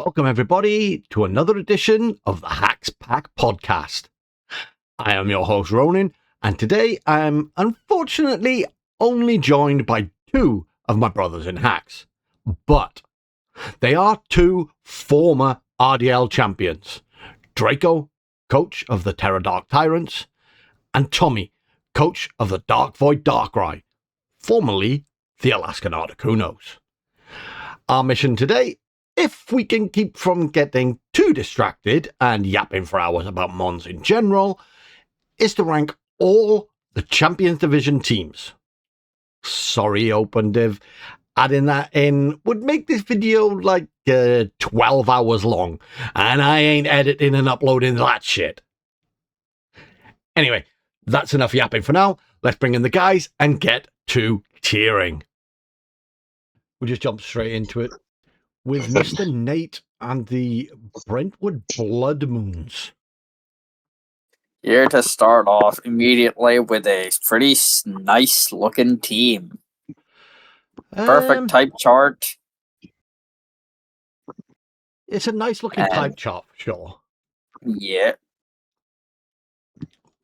Welcome, everybody, to another edition of the Hacks Pack podcast. I am your host, Ronan, and today I am unfortunately only joined by two of my brothers in Hacks. But they are two former RDL champions. Draco, coach of the Terra Dark Tyrants, and Tommy, coach of the Dark Void Darkrai, formerly the Alaskan Articunos. Our mission today, if we can keep from getting too distracted and yapping for hours about Mons in general, is to rank all the Champions Division teams. Sorry, OpenDiv, adding that in would make this video like 12 hours long, and I ain't editing and uploading that shit. Anyway, that's enough yapping for now. Let's bring in the guys and get to cheering. We'll just jump straight into it with Mr. Nate and the Brentwood Blood Moons. Here to start off immediately with a pretty nice looking team. Perfect type chart. It's a nice looking type chart, for sure. Yeah.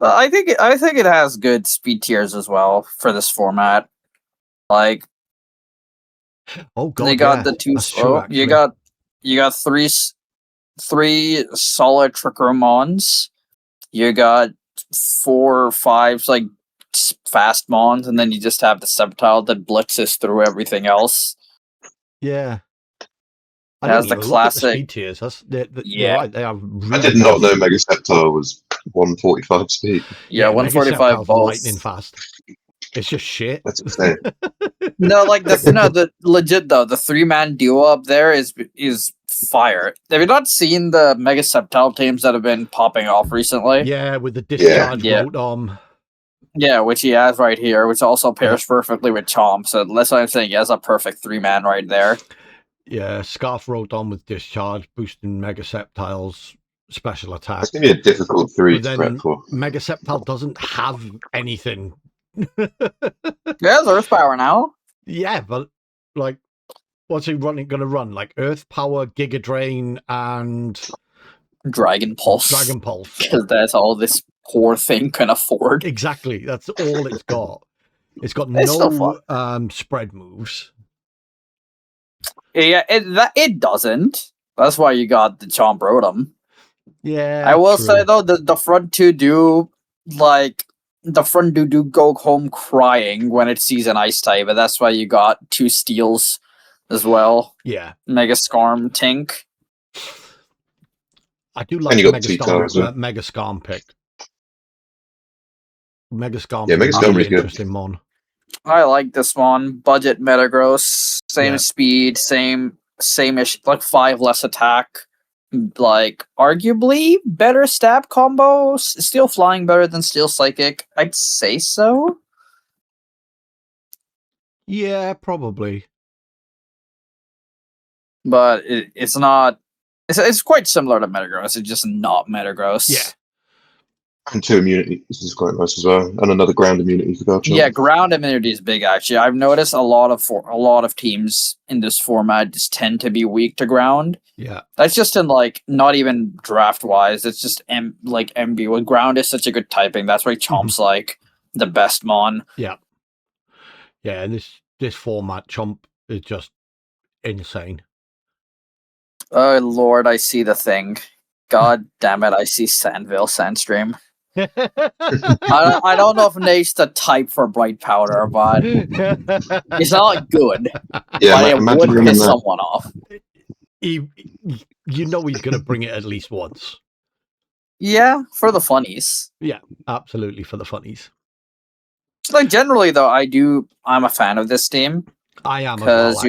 But I think it has good speed tiers as well for this format. Like, oh god, they got the two slow. You got three solid Trickermons. You got 4 or 5 like fast mons, and then you just have the Sceptile that blitzes through everything else. Yeah. It has the classic speed tiers. yeah, right, they are really I did not know Mega Sceptile was 145 speed. Yeah, 145 volts. Lightning fast. It's just shit. That's insane. No, like the legit though, the 3-man duo up there is fire. Have you not seen the Mega Sceptile teams that have been popping off recently? Yeah, with the discharge Rotom. Yeah, which he has right here, which also pairs perfectly with Chomp. So that's what I'm saying. He has a perfect 3-man right there. Yeah, Scarf Rotom with discharge, boosting Mega Sceptile's special attack. That's going to be a difficult 3 to prep for. Mega Sceptile doesn't have anything. There's Earth Power now. Yeah, but like, what's he going to run? Like Earth Power, Giga Drain, and Dragon Pulse. Dragon Pulse. Because that's all this poor thing can afford. Exactly. That's all it's got. It's got no spread moves. Yeah, it doesn't. That's why you got the Chomp Rotom. Yeah, I will say though, the front two do go home crying when it sees an ice type, but that's why you got 2 steals as well. Yeah. Mega Scarm Tink. I do like the Mega Scarm pick. Mega Scarm is a really interesting mon. I like this one. Budget Metagross, same speed, same-ish, like 5 less attack. Like, arguably better stab combo. Still flying better than Steel Psychic. I'd say so. Yeah, probably. But it's not... It's quite similar to Metagross. It's just not Metagross. Yeah. And 2 immunity. This is quite nice as well. And another ground immunity for Garchomp. Yeah, ground immunity is big, actually. I've noticed a lot of teams in this format just tend to be weak to ground. Yeah. That's just in, like, not even draft-wise. It's just, M-B. Well, ground is such a good typing. That's why Chomp's, like, the best mon. Yeah. Yeah, and this format, Chomp is just insane. Oh, Lord, I see the thing. God damn it, I see Sandstream. I don't know if Nate's the type for Bright Powder, but it's not good. Yeah, but it would piss someone off. You know he's going to bring it at least once. Yeah, for the funnies. Yeah, absolutely for the funnies. Like, generally, though, I'm a fan of this team. I am, because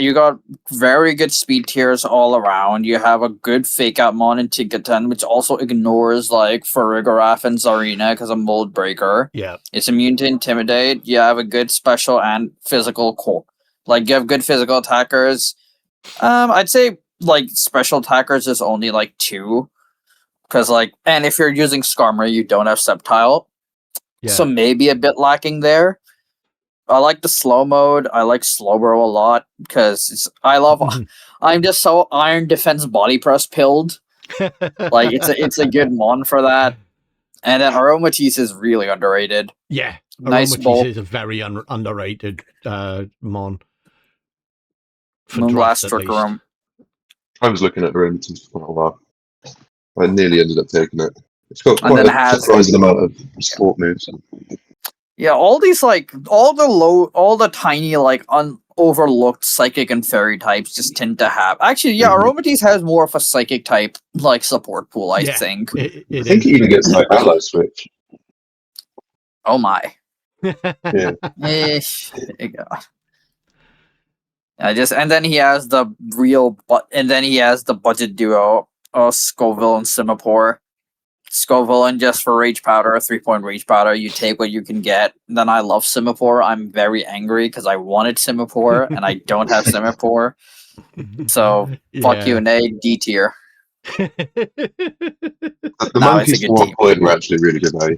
you got very good speed tiers all around. You have a good fake out mon in Tinkaton, which also ignores like Farigiraf and Zarina because of Mold Breaker. Yeah, it's immune to Intimidate. You have a good special and physical core. Like, you have good physical attackers. I'd say like special attackers is only like 2, because like, and if you're using Skarmory, you don't have Sceptile, so maybe a bit lacking there. I like the slow mode. I like Slowbro a lot because I'm just so Iron Defense Body Press pilled. Like it's a good mon for that. And then Aromatisse is really underrated. Yeah, Nice Aromatisse bolt. is a very underrated mon. For Moonblast draft, at Trick least. Room. I was looking at Remington for a while. I nearly ended up taking it. It's got And quite then a has- surprising amount of support moves. Yeah, all these all the tiny overlooked psychic and fairy types just tend to have. Actually, yeah, Mhm. Aromatisse has more of a psychic type support pool. I Yeah, think. It I think is. it even gets like ally switch. Oh my. Yeah. And then he has the budget duo of Scoville and Simipour. Scoville and just for Rage Powder, 3-point Rage Powder, you take what you can get. Then I love Simipour. I'm very angry because I wanted Simipour and I don't have Simipour. So fuck you, Nate. D tier. The Now it's a monkeys good for 1 team. point were actually really good value.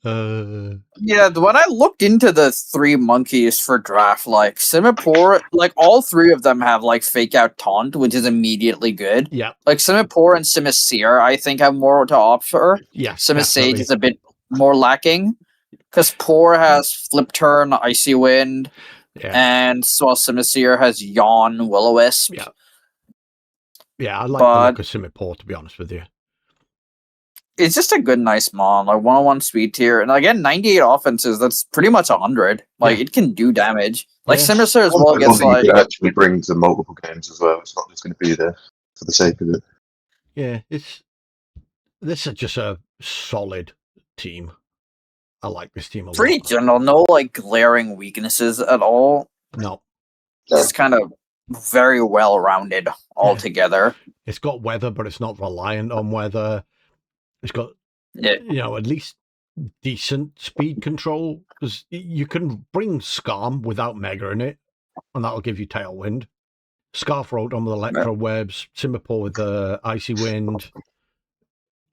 Yeah, when I looked into the 3 monkeys for draft, Simipour, all 3 of them have fake out taunt, which is immediately good. Yeah. Simipour and Simisear, I think, have more to offer. Yeah. Simisage is a bit more lacking. Because Poor has Flip Turn, Icy Wind, and Simisear has Yawn, Will-O-Wisp. Yeah. Yeah, I like the look of Simipour, to be honest with you. It's just a good, nice mon, 101 speed tier, and again, 98 offenses. That's pretty much 100. It can do damage. Simisear as well gets you can actually bring to multiple games as well. It's not just going to be there for the sake of it. Yeah, this is just a solid team. I like this team a lot. Pretty general, no glaring weaknesses at all. No, just kind of very well rounded altogether. It's got weather, but it's not reliant on weather. It's got, at least decent speed control, because you can bring Scarm without Mega in it, and that'll give you Tailwind. Scarf Rotom with Electro Webs, Simipour with the Icy Wind.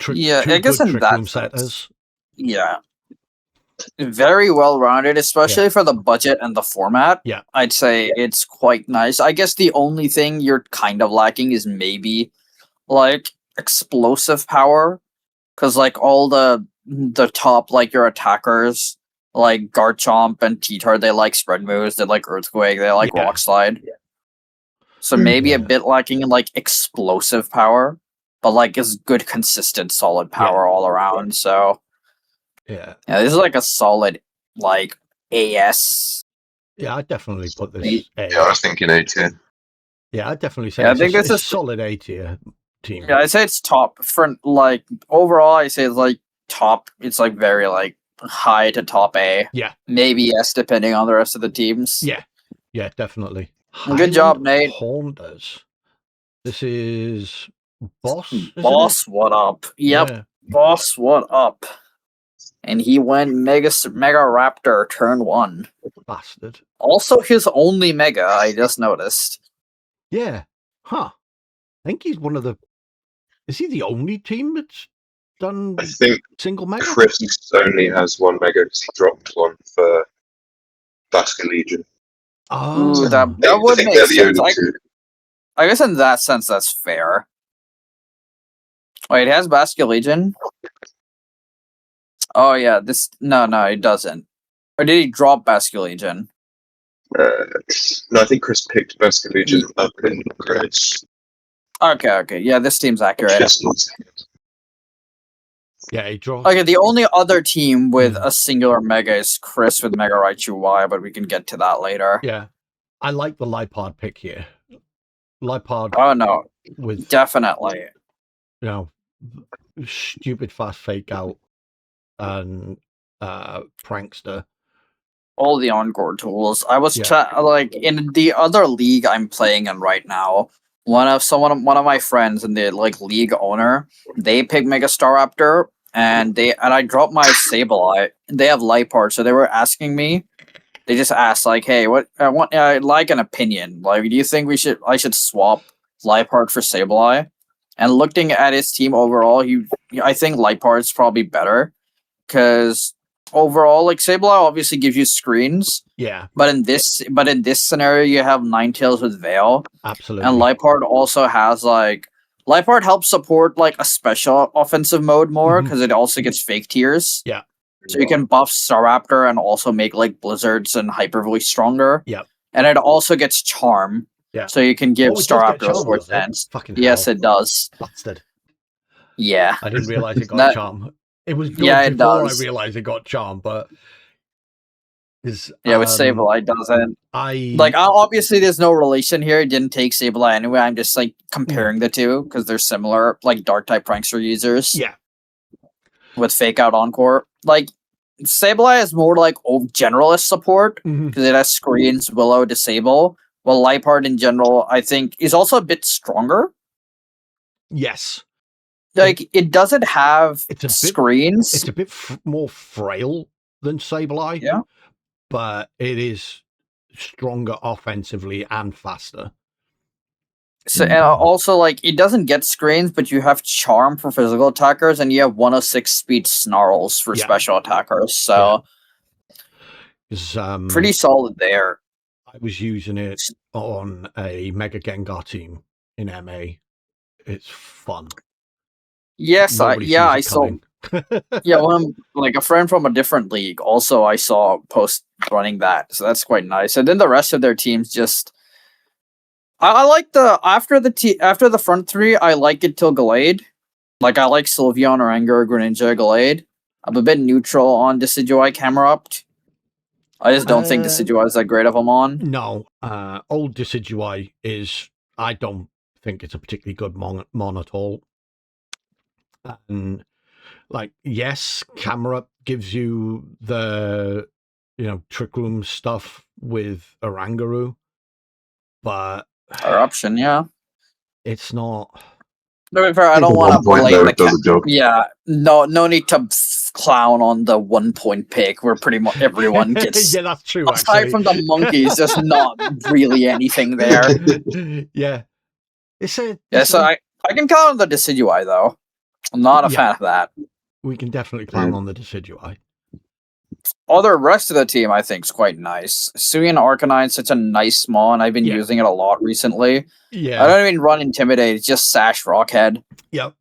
I guess in Trick that Room setters. Yeah. Very well rounded, especially for the budget and the format. Yeah. I'd say it's quite nice. I guess the only thing you're kind of lacking is maybe explosive power. Because all the top your attackers Garchomp and T-Tar, they like spread moves, they like Earthquake, they like Rock Slide. Yeah. So maybe a bit lacking in explosive power, but is good consistent solid power all around. So yeah, this is a solid AS. Yeah, I'd definitely put this A. Yeah, I was thinking A tier. Yeah, I'd definitely say it's a solid A tier team. Yeah, I'd say it's top for overall. I say it's top. It's very high to top A. Yeah, maybe S depending on the rest of the teams. Yeah, definitely. Good job, Nate. Hounders. This is Boss. Boss, what up? Yep. Yeah. Boss, what up? And he went Mega Raptor turn 1. Bastard. Also his only Mega, I just noticed. Yeah. Huh. I think he's one of the... Is he the only team that's done single Mega? Chris only has 1 Mega because he dropped 1 for Basket Legion. Oh. So that would make sense. I guess in that sense, that's fair. Wait, it has Basket Legion? Oh, yeah. No, it doesn't. Or did he drop Basket Legion? No, I think Chris picked Basket Legion up in grades. Okay. Yeah, this team's accurate. Yeah, he dropped. Okay, the only other team with a singular Mega is Chris with Mega Raichu Y, but we can get to that later. Yeah. I like the Lipard pick here. Lipard. Oh, no. With definitely. Stupid fast fake out and prankster. All the encore tools. I was in the other league I'm playing in right now. One of my friends and the league owner, they picked Mega Staraptor and I dropped my Sableye. They have Lipard, so they were asking me. They just asked hey, what I'd like an opinion. Do you think I should swap Lipard for Sableye? And looking at his team overall, I think Lipard's probably better because overall, like Sableye obviously gives you screens, Yeah, but in this scenario, you have Ninetales with Veil, absolutely. and Liepard also has like Liepard helps support like a special offensive mode more because it also gets fake tears. Yeah. So you can buff Staraptor and also make like Blizzards and Hyper Voice stronger. Yep. And it also gets Charm. Yeah. So you can give Oh, it does get Staraptor a Charm, sword does it? dance. Fucking Yes, hell. it does. Bastard. Yeah. I didn't realize it got That- Charm. It was good Yeah, it before I does. realized it got Charm, but is Yeah, with Sableye, it doesn't. Like, obviously, there's no relation here. It didn't take Sableye anyway. I'm just like comparing the two because they're similar, like Dark type Prankster users. Yeah. With Fake Out Encore, like Sableye is more like generalist support because it has screens, Willow, Disable. While Liepard in general, I think, is also a bit stronger. Yes. Like it doesn't have screens. It's a bit more frail than Sableye. Yeah. But it is stronger offensively and faster. So, and also, like, it doesn't get screens, but you have Charm for physical attackers, and you have 106 speed Snarls for special attackers. So, pretty solid there. I was using it on a Mega Gengar team in MA. It's fun. Yes, I saw. Yeah, like a friend from a different league. Also, I saw post running that, so that's quite nice. And then the rest of their teams just. I like the after the front three. I like it till Gallade. Like I like Sylveon, Oranger, Greninja, Gallade. I'm a bit neutral on Decidueye Camerupt. I just don't think Decidueye is that great of a mon. No, old Decidueye is. I don't think it's a particularly good mon at all. And like, yes, Camerupt gives you the Trick Room stuff with Oranguru, but Eruption, yeah. It's not. No, I don't want to blame the yeah. No need to clown on the 1 point pick where pretty much everyone gets. Yeah, that's true. Aside from the monkeys, there's not really anything there. Yeah, so I can count on the Decidueye though. I'm not a fan of that. We can definitely clown on the Decidueye. All the rest of the team, I think, is quite nice. Suian Arcanine is such a nice mon. I've been using it a lot recently. Yeah. I don't even run Intimidate. It's just Sash Rockhead. Yep.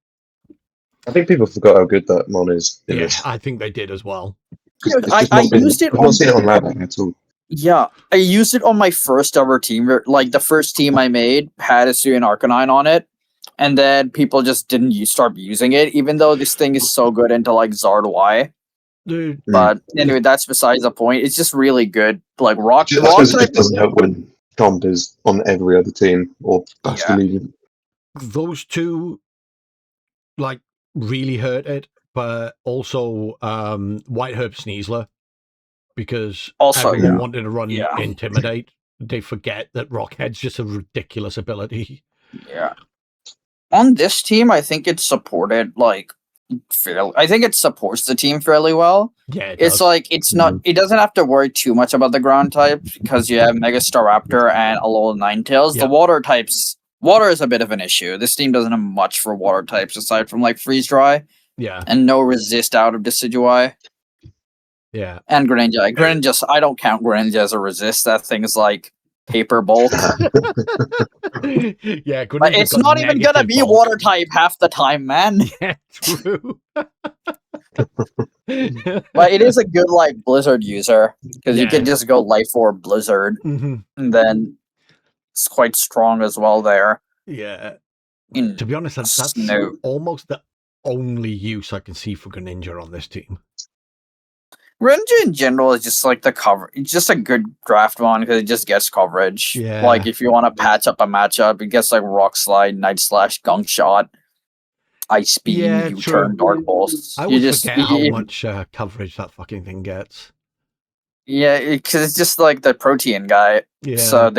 I think people forgot how good that mon is. Yeah, I think they did as well. I used it. I've not seen it on Rabbit at all. Yeah, I used it on my first ever team. Like, the first team I made had a Suian Arcanine on it. And then people just didn't start using it, even though this thing is so good into, like, Zard Y. Dude. But anyway, that's besides the point. It's just really good. Like rock. It doesn't help when Comp is on every other team or even. Those two, like, really hurt it, but also White Herb Sneasler, because everyone wanted to run Intimidate. They forget that Rockhead's just a ridiculous ability. Yeah. On this team, I think it's supported like. I think it supports the team fairly well. Yeah, it's like it's not. It doesn't have to worry too much about the ground type because you have Mega Staraptor and Alola Ninetales. The water types, water is a bit of an issue. This team doesn't have much for water types aside from like Freeze Dry. Yeah, and no Resist out of Decidueye. Yeah, and Greninja. Greninja, I don't count Greninja as a Resist. That thing is like paper bulk. Yeah, but it's not even gonna be water type half the time, man. Yeah, true. But it is a good like Blizzard user because you can just go Life Orb Blizzard, and then it's quite strong as well there. Yeah. To be honest, that's almost the only use I can see for Greninja on this team. Greninja in general is just like the cover. It's just a good draft one because it just gets coverage. Yeah. Like if you want to patch up a matchup, it gets like Rock Slide, Night Slash, Gunk Shot, Ice Beam, U-Turn, Dark Pulse. I would forget how much coverage that fucking thing gets. Yeah, because it's just like the protein guy. Yeah. So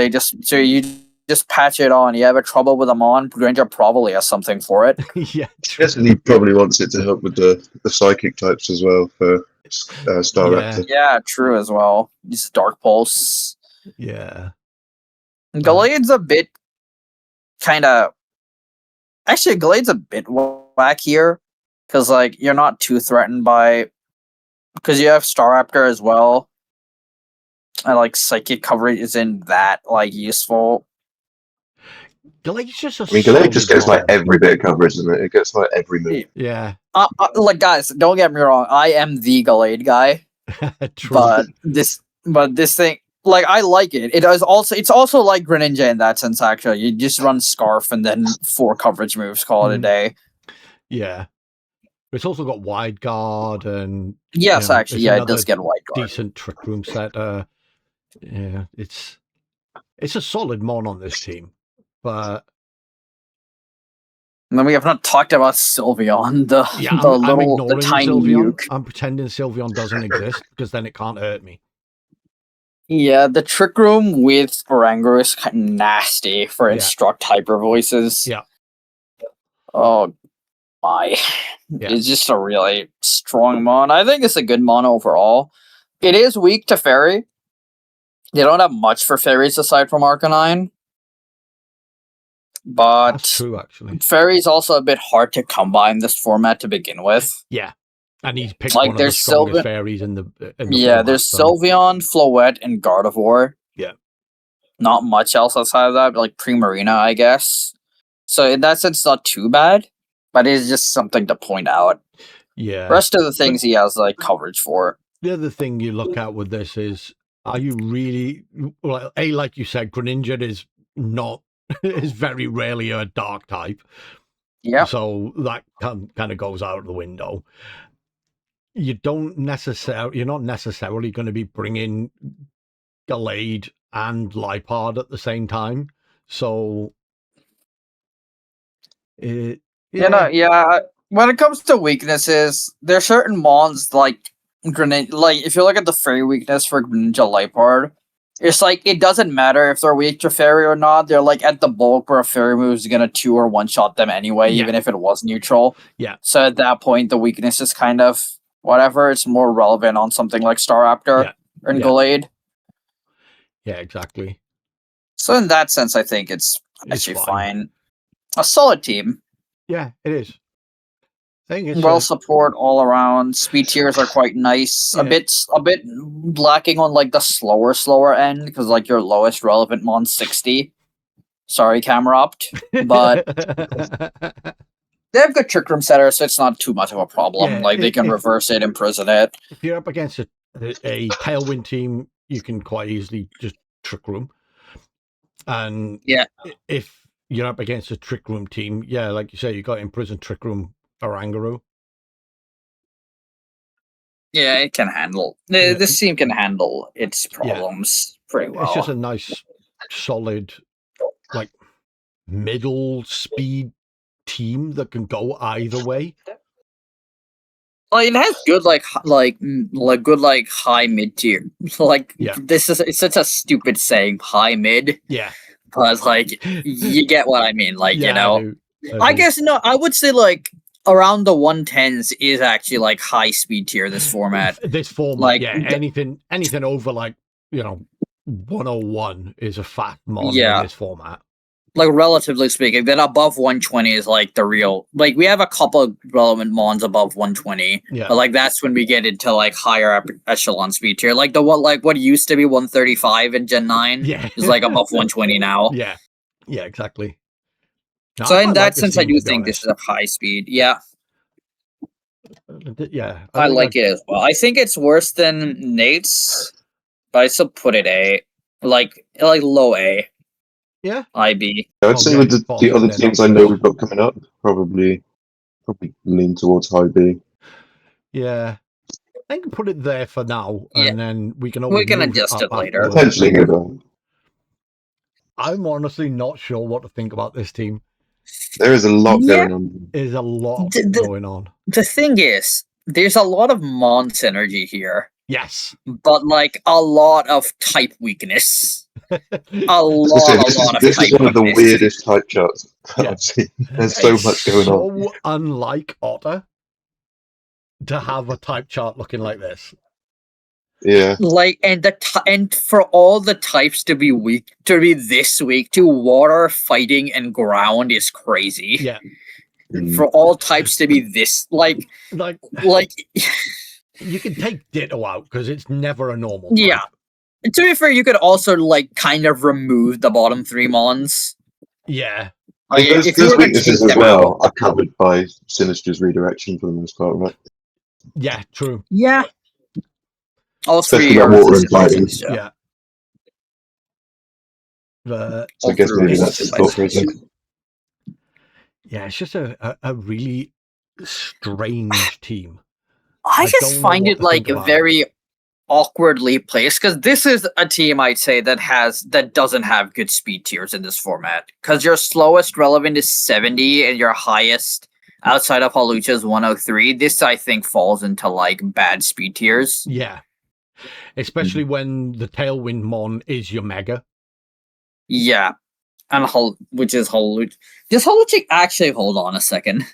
you just patch it on. You have a trouble with them on. Greninja probably has something for it. Yeah. He probably wants it to help with the psychic types as well for Staraptor. Yeah, true as well. Just Dark Pulse. Yeah. Gallade's a bit kind of. Actually, Gallade's a bit whack here because like you're not too threatened by because you have Staraptor as well. And like psychic coverage isn't that like useful. Galade's just a I mean, Galade just gets like solid every bit of coverage, doesn't it? It gets like every move. Yeah. Like guys, don't get me wrong. I am the Galade guy, True. but this thing, like, I like it. It's also like Greninja in that sense. Actually, you just run Scarf and then 4 coverage moves, call it a day. Yeah. It's also got Wide Guard and Yes, actually, it's yeah, it does get Wide Guard. decent Trick Room set. Yeah, it's a solid mon on this team, but and then we have not talked about Sylveon, the tiny Sylveon. nuke. I'm pretending Sylveon doesn't exist because then it can't hurt me. Yeah, the Trick Room with Oranguru is kind of nasty for Instruct Hyper Voices. Yeah. Oh my. Yeah. It's just a really strong mon. I think it's a good mon overall. It is weak to Fairy. They don't have much for Fairies aside from Arcanine. But that's true, actually. Fairy's also a bit hard to combine this format to begin with. Yeah. And he's picked like, one of the strongest fairies in the format, there's Sylveon, Floette, and Gardevoir. Yeah. Not much else outside of that, like Primarina, I guess. So in that sense, it's not too bad, but it's just something to point out. Yeah. Rest of the things he has like coverage for. The other thing you look at with this is, are you really, well, like you said, Greninja is very rarely a dark type. Yeah. So that kind of goes out the window. You're not necessarily going to be bringing Galade and Lipard at the same time. So, when it comes to weaknesses, there are certain mons like Greninja. Like if you look at the fairy weakness for Greninja Lipard, it's like it doesn't matter if they're weak to fairy or not. They're like at the bulk where a fairy move is gonna 2 or 1-shot them anyway, even if it was neutral. Yeah. So at that point, the weakness is kind of whatever. It's more relevant on something like Staraptor and Galade. Yeah, exactly. So in that sense, I think it's actually fine. A solid team. Yeah, it is. I think it's well support all around. Speed tiers are quite nice. Yeah. A bit lacking on like the slower end because like your lowest relevant mon 60. Sorry, Cameropt, but they have good Trick Room setters, so it's not too much of a problem. Yeah, like they can reverse it, imprison it. If you're up against a Tailwind team, you can quite easily just Trick Room. And if you're up against a Trick Room team, like you say, you got imprison Trick Room Oranguru. Yeah, it can handle. This team can handle its problems pretty well. It's just a nice, solid, like middle speed team that can go either way. Well, it has good good high mid tier. It's such a stupid saying, high mid. Yeah, but like you get what I mean. Like you know, I guess I would say like around the 110s is actually like high speed tier. This format, like anything over like 101 is a fat mon in this format. Like relatively speaking, then above 120 is like the real. Like we have a couple of relevant mons above 120, but like that's when we get into like higher echelon speed tier. Like what used to be 135 in Gen 9 is like above 120 now. Yeah, exactly. No, so in that sense, I do think this is a high speed. Yeah, I like it as well. I think it's worse than Nate's, but I still put it A, like low A. Yeah, IB. I would say with the other teams I know we've got coming up, probably lean towards high B. Yeah, I can put it there for now, and then we can adjust it later. Potentially go down. I'm honestly not sure what to think about this team. There is a lot going on. There's a lot going on. The thing is, there's a lot of mon synergy here. Yes, but like a lot of type weakness. This is one of the weirdest type charts I've seen. There's so much going on. So unlike Otter to have a type chart looking like this. Yeah. Like and for all the types to be weak, to be this weak to water, fighting, and ground is crazy. Yeah. For all types to be this like You can take Ditto out because it's never a normal. Yeah. Type. To be fair, you could also like kind of remove the bottom 3 Mons. Yeah. Those If you were to weaknesses take as them well out. are covered by Sinister's redirection for the most part, right? Yeah, true. Yeah. All Especially 3 that are water and resistant to fighting. Sinister. Yeah. But So I All guess 3 maybe resistant that's his by thought Sinister. process. yeah, it's just a really strange team. I just don't know find what it to like think about very awkwardly placed because this is a team I'd say that doesn't have good speed tiers in this format. Because your slowest relevant is 70 and your highest outside of Halucha is 103. This I think falls into like bad speed tiers. Yeah. Especially when the Tailwind Mon is your mega. Yeah. And which is Halucha. Does Halucha actually hold on a second?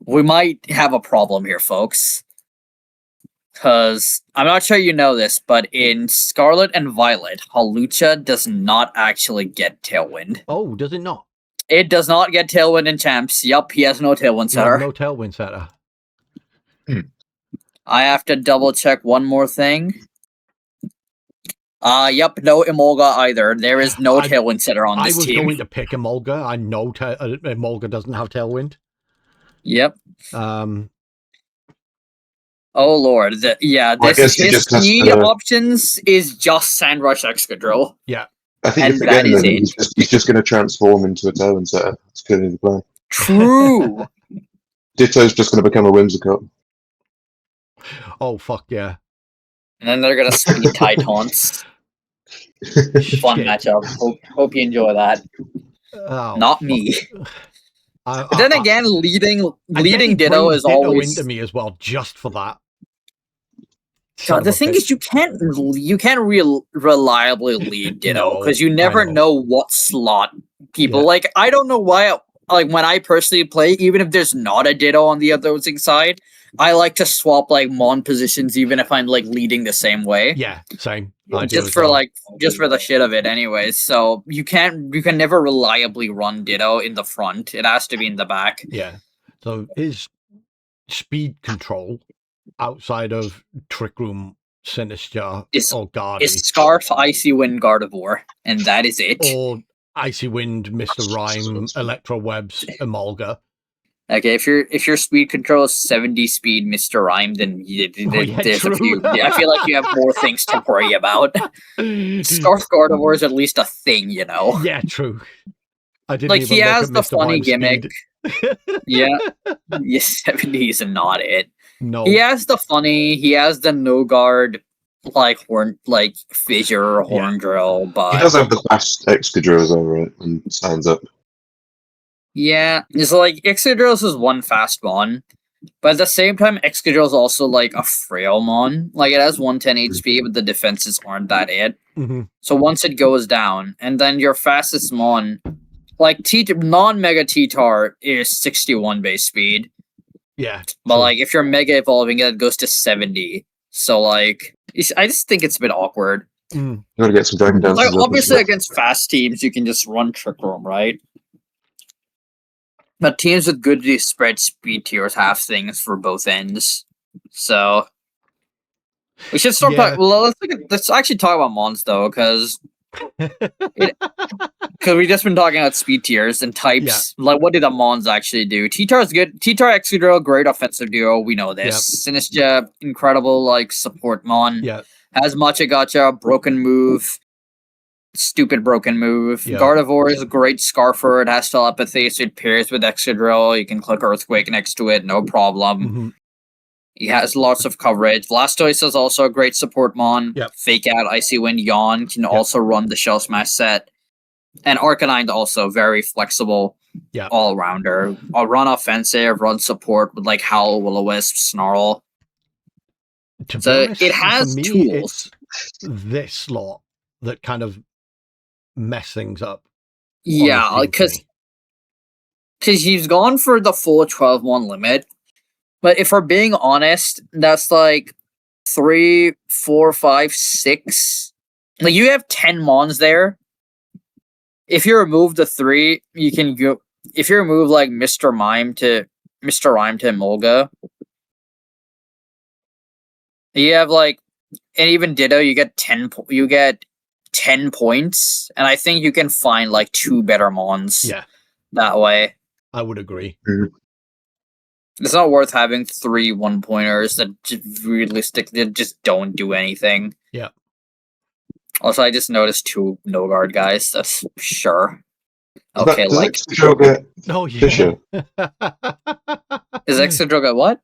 We might have a problem here, folks. Because I'm not sure you know this, but in Scarlet and Violet, Halucha does not actually get Tailwind. Oh, does it not? It does not get Tailwind in Champs. Yup, he has no Tailwind You have setter. no Tailwind setter. I have to double check one more thing. Yup, no Emolga either. There is no Tailwind setter on this team. I was going to pick Emolga. I know Emolga doesn't have Tailwind. Yep. Oh lord, his speed options is just Sandrush Excadrill. Yeah. I think you're forgetting that he's just going to transform into a Tailwind setter. That's clearly the plan. True. Ditto's just going to become a Whimsicott. Oh, fuck yeah. And then they're going to speed tie taunts. Fun matchup. Hope you enjoy that. Oh, not me. Then again, leading Ditto is Ditto always into me as well, just for that. God, the thing is, you can't reliably lead Ditto because you never know what slot people like. I don't know why. Like when I personally play, even if there's not a Ditto on the opposing side, I like to swap like Mon positions, even if I'm like leading the same way. Yeah, same. Just for the shit of it, anyways. So you can never reliably run Ditto in the front. It has to be in the back. Yeah. So his speed control outside of Trick Room, Sinister, or Guardy is Scarf, Icy Wind, Gardevoir, and that is it. Or Icy Wind, Mr. Rhyme, Electro Webs, Emolga. Okay, if your speed control is 70 speed, Mr. Rhyme, then there's a few. I feel like you have more things to worry about. Scarf Gardevoir is at least a thing, you know. Yeah, true. I didn't like even he look has at the Mr. funny Rhyme's gimmick. Speed. Yeah, 70 is not it. No, he has the no guard fissure horn drill, but he does have the fast Excadrills over it and stands up. Yeah, it's like Excadrills is one fast mon, but at the same time, Excadrill is also like a frail mon. Like it has 110 HP, but the defenses aren't that it. Mm-hmm. So once it goes down, and then your fastest mon, like non-mega T-Tar is 61 base speed. Yeah, but true. like if you're mega evolving, it goes to 70. So like, I just think it's a bit awkward. You gotta get some Dragon Dances. Like obviously against fast teams, you can just run Trick Room, right? But teams with good spread speed tiers have things for both ends. So we should start. Let's actually talk about Mons though, because we've just been talking about speed tiers and types. Yeah. Like, what did the Mons actually do? T-Tar is good. T-Tar Excadrill, great offensive duo. We know this. Yep. Sinistra, incredible like support Mon. Yeah. Has Macha Gotcha, broken move. Stupid broken move. Yeah. Gardevoir is a great Scarfer. It has telepathy, so it pairs with Excadrill. You can click Earthquake next to it, no problem. Mm-hmm. He has lots of coverage. Blastoise is also a great support mon. Yep. Fake Out, Icy Wind, Yawn can also run the Shell Smash set. And Arcanine also very flexible all-rounder. I'll run offensive, run support with like Howl, Will-O-Wisp, Snarl. So honest, it has tools. It's this slot that kind of mess things up. Yeah, because he's gone for the full 12-1 limit. But if we're being honest, that's like 3, 4, 5, 6. Like you have 10 Mons there. If you remove the 3, you can go. If you remove like Mr. Rhyme to Emolga, You have like, and even Ditto, you get 10 points, and I think you can find like 2 better mons. Yeah, that way. I would agree. It's not worth having 3 1-pointers that realistically just don't do anything. Yeah. Also, I just noticed 2 no guard guys. That's sure. Okay, does like Exegil get Oh yeah. Fisher? is Exegil get what?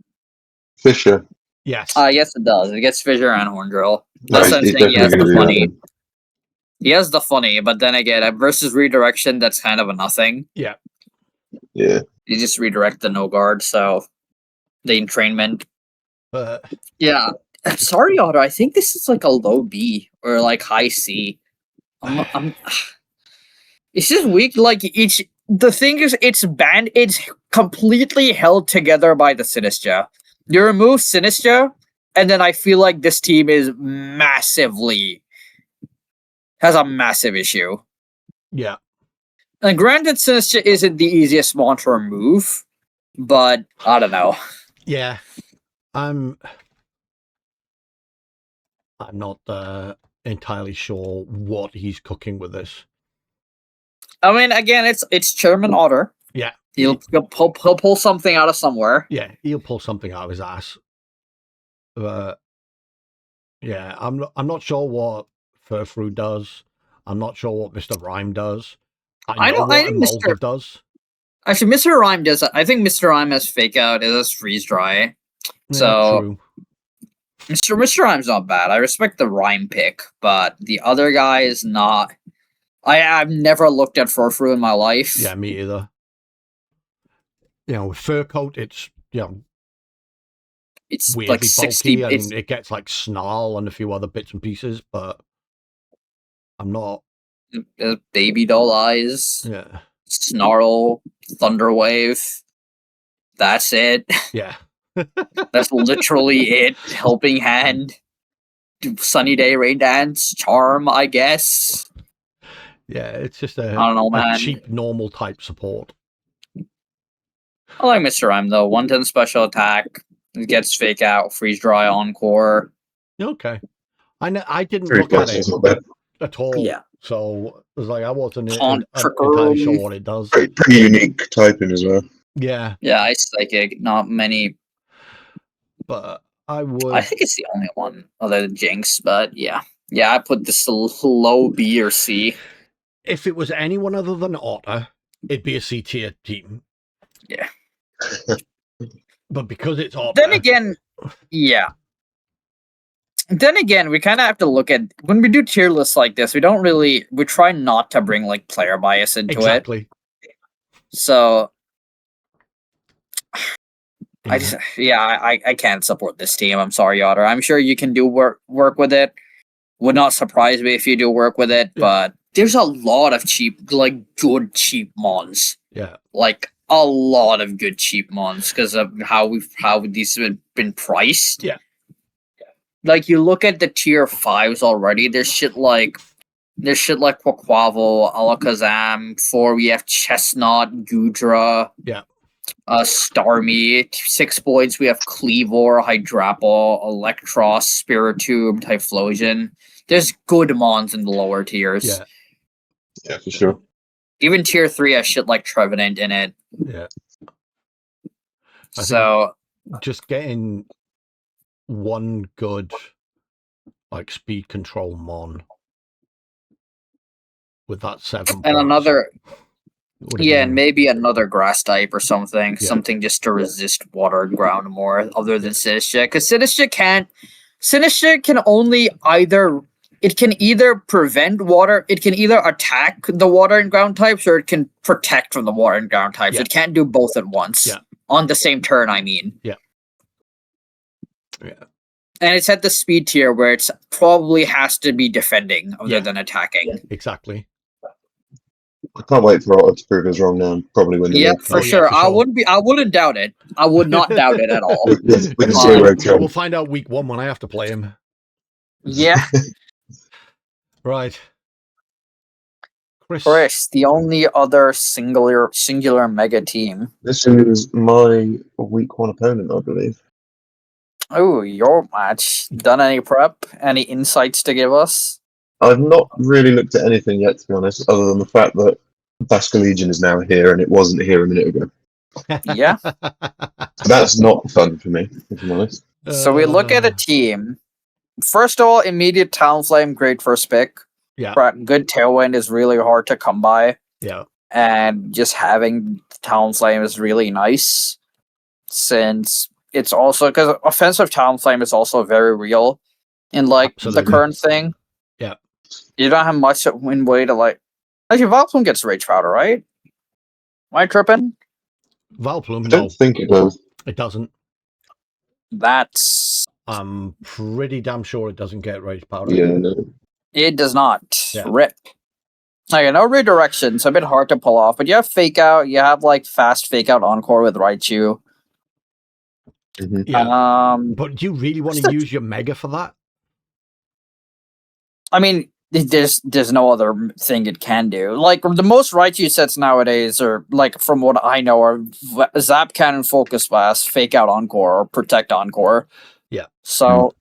Fisher. Yes. Yes, it does. It gets Fissure and Horn Drill. No, That's what I'm he's saying. He has definitely the gonna do that funny. then. He has the funny, but then again, versus redirection, that's kind of a nothing. Yeah. You just redirect the no guard, so the entrainment. Yeah. I'm sorry, Otto. I think this is like a low B or like high C. It's just weak. Like the thing is, it's completely held together by the Sinistra. You remove Sinistra, and then I feel like this team is has a massive issue. Yeah. And granted, Sinistra isn't the easiest mon to remove, but I don't know. Yeah. I'm not entirely sure what he's cooking with this. I mean, again, it's Chairman Otter. Yeah. He'll pull something out of somewhere. Yeah, he'll pull something out of his ass. Yeah, I'm not sure what Furfru does. I'm not sure what Mr. Rhyme does. I know what Emolga does. Actually, Mr. Rhyme does. I think Mr. Rhyme has fake out. It has freeze dry. So true. Mr. Rhyme's not bad. I respect the Rhyme pick, but the other guy is not. I've never looked at Furfru in my life. Yeah, me either. With Fur Coat, it's it's weirdly like 60 bulky and it gets like Snarl and a few other bits and pieces, but I'm not. Baby doll eyes. Yeah. Snarl, Thunderwave. That's it. Yeah. That's literally it. Helping Hand, Sunny Day Rain Dance, Charm, I guess. Yeah, it's just I don't know, man. A cheap normal type support. I like Mr. Rhyme though. 110 special attack. It gets fake out, freeze dry, encore. Okay. I didn't look at it at all. Yeah. So it was like I wasn't entirely sure what it does. Pretty unique typing as well. Yeah. Yeah, Ice Psychic. Not many. But I would. I think it's the only one other than Jinx. But yeah, I put this low B or C. If it was anyone other than Otter, it'd be a C tier team. Yeah. But because it's Otter. Then again, yeah. Then again, we kind of have to look at when we do tier lists like this. We try not to bring like player bias into it. So, I can't support this team. I'm sorry, Otter. I'm sure you can do work with it. Would not surprise me if you do work with it, but there's a lot of good cheap mons. Yeah, like a lot of good cheap mons because of how these have been priced. Yeah. Like you look at the tier 5s already, there's shit like Quaquaval, Alakazam, 4 we have Chestnut, Gudra, Starmie, 6 points we have Cleavor, Hydrapple, Electros, Spiritomb, Typhlosion. There's good mons in the lower tiers. Yeah, for sure. Even tier 3 has shit like Trevenant in it. Yeah. So just getting one good like speed control mon with that 7 and another and maybe another grass type or something just to resist water and ground more other than Sinistra, because Sinistra can only either prevent water, it can either attack the water and ground types, or it can protect from the water and ground types. It can't do both at once on the same turn, I mean. Yeah. And it's at the speed tier where it's probably has to be defending other than attacking. Exactly. I can't wait for Otter to prove us wrong now. Probably win the league. For sure. I wouldn't doubt it. I would not doubt it at all. with 0 kill. We'll find out week 1 when I have to play him. Yeah. Right. Chris, the only other singular mega team. This is my week 1 opponent, I believe. Oh, your match. Done any prep? Any insights to give us? I've not really looked at anything yet, to be honest, other than the fact that Basque Legion is now here and it wasn't here a minute ago. Yeah. So that's not fun for me, if I'm honest. So we look at a team. First of all, immediate Talonflame, great first pick. Yeah. But good Tailwind is really hard to come by. Yeah. And just having Talonflame is really nice. Since it's also because offensive Talonflame is also very real in like Absolutely. the current thing. Yeah. You don't have much in way to like. Actually, Valplume gets Rage Powder, right? Am I tripping? Valplume, I don't no, think it does. it doesn't. That's I'm pretty damn sure it doesn't get Rage Powder. Yeah, no. it does not. Yeah. Rip. Like no redirection, so a bit hard to pull off. But you have Fake Out. You have like fast Fake Out Encore with Raichu. Mm-hmm. Yeah. But do you really want to use your Mega for that? I mean, there's no other thing it can do. Like the most Raichu sets nowadays are like from what I know are Zap Cannon, Focus Blast, Fake Out Encore, or Protect Encore. Yeah. So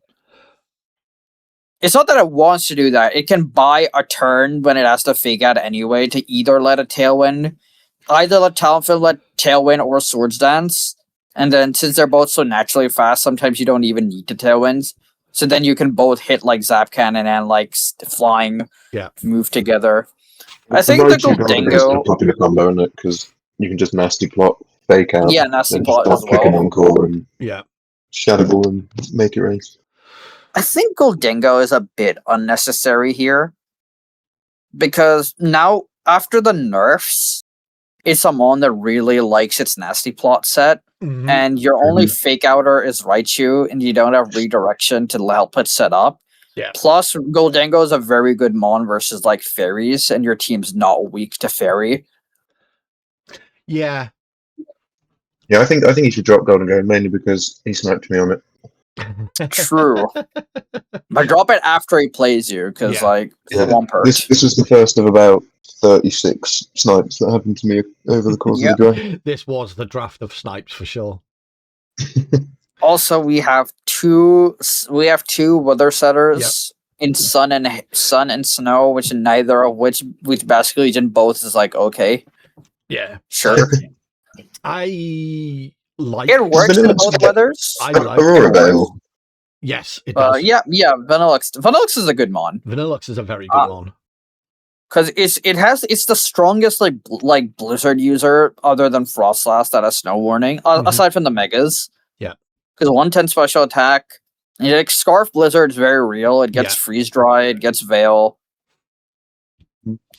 it's not that it wants to do that. It can buy a turn when it has to Fake Out anyway to either let a Tailwind, either let Talonflame let Tailwind or Swords Dance. And then since they're both so naturally fast, sometimes you don't even need to Tailwinds. So then you can both hit like Zap Cannon and like flying move together. I think the Goldingo... a popular combo, isn't it? Because you can just nasty plot, Fake Out, yeah, nasty then plot just as well. pick an Encore and Shadow Ball and make it race. I think Goldingo is a bit unnecessary here. Because now, after the nerfs, it's a mon that really likes its nasty plot set. Mm-hmm. And your only Fake Outer is Raichu, and you don't have redirection to help it set up. Yeah. Plus, Goldingo is a very good mon versus like fairies, and your team's not weak to fairy. Yeah. Yeah, I think you should drop Goldingo mainly because he sniped me on it. True. But drop it after he plays you, because one perk. This was the first of about 36 snipes that happened to me over the course of the draft. This was the draft of snipes for sure. Also, we have two weather setters in sun and snow, which neither of which Basque Legion both is like okay. Yeah. Sure. I like it works in both weathers. I like Aurora Veil. Yes, it does. Yeah. Vanillux is a good mon. Vanillux is a very good mon. Because it's the strongest like Blizzard user other than Frostlass that has Snow Warning, aside from the Megas. Yeah. Because 110 special attack, and like Scarf Blizzard is very real. It gets Freeze Dry, it gets Veil,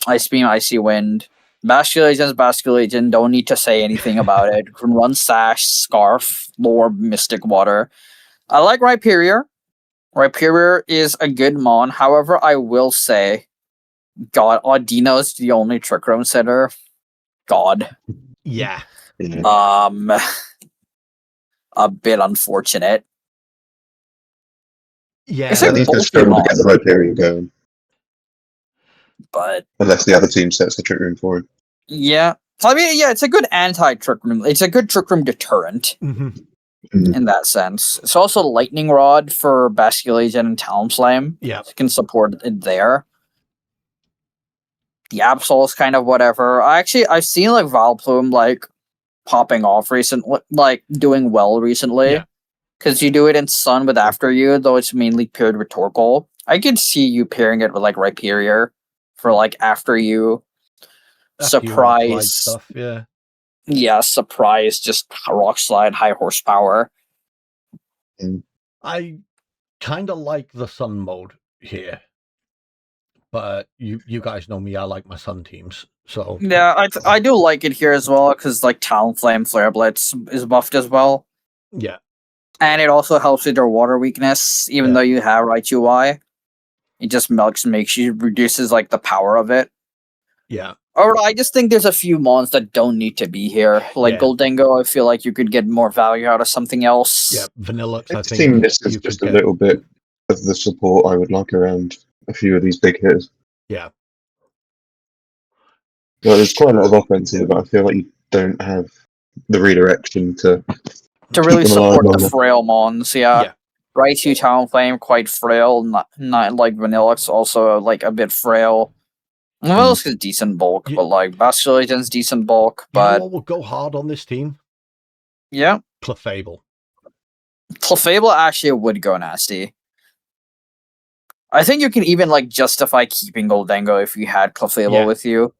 Ice Beam, Icy Wind. Basque Legion, don't need to say anything about it. Can run Sash, Scarf, Lore, Mystic Water. I like Rhyperior. Rhyperior is a good mon. However, I will say, God, Audino is the only Trick Room setter. God. Yeah. A bit unfortunate. Yeah. It's At least it's still to get the Rhyperior going. But unless the other team sets the Trick Room for him. Yeah. I mean, it's a good anti-Trick Room. It's a good Trick Room deterrent in that sense. It's also Lightning Rod for Basque Legion and Talonflame. Yeah. You can support it there. The Absol is kind of whatever. I've seen like Valplume like popping off recently, like doing well recently. Because you do it in Sun with After You, though it's mainly paired with Torkoal. I could see you pairing it with like Rhyperior for like After You. Surprise stuff, surprise, just Rock Slide, high horsepower. I kind of like the Sun mode here, but you guys know me, I like my Sun teams, so yeah, I do like it here as well because like Talonflame Flare Blitz is buffed as well. Yeah, and it also helps with your water weakness, even though you have Raichu Y. It just reduces like the power of it. Yeah. Or I just think there's a few mons that don't need to be here. Like Goldingo, I feel like you could get more value out of something else. Yeah, Vanillux, I think. This team misses just a little bit of the support I would like around a few of these big hitters. Yeah. Well, there's quite a lot of offense here, but I feel like you don't have the redirection to to Keep really them alive support the longer. frail mons. Yeah. Yeah. Raichu Talonflame quite frail, not like Vanillix, also like a bit frail. Vanillix is decent bulk, You- but like Basculegions decent bulk. You know But what would go hard on this team? yeah, Clefable. Clefable actually would go nasty. I think you can even like justify keeping Goldengo if you had Clefable Yeah. with you.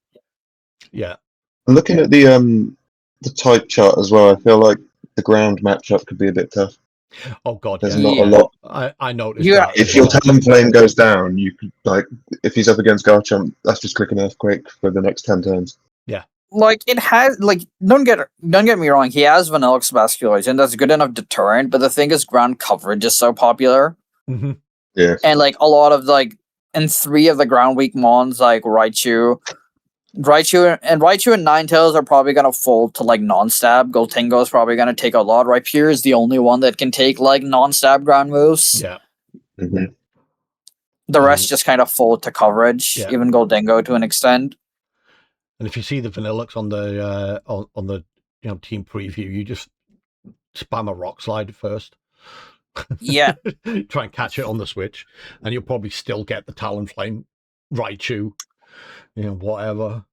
Yeah. Looking at the type chart as well, I feel like the ground matchup could be a bit tough. Oh God, There's yeah. not Yeah. a lot. I noticed Yeah. that. If as your well. Talonflame goes down, you could like if he's up against Garchomp, that's just click an Earthquake for the next 10 turns. Like it has like don't get me wrong, he has Vanillix Basculegion, that's a good enough deterrent, but the thing is ground coverage is so popular. Mm-hmm. Yeah. And like a lot of like and 3 of the ground weak mons like Raichu and Ninetales are probably gonna fold to like non-stab. Goldengo is probably gonna take a lot. Rhyperior is the only one that can take like non-stab ground moves. Yeah. Mm-hmm. The rest just kind of fold to coverage, Yeah. even Goldengo to an extent. And if you see the Vanillix on the on the team preview, you just spam a rock slide first. Yeah. Try and catch it on the switch, and you'll probably still get the Talonflame, Raichu, whatever.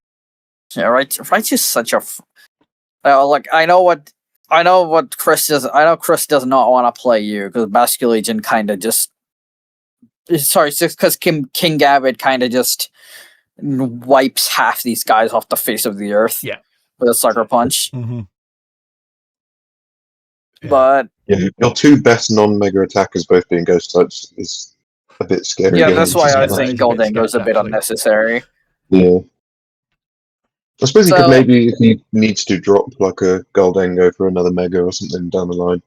Yeah, Raichu's such a like I know what Chris does. I know Chris does not want to play you because Basculegion kind of just. Sorry, it's just because King Gambit kind of just wipes half these guys off the face of the earth. Yeah. With a sucker punch. Mm-hmm. Yeah. But Yeah, your 2 best non-mega attackers both being ghost types is a bit scary. yeah, Yeah, that's it's why just- I that think is a bit Goldengo's a sketch, bit actually. unnecessary. Yeah. I suppose he So- could maybe, if he needs to, drop like a Goldengo for another mega or something down the line.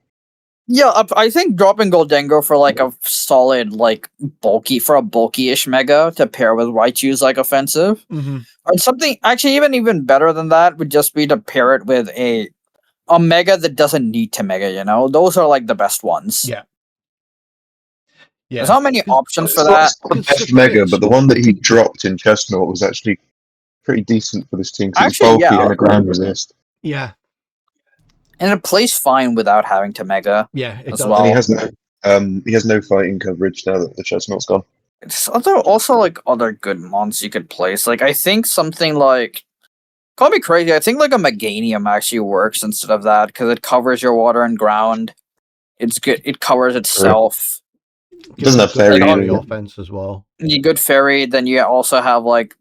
Yeah, I think dropping Goldengo for like a solid, like for a bulky-ish mega to pair with Raichu is like offensive. Mm-hmm. Or something actually even better than that would just be to pair it with a mega that doesn't need to mega, Those are like the best ones. Yeah. Yeah. There's not many options for It's that. not the best mega, but the one that he dropped in Chestnut was actually pretty decent for this team because it's Actually, bulky yeah. and a ground resist. Yeah. And it plays fine without having to mega. Yeah. It As does. well. And he has no fighting coverage now that the Chestnut's gone. It's also like other good mons you could place. Like I think something like call me crazy. I think like a Meganium actually works instead of that because it covers your water and ground. It's good. It covers itself. It doesn't have fairy fairy either. offense as well. You good fairy, then you also have like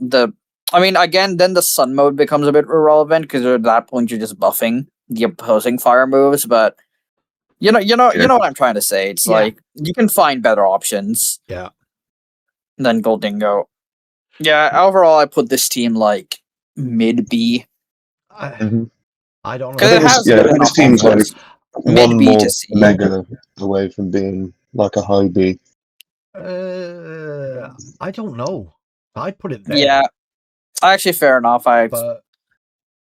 again, then the sun mode becomes a bit irrelevant because at that point you're just buffing the opposing fire moves. But you know what I'm trying to say. It's Yeah. like you can find better options. Yeah. Than Goldengo. Yeah, overall, I put this team like mid B. Mhm. I don't Because know. it has yeah, good this enough team's like offense. one Mid-B more to C. mega away from being like a high B. I don't know. I'd put it there. Yeah, actually, fair enough. But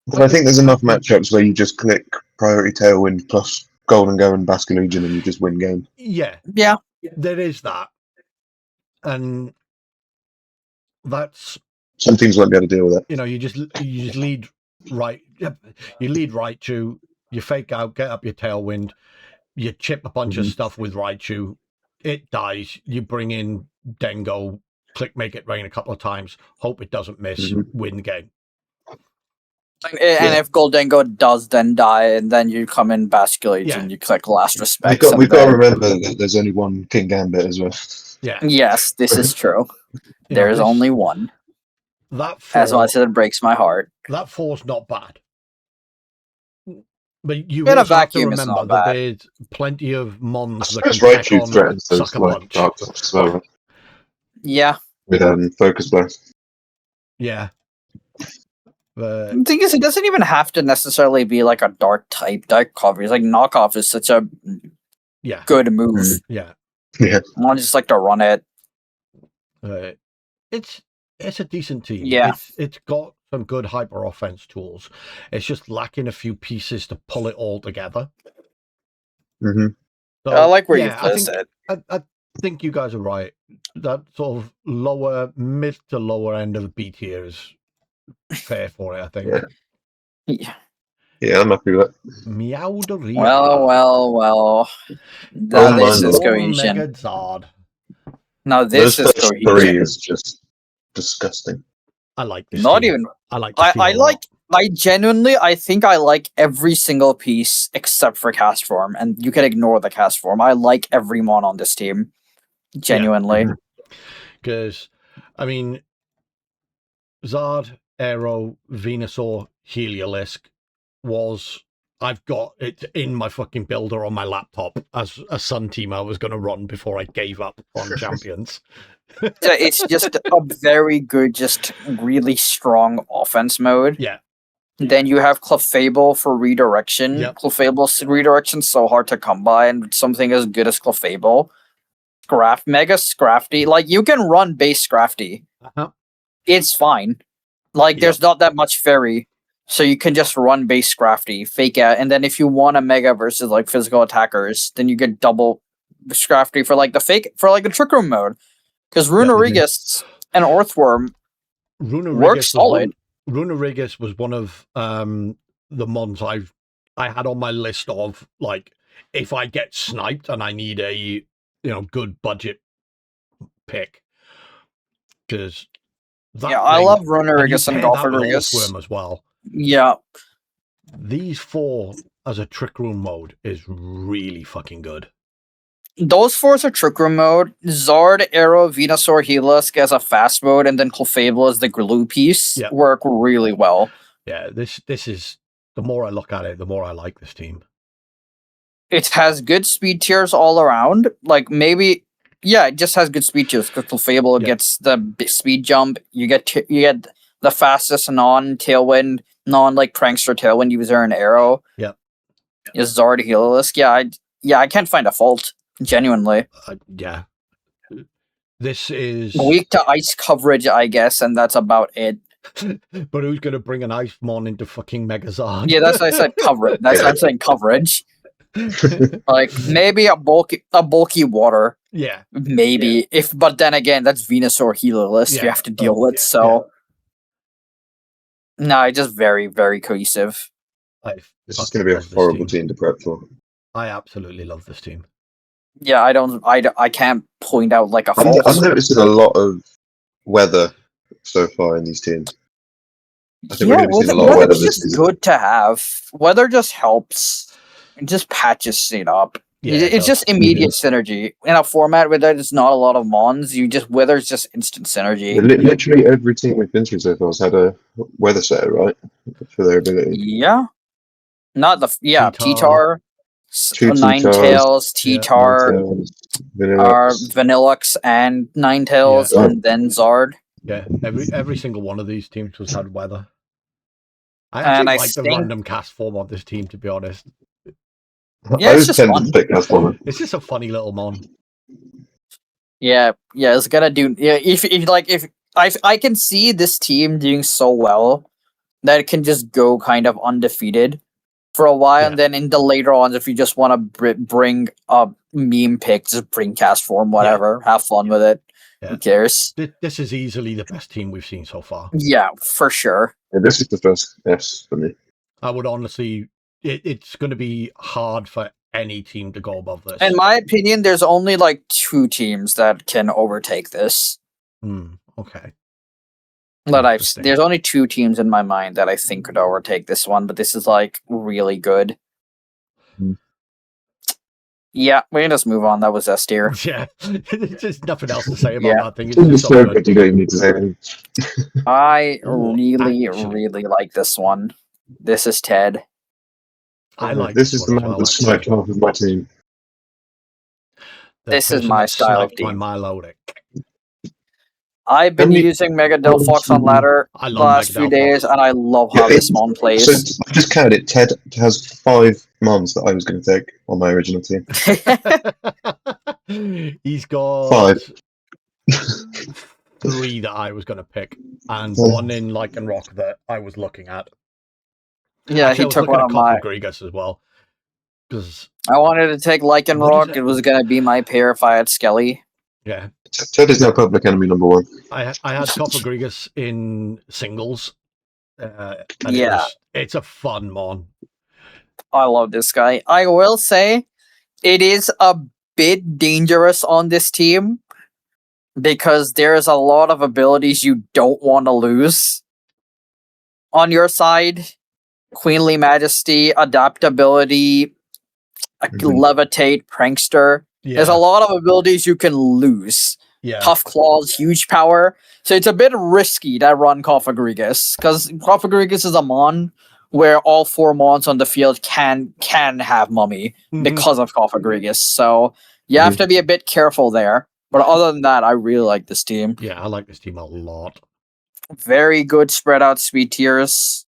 But I think there's enough matchups where you just click Priority Tailwind plus Golden Go and Basculegion and you just win game. yeah, yeah, there is that. And that's, Some teams won't be able to deal with it. you just lead right. You lead Raichu, you fake out, get up your tailwind, you chip a bunch of stuff with Raichu, it dies, you bring in Dengo, click make it rain a couple of times, hope it doesn't miss, win the game. and if Goldengo does then die, and then you come in Basculegion, and you click Last Respect. We've got to remember that there's only one King Gambit as well. Yeah. Yes, this is true. There's only one. That as much as it breaks my heart. That 4's not bad. But you In a also have to vacuum, it's remember not that bad. there's plenty of mons that That's can right, take you on threatens those Sucker like Punch. dark touch as well, right? Yeah. With Focus Blast. Yeah. The thing is, it doesn't even have to necessarily be like a dark coverage. Like knockoff is such a good move. Yeah. Yeah. I just like to run it. It's a decent team. Yeah. It's got some good hyper offense tools. It's just lacking a few pieces to pull it all together. Mm-hmm. So, I like where you placed it. I think you guys are right. That sort of mid to lower end of the B tier is fair for it, I think. Yeah. Yeah, I'm happy with that. Meowderia. Well. Now Oh, this my is lord. cohesion. Megazord. Now Those this is first three cohesion. is just disgusting. I like this Not team. even. I like this team I a lot. I genuinely, I think I like every single piece except for cast form, and you can ignore the cast form. I like every mon on this team, genuinely. Because, I mean, Zard, Aero, Venusaur, Heliolisk was... I've got it in my fucking builder on my laptop as a Sun team I was going to run before I gave up on Champions. It's just a very good, just really strong offense mode. Yeah. Then you have Clefable for redirection. Yep. Clefable's redirection's so hard to come by, and something as good as Clefable. Mega Scrafty. Like, you can run base Scrafty. Uh-huh. It's fine. Like, there's not that much fairy. So you can just run base Scrafty, fake out, and then if you want a Mega versus, like, physical attackers, then you get double Scrafty for, like, the Trick Room mode. Because Runerigus and Earthworm work solid. Runerigus was one of the mons I had on my list of, like, if I get sniped and I need a good budget pick, because I love Runerigus and Golferigus as well. Yeah, these four as a Trick Room mode is really fucking good. Those four is a Trick Room mode. Zard, Aero, Venusaur, Heliolisk as a fast mode, and then Clefable as the glue piece work really well. Yeah, this is, the more I look at it, the more I like this team. It has good speed tiers all around. Like, maybe, it just has good speed tiers. Because Clefable gets the speed jump. You get the fastest non-Tailwind, like Prankster Tailwind user in Aero. Yeah. Is Zard, Heliolisk. I can't find a fault. Genuinely. Yeah. This is... weak to ice coverage, I guess, and that's about it. But who's going to bring an ice mon into fucking Megazord? Yeah, that's why I said coverage. That's why I'm saying coverage. Like, maybe a bulky water. Yeah. Maybe. But then again, that's Venusaur Heliolisk you have to deal with, so... No, just very, very cohesive. This is going to be a horrible team to prep for. I absolutely love this team. Yeah, I can't point out like a fault. I'm noticing a lot of weather so far in these teams. I think we're going to be seeing a lot of weather this season. Good to have. Weather just helps. It just patches it up. Yeah, it's just immediate synergy. In a format where there's not a lot of mons, weather's just instant synergy. Literally every team we've been through so far has had a weather setter, right? For their ability. Yeah. Not the... Yeah, T-Tar. Ninetales, T-Tar, Vanillux, and Ninetales, and then Zard. Yeah, every single one of these teams has had weather. I like the random cast form on this team, to be honest. Yeah, it's just fun. It's just a funny little mon. Yeah, it's gonna do. Yeah, if I can see this team doing so well that it can just go kind of undefeated for a while, and then in the later on, if you just want to bring a meme pick, just bring cast form, whatever, have fun with it. Yeah. Who cares? This is easily the best team we've seen so far. Yeah, for sure. Yeah, this is the first S for me. I would honestly, it's going to be hard for any team to go above this. In my opinion, there's only like 2 teams that can overtake this. Okay. There's only 2 teams in my mind that I think could overtake this one, but this is like really good. Yeah, we can just move on. That was S tier. Yeah, there's just nothing else to say about that thing. It's just so good. You don't even need to say anything. I really like this one. This is Ted. I like this is the man that sniped half of my team. This is my style of team. My Milotic. I've been using Mega Delphox on ladder the last few days, and I love how this mon plays. So I just counted. Ted has 5 mons that I was going to take on my original team. He's got 5. 3 that I was going to pick, and 1 in Lycan Rock that I was looking at. Yeah, actually, he took one of my Grigas as well. Because I wanted to take Lycan Rock. It was going to be my pair if I had Skelly. Yeah. Ted is now public enemy number 1. I had Copper Grigas in singles, And Yeah. it's a fun mon. I love this guy. I will say it is a bit dangerous on this team because there's a lot of abilities you don't want to lose. On your side, Queenly Majesty, Adaptability, Levitate, Prankster. There's a lot of abilities you can lose. Yeah. Tough Claws, Huge Power. So it's a bit risky to run Koffagrigus, because Koffagrigus is a mon where all 4 mons on the field can have Mummy because of Koffagrigus. So you have to be a bit careful there. But other than that, I really like this team. Yeah, I like this team a lot. Very good spread out speed tiers.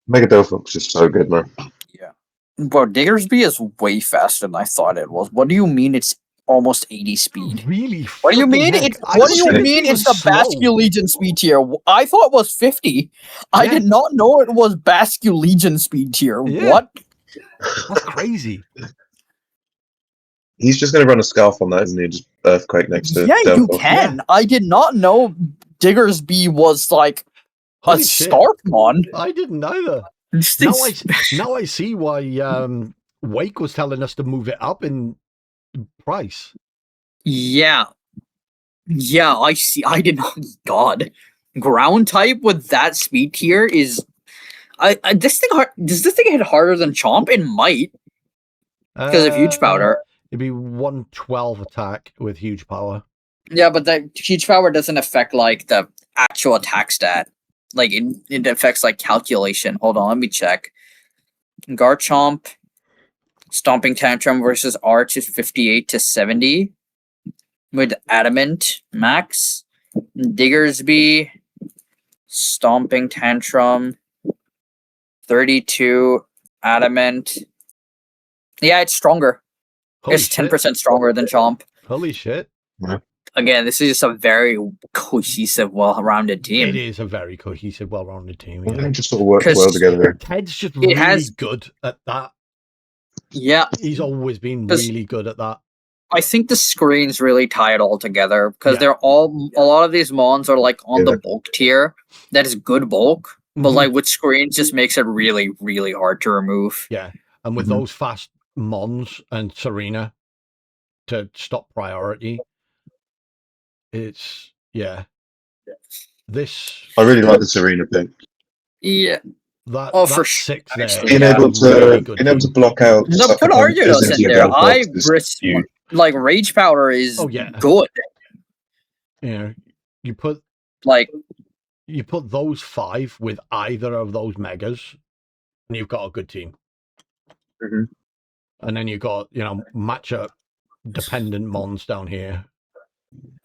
Mega Dolphin's just so good, man. Yeah. Bro, Diggersby is way faster than I thought it was. What do you mean it's almost 80 speed? Really? What do you mean? It's the Basque Legion speed tier? I thought it was 50. I did not know it was Basque Legion speed tier. Yeah. What? That's crazy. He's just going to run a scarf on that, isn't he? Just Earthquake next to Yeah, you Delphi. can. Yeah. I did not know Diggersby was like Holy a shit. Scarf mon. I didn't either. Now I see why Wake was telling us to move it up in price. Yeah. Yeah, I see. I did not. God. Ground type with that speed tier is. Does this thing hit harder than Chomp? It might. Because of Huge Powder. It'd be 112 attack with Huge Power. Yeah, but that Huge Power doesn't affect like the actual attack stat. Like it affects like calculation. Hold on, let me check. Garchomp, Stomping Tantrum versus Arch is 58 to 70 with Adamant max. Diggersby, Stomping Tantrum, 32 Adamant. Yeah, it's stronger. It's 10% stronger than Chomp. Holy shit. Yeah. Again, this is just a very cohesive, well-rounded team. It is a very cohesive, well-rounded team. Yeah. They just sort of work well together. Ted's just really good at that. Yeah. He's always been really good at that. I think the screens really tie it all together because they're all, a lot of these mons are like on the bulk tier. That is good bulk, but like with screens just makes it really, really hard to remove. Yeah. And with those fast mons and Serena to stop priority, it's this. I really like the Serena pick. Yeah. That, for sure. Being able to block out. No, put Argyros in there. Like Rage Powder is good. Yeah, you put those 5 with either of those megas, and you've got a good team. And then you've got matchup dependent mons down here.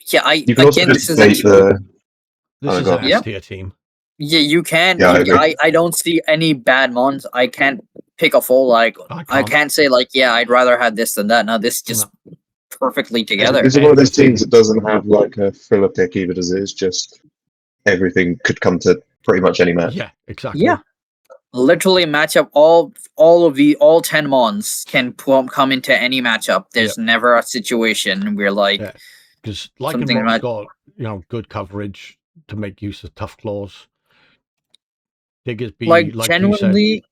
Yeah, this is an S tier team. Yeah, you can. Yeah, I don't see any bad mons. I can't pick a full I can't say I'd rather have this than that. No, this just perfectly together. It's one of those teams that doesn't have like a filler pick either, does it? It's just everything could come to pretty much any match. Yeah, exactly. Yeah. Literally matchup all 10 mons can come into any matchup. There's never a situation where because Lycanroc's got good coverage to make use of Tough Claws. Diggersby, genuinely,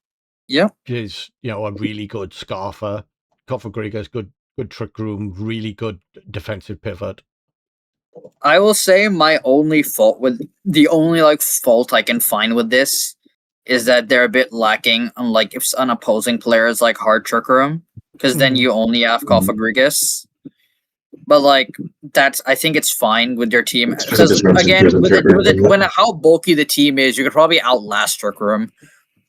is a really good Scarfer. Koffagrigus, good Trick Room, really good defensive pivot. I will say my only fault fault I can find with this is that they're a bit lacking on if an opposing player is hard Trick Room, because then you only have Koffagrigus. But I think it's fine with your team because again, when how bulky the team is, you could probably outlast Trick Room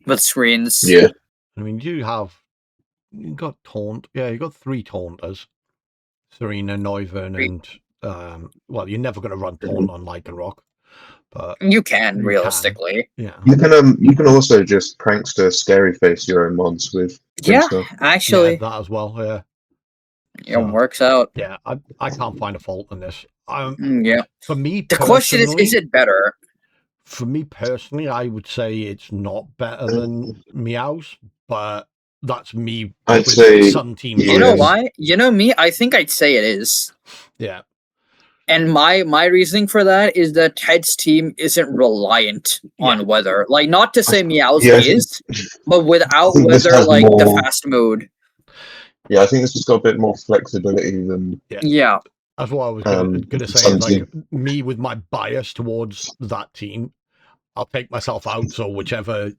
with screens. Yeah, I mean, you got Taunt. Yeah, you got 3 Taunters: Serena, Neuven, and you're never going to run Taunt on Lycanroc, but you can realistically. Yeah, you can also just prankster scary face your own mons with. Actually, that as well. Yeah. It works out. Yeah, I can't find a fault in this. For me, the question is it better? For me personally, I would say it's not better than Meows, but that's me. I'd say some teams. You know why? You know me. I think I'd say it is. Yeah, And my reasoning for that is that Ted's team isn't reliant on weather. Like, not to say Meow's is, but without weather, like the fast mode. Yeah, I think this has got a bit more flexibility than. Yeah. That's what I was going to say. Is like me with my bias towards that team, I'll take myself out. So whichever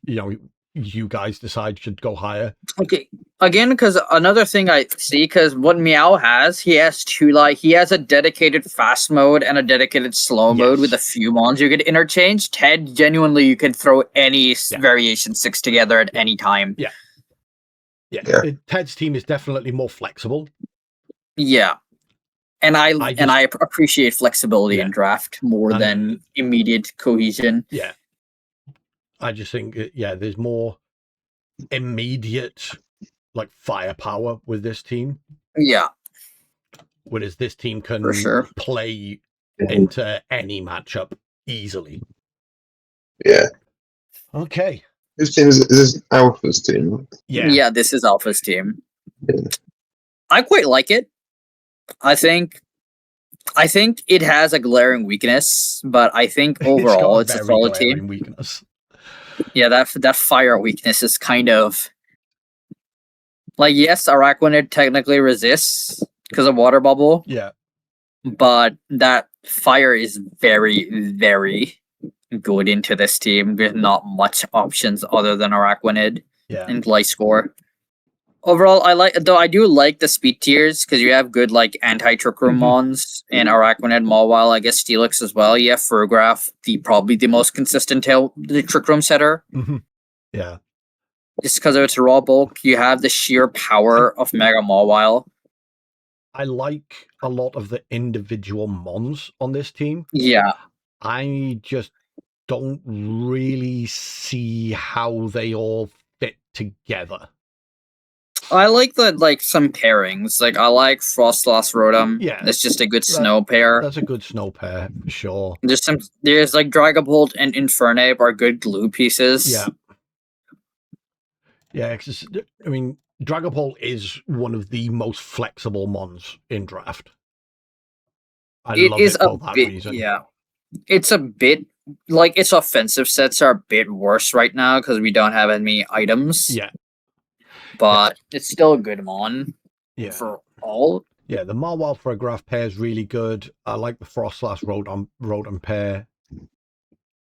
you guys decide should go higher. Okay. Again, because another thing I see, because what Meow has, he has he has a dedicated fast mode and a dedicated slow mode with a few mons you could interchange. Ted, genuinely, you could throw any variation 6 together at any time. Yeah. Ted's team is definitely more flexible. Yeah. And I appreciate flexibility in draft more than immediate cohesion. Yeah. I just think, there's more immediate, like, firepower with this team. Yeah. Whereas this team can play into any matchup easily. Yeah. Okay. This team is this Alpha's team? Yeah, this is Alpha's team. Yeah. I quite like it. I think it has a glaring weakness, but I think overall it's a solid team. Weakness. Yeah, that fire weakness is kind of like, yes, Araquanid technically resists because of water bubble. Yeah. But that fire is very, very good into this team with not much options other than Araquanid and Gliscor. Overall, I do like the speed tiers because you have good like anti-trick room mons and Araquanid, Mawile, I guess Steelix as well. You have Furgraph, probably the most consistent the trick room setter. Yeah. Just because of its raw bulk, you have the sheer power of Mega Mawile. I like a lot of the individual mons on this team. Yeah. I just don't really see how they all fit together. I like some pairings. Like, I like Frostlass Rotom. Yeah. That's just a good snow pair. That's a good snow pair, for sure. There's like Dragapult and Infernape are good glue pieces. Yeah. Yeah, I mean, Dragapult is one of the most flexible mons in draft. I love it for that reason. Yeah. It's a bit, like, its offensive sets are a bit worse right now because we don't have any items. Yeah. But it's still a good mon for all. Yeah, the Mawile Furgraph pair is really good. I like the Frostlass Rotom pair.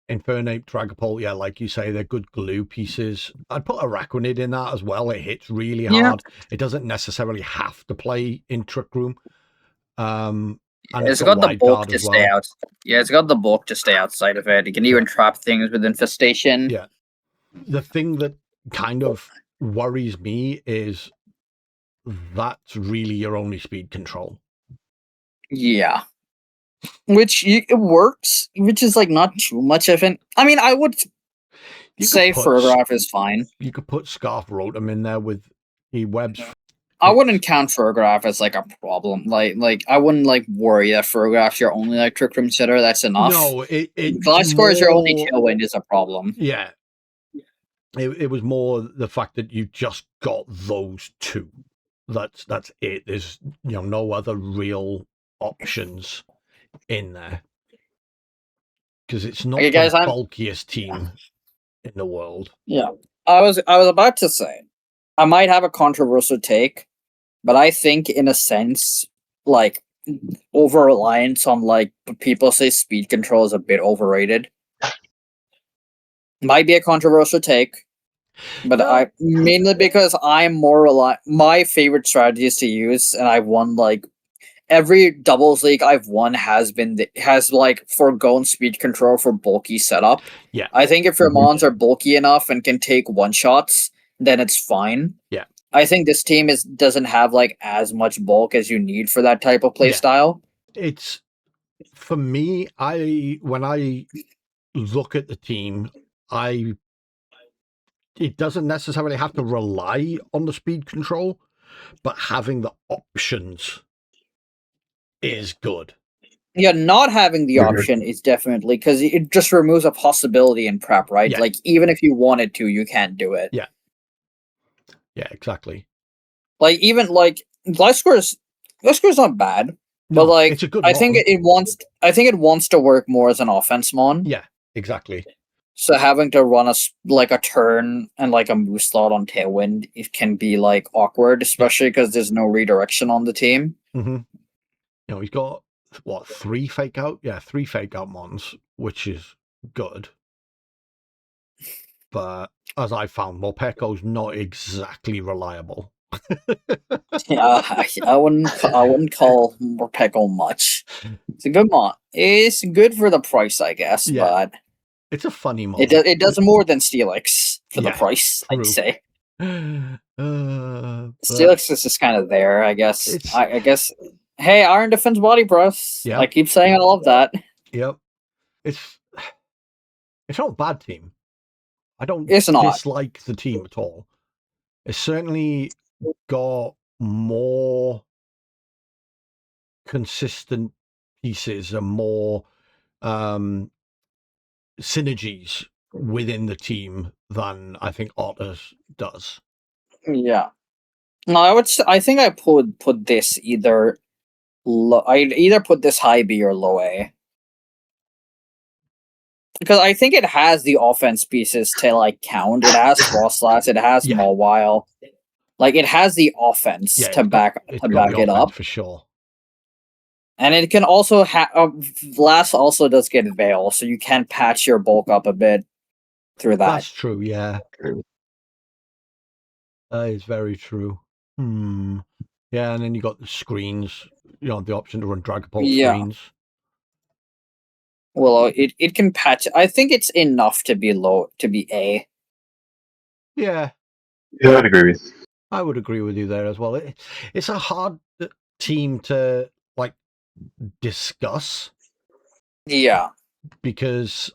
Infernape, Dragapult, like you say, they're good glue pieces. I'd put Araquanid in that as well. It hits really hard. It doesn't necessarily have to play in Trick Room. And it's got the bulk to stay out. Yeah, it's got the bulk to stay outside of it. You can even trap things with Infestation. Yeah. The thing that kind of worries me is that's really your only speed control. Yeah. Which it works, which is like not too much of an. I mean, I would say Furgraph is fine. You could put Scarf Rotom in there with E-Webs. I wouldn't count Furgraph as like a problem. Like I wouldn't like worry that Furgraph's your only like Trick Room setter. That's enough. No, Gliscor is your only Tailwind is a problem. Yeah. It was more the fact that you just got those two. That's it. There's no other real options in there because it's not the bulkiest team in the world. Yeah, I was about to say I might have a controversial take, but I think in a sense, like, over reliance on like people say speed control is a bit overrated. Might be a controversial take, but I mainly because I'm more my favorite strategies to use, and I've won like every doubles league I've won has foregone speed control for bulky setup. Yeah, I think if your mons are bulky enough and can take one shots, then it's fine. Yeah, I think this team doesn't have like as much bulk as you need for that type of play style. It's for me. When I look at the team, it doesn't necessarily have to rely on the speed control, but having the options is good. Yeah, not having the option is definitely, because it just removes a possibility in prep, right? Yeah. Like, even if you wanted to, you can't do it. Yeah. Yeah, exactly. Like, even like Gliscor's not bad. But like, it's a good I think mon. it wants to work more as an offense mon. Yeah, exactly. So having to run a turn and like a moose slot on Tailwind, it can be like awkward, especially because there's no redirection on the team. Mm-hmm. He's got what 3 fake out? Yeah, 3 fake out mons, which is good. But as I found, Morpeko's not exactly reliable. Yeah, I wouldn't call Morpeko much. It's a good mon. It's good for the price, I guess, Yeah. but It's a funny mon. it does more than Steelix for the Yeah, price, true. I'd say. But Steelix is just kind of there, I guess. It's- I guess. Hey, Iron Defense Body Press. Yeah. I keep saying I love that. Yep. It's not a bad team. I don't It's not. dislike the team at all. It's certainly got more consistent pieces and more synergies within the team than I think Otters does. Yeah. No, I think I put this either I'd either put this high B or low A. Because I think it has the offense pieces to like count. It has Frostlass, it has Yeah. Mawile. Like it has the offense to back it up for sure. And it can also Lass also does get Veil, so you can patch your bulk up a bit through that. That's true, yeah. That is very true. Yeah, and then you got the screens, the option to run Dragapult screens. Well, it can patch. I think it's enough to be A. Yeah. Yeah, I'd agree with you. I would agree with you there as well. It's a hard team to like discuss. Yeah. Because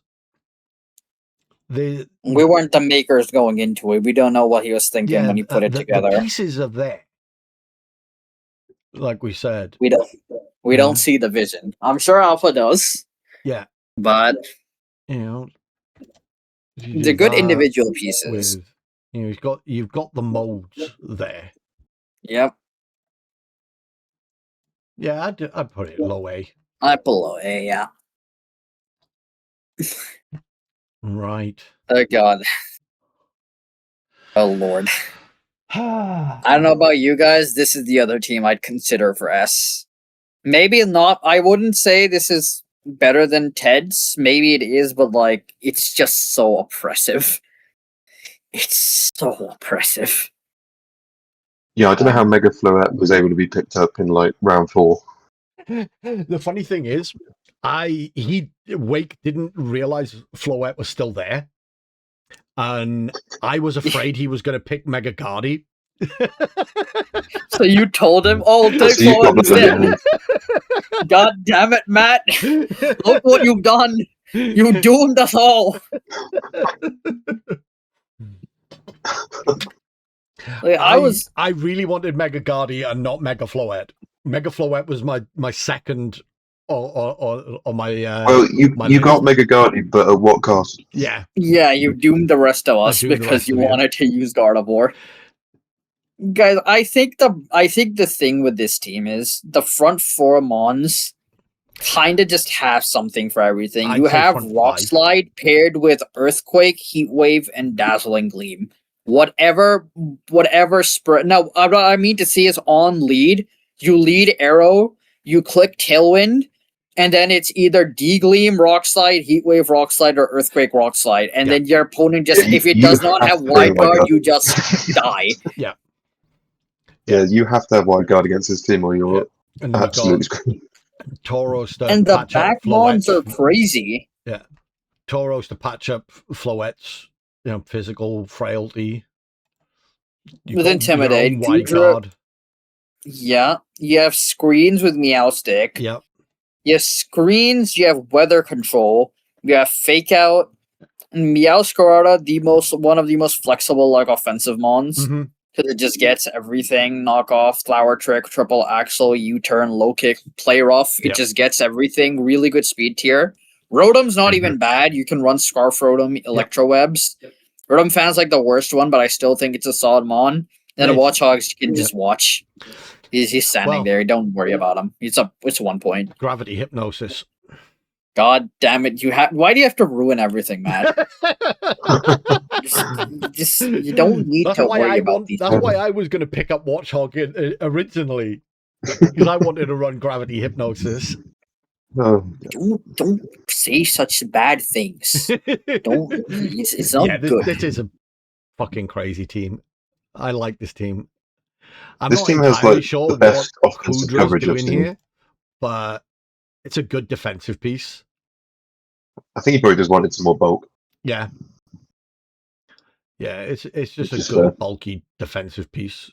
we weren't the makers going into it. We don't know what he was thinking when he put it together. The pieces are there. Like we said. We don't see the vision. I'm sure Alpha does. Yeah. But they're good individual pieces. You've got the molds there. Yep. Yeah, I'd put it low A. I'd put low A, yeah. Right. Oh God. Oh Lord. I don't know about you guys. This is the other team I'd consider for S. Maybe not. I wouldn't say this is better than Ted's. Maybe it is, but like it's just so oppressive. It's so oppressive. Yeah, I don't know how Mega Floette was able to be picked up in like round 4. The funny thing is, Wake didn't realize Floette was still there, and I was afraid he was going to pick Mega Gardy. So you told him, "Oh, take Floette instead." God damn it, Matt! Look what you've done. You doomed us all. Like, I really wanted Mega Gardy and not Mega Floette. Mega Floette was my second or my well, you got Mega Gardy, but at what cost? Yeah, you doomed the rest of us because you wanted to use Gardevoir. Guys, I think the thing with this team is the front 4 Mons kind of just have something for everything. You have Rock Slide paired with Earthquake, Heat Wave, and Dazzling Gleam. Whatever spread. No, what I mean to say is on lead. You lead Arrow, you click Tailwind, and then it's either D-Gleam, Rock Slide, Heat Wave, Rock Slide, or Earthquake, Rock Slide. And then your opponent just, if it does not have Wide Guard, you just die. Yeah. Yeah, you have to have Wide Guard against this team or you're absolutely screwed. Tauros to and the patch back up Mons are crazy. Yeah. Tauros to patch up Floette's, physical frailty. With Intimidate. Wide Guard. Yeah. You have screens with Meowstic. Yep. You have screens, you have weather control, you have fake out. And Meowscarada, one of the most flexible like offensive mons. Mm-hmm. Because it just gets everything. Knockoff, Flower Trick, Triple Axle, U-turn, low kick, play rough. It just gets everything. Really good speed tier. Rotom's not even bad. You can run Scarf Rotom, Electro Webs. Rotom fans like the worst one, but I still think it's a solid mon. And the Yeah. Watchhogs can just watch. He's standing Well- there. Don't worry about him. It's 1 point. Gravity hypnosis. God damn it! Why do you have to ruin everything, Matt? You don't need to worry about these. That's why I was going to pick up Watchhog originally, because I wanted to run gravity hypnosis. Oh, Don't say such bad things. Don't. It's not good. This is a fucking crazy team. I like this team. I'm This not team has entirely like sure the best what offensive Kudra's coverage I've doing seen. here, but it's a good defensive piece. I think he probably just wanted some more bulk. Yeah. Yeah, it's just Which a is good, fair. bulky defensive piece.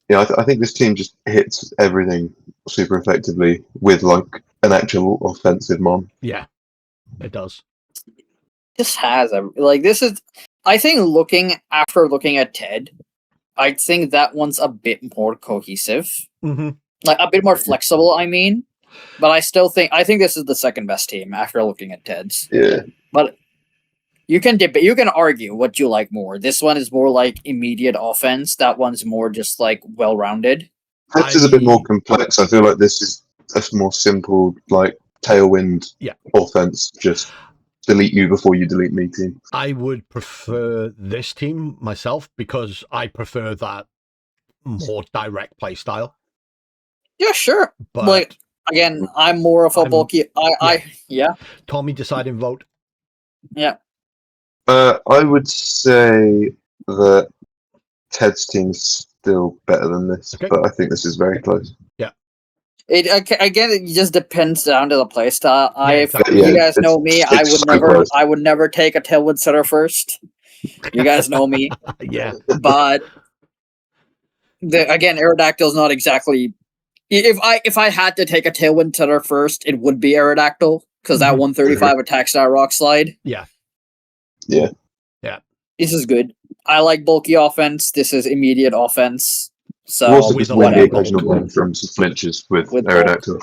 Yeah, I think this team just hits everything super effectively with like an actual offensive mon. Yeah, it does. This has this is. I think after looking at Ted, I think that one's a bit more cohesive, Mm-hmm. like a bit more flexible. I mean, but I think this is the second best team after looking at Ted's. Yeah. But you can debate. You can argue what you like more. This one is more like immediate offense. That one's more just like well-rounded. This is a bit more complex. I feel like this is a more simple, like tailwind offense. Just delete you before you delete me team. I would prefer this team myself because I prefer that more direct play style. Yeah, sure. But Like again, I'm more of a bulky. Yeah. Tommy deciding vote. Yeah. I would say that Ted's team's still better than this, Okay. but I think this is very close. It just depends down to the playstyle. exactly. You guys know me. I it's would so never. close. I would never take a tailwind setter first. You guys know me. Yeah. But again, Aerodactyl's not exactly. If I had to take a tailwind setter first, it would be Aerodactyl because that 135 attack star rock slide. Yeah. Yeah. Yeah. This is good. I like bulky offense. This is immediate offense. So You also with just a win lot the of occasional win from some flinches with With Aerodactyl.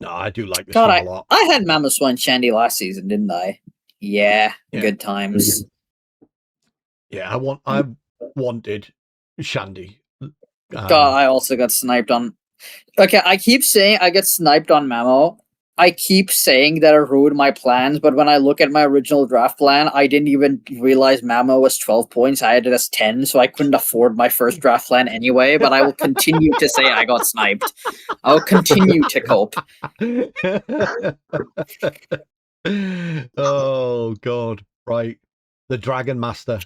No, I do like this God, team a lot. I had Mammoth Swan Shandy last season, didn't I? Yeah. Good times. Yeah, I wanted Shandy. God, I also got sniped on. Okay, I keep saying I get sniped on Mamo. I keep saying that I ruined my plans, but when I look at my original draft plan, I didn't even realize Mamo was 12 points. I had it as 10, so I couldn't afford my first draft plan anyway, but I will continue to say I got sniped. I will continue to cope. Oh God! Right, the Dragon Master.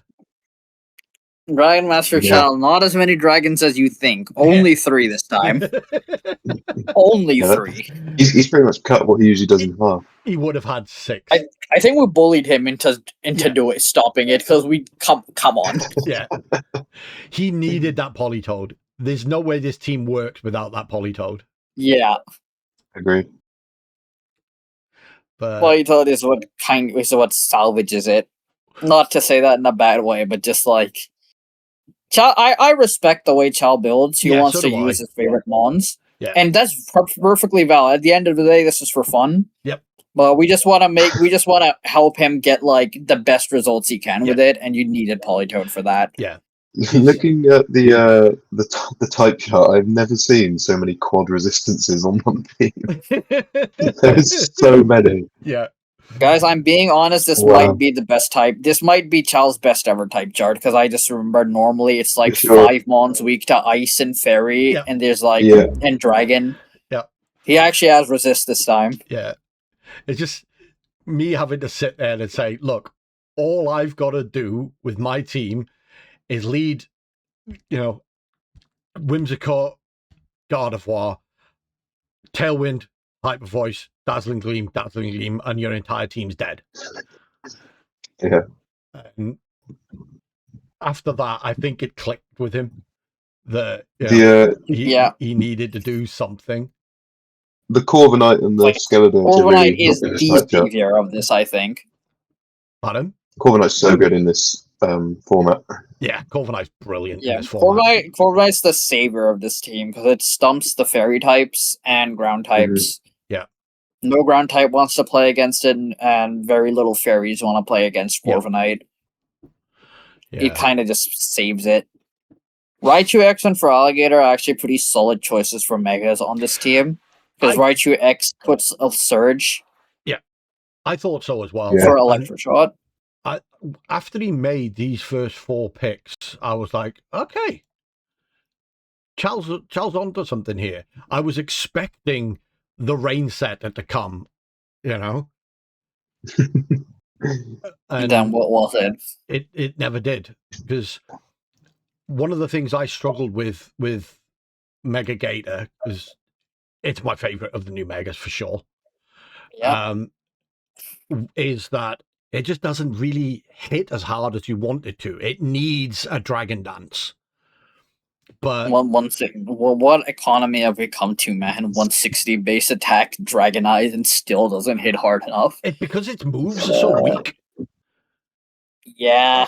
Dragon Master Channel, not as many dragons as you think. Only 3 this time. Only 3. He's pretty much cut what he usually does in half. He would have had 6. I think we bullied him into stopping it because we come on. Yeah, he needed that Polytoad. There's no way this team works without that Polytoad. Yeah, Agreed. But Polytoad is what salvages it. Not to say that in a bad way, but just like I respect the way Chow builds. He wants to use his favorite mons. Yeah. And that's perfectly valid. At the end of the day, this is for fun. Yep. But we just want to help him get like the best results he can with it, and you needed Polytoad for that. Yeah. Looking at the type chart, I've never seen so many quad resistances on one team. There's so many. Yeah. Guys, I'm being honest, this might be the best type. This might be Chow's best ever type chart, because I just remember normally it's like 5 mons weak to ice and fairy, and there's like and dragon. Yeah. He actually has resist this time. Yeah. It's just me having to sit there and say, look, all I've got to do with my team is lead, Whimsicott, Gardevoir, Tailwind, Hyper Voice, Dazzling Gleam, and your entire team's dead. Yeah. And after that, I think it clicked with him that he needed to do something. The Corviknight and the Skeleton. Corviknight is the savior of this, I think. Pardon? Corviknight's so good in this format. Yeah, Corviknight's brilliant in this format. Corviknight's the savior of this team because it stumps the fairy types and ground types. Yeah. No ground type wants to play against it, and very little fairies want to play against Corviknight. Yeah. It kind of just saves it. Raichu X and Feraligatr are actually pretty solid choices for Megas on this team. Because Raichu X puts a Surge. Yeah, I thought so as well. Yeah. For Electroshot. After he made these first 4 picks, I was like, okay, Charles onto something here. I was expecting the rain setter to come, you know? And then what was it? It never did, because one of the things I struggled with Mega Gator, because it's my favorite of the new Megas for sure, is that it just doesn't really hit as hard as you want it to. It needs a Dragon Dance. But what economy have we come to, man? 160 base attack, Dragon Eyes, and still doesn't hit hard enough. Because its moves are so weak. Yeah.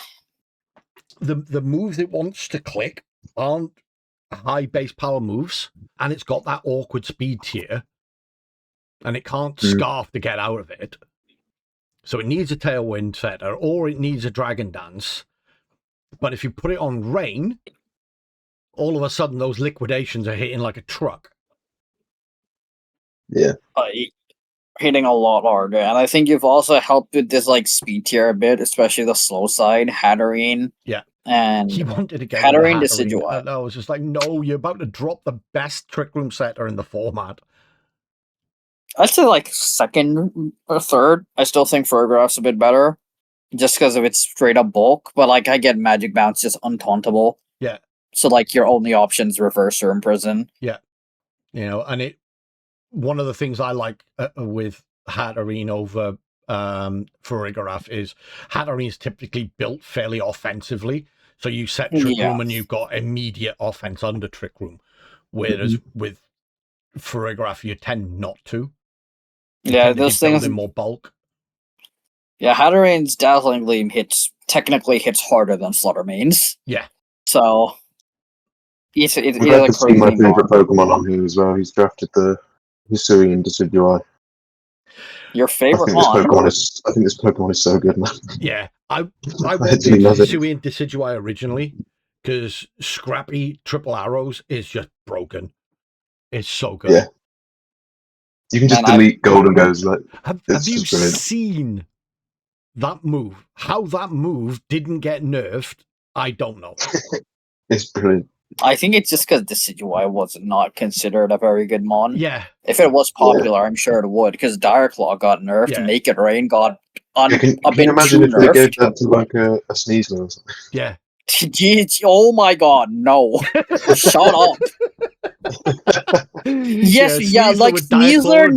The moves it wants to click aren't high base power moves, and it's got that awkward speed tier, and it can't scarf to get out of it. So it needs a Tailwind setter, or it needs a Dragon Dance. But if you put it on Rain, all of a sudden those liquidations are hitting like a truck. Yeah. Hitting a lot harder. And I think you've also helped with this like speed tier a bit, especially the slow side, Hatterene. Yeah. And he wanted to get Hatterene Decidueye. And I was just like, no, you're about to drop the best Trick Room setter in the format. I'd say like second or third. I still think Fergraph's a bit better, just because of its straight up bulk. But like, I get Magic Bounce just untauntable. Yeah. So like your only options Reverse or Imprison. Yeah. You know, and one of the things I like with Hatterene over Farigiraf is Hatterene is typically built fairly offensively. So you set Trick Room and you've got immediate offense under Trick Room. Whereas with Farigiraf, you tend not to. Those things in more bulk. Yeah, Hatterene's dazzlingly technically hits harder than Fluttermane's. Yeah. So it's like my favorite Pokemon on here as well. He's drafted the Hisuian Decidueye. Your favorite I think this Pokemon is so good, man. Yeah, I wanted Hisuian Decidueye originally because Scrappy Triple Arrows is just broken. It's so good. Yeah. You can just delete Golden Goes. Like, have you seen that move? How that move didn't get nerfed, I don't know. It's brilliant. I think it's just because Decidueye was not considered a very good mon. Yeah. If it was popular, I'm sure it would, because Dire Claw got nerfed, and Make It Rain got a bit too nerfed. Can you imagine if they gave that to like a Sneasler or something? Yeah. Jeez, oh my god, no. Shut up. Yes, like Sneasler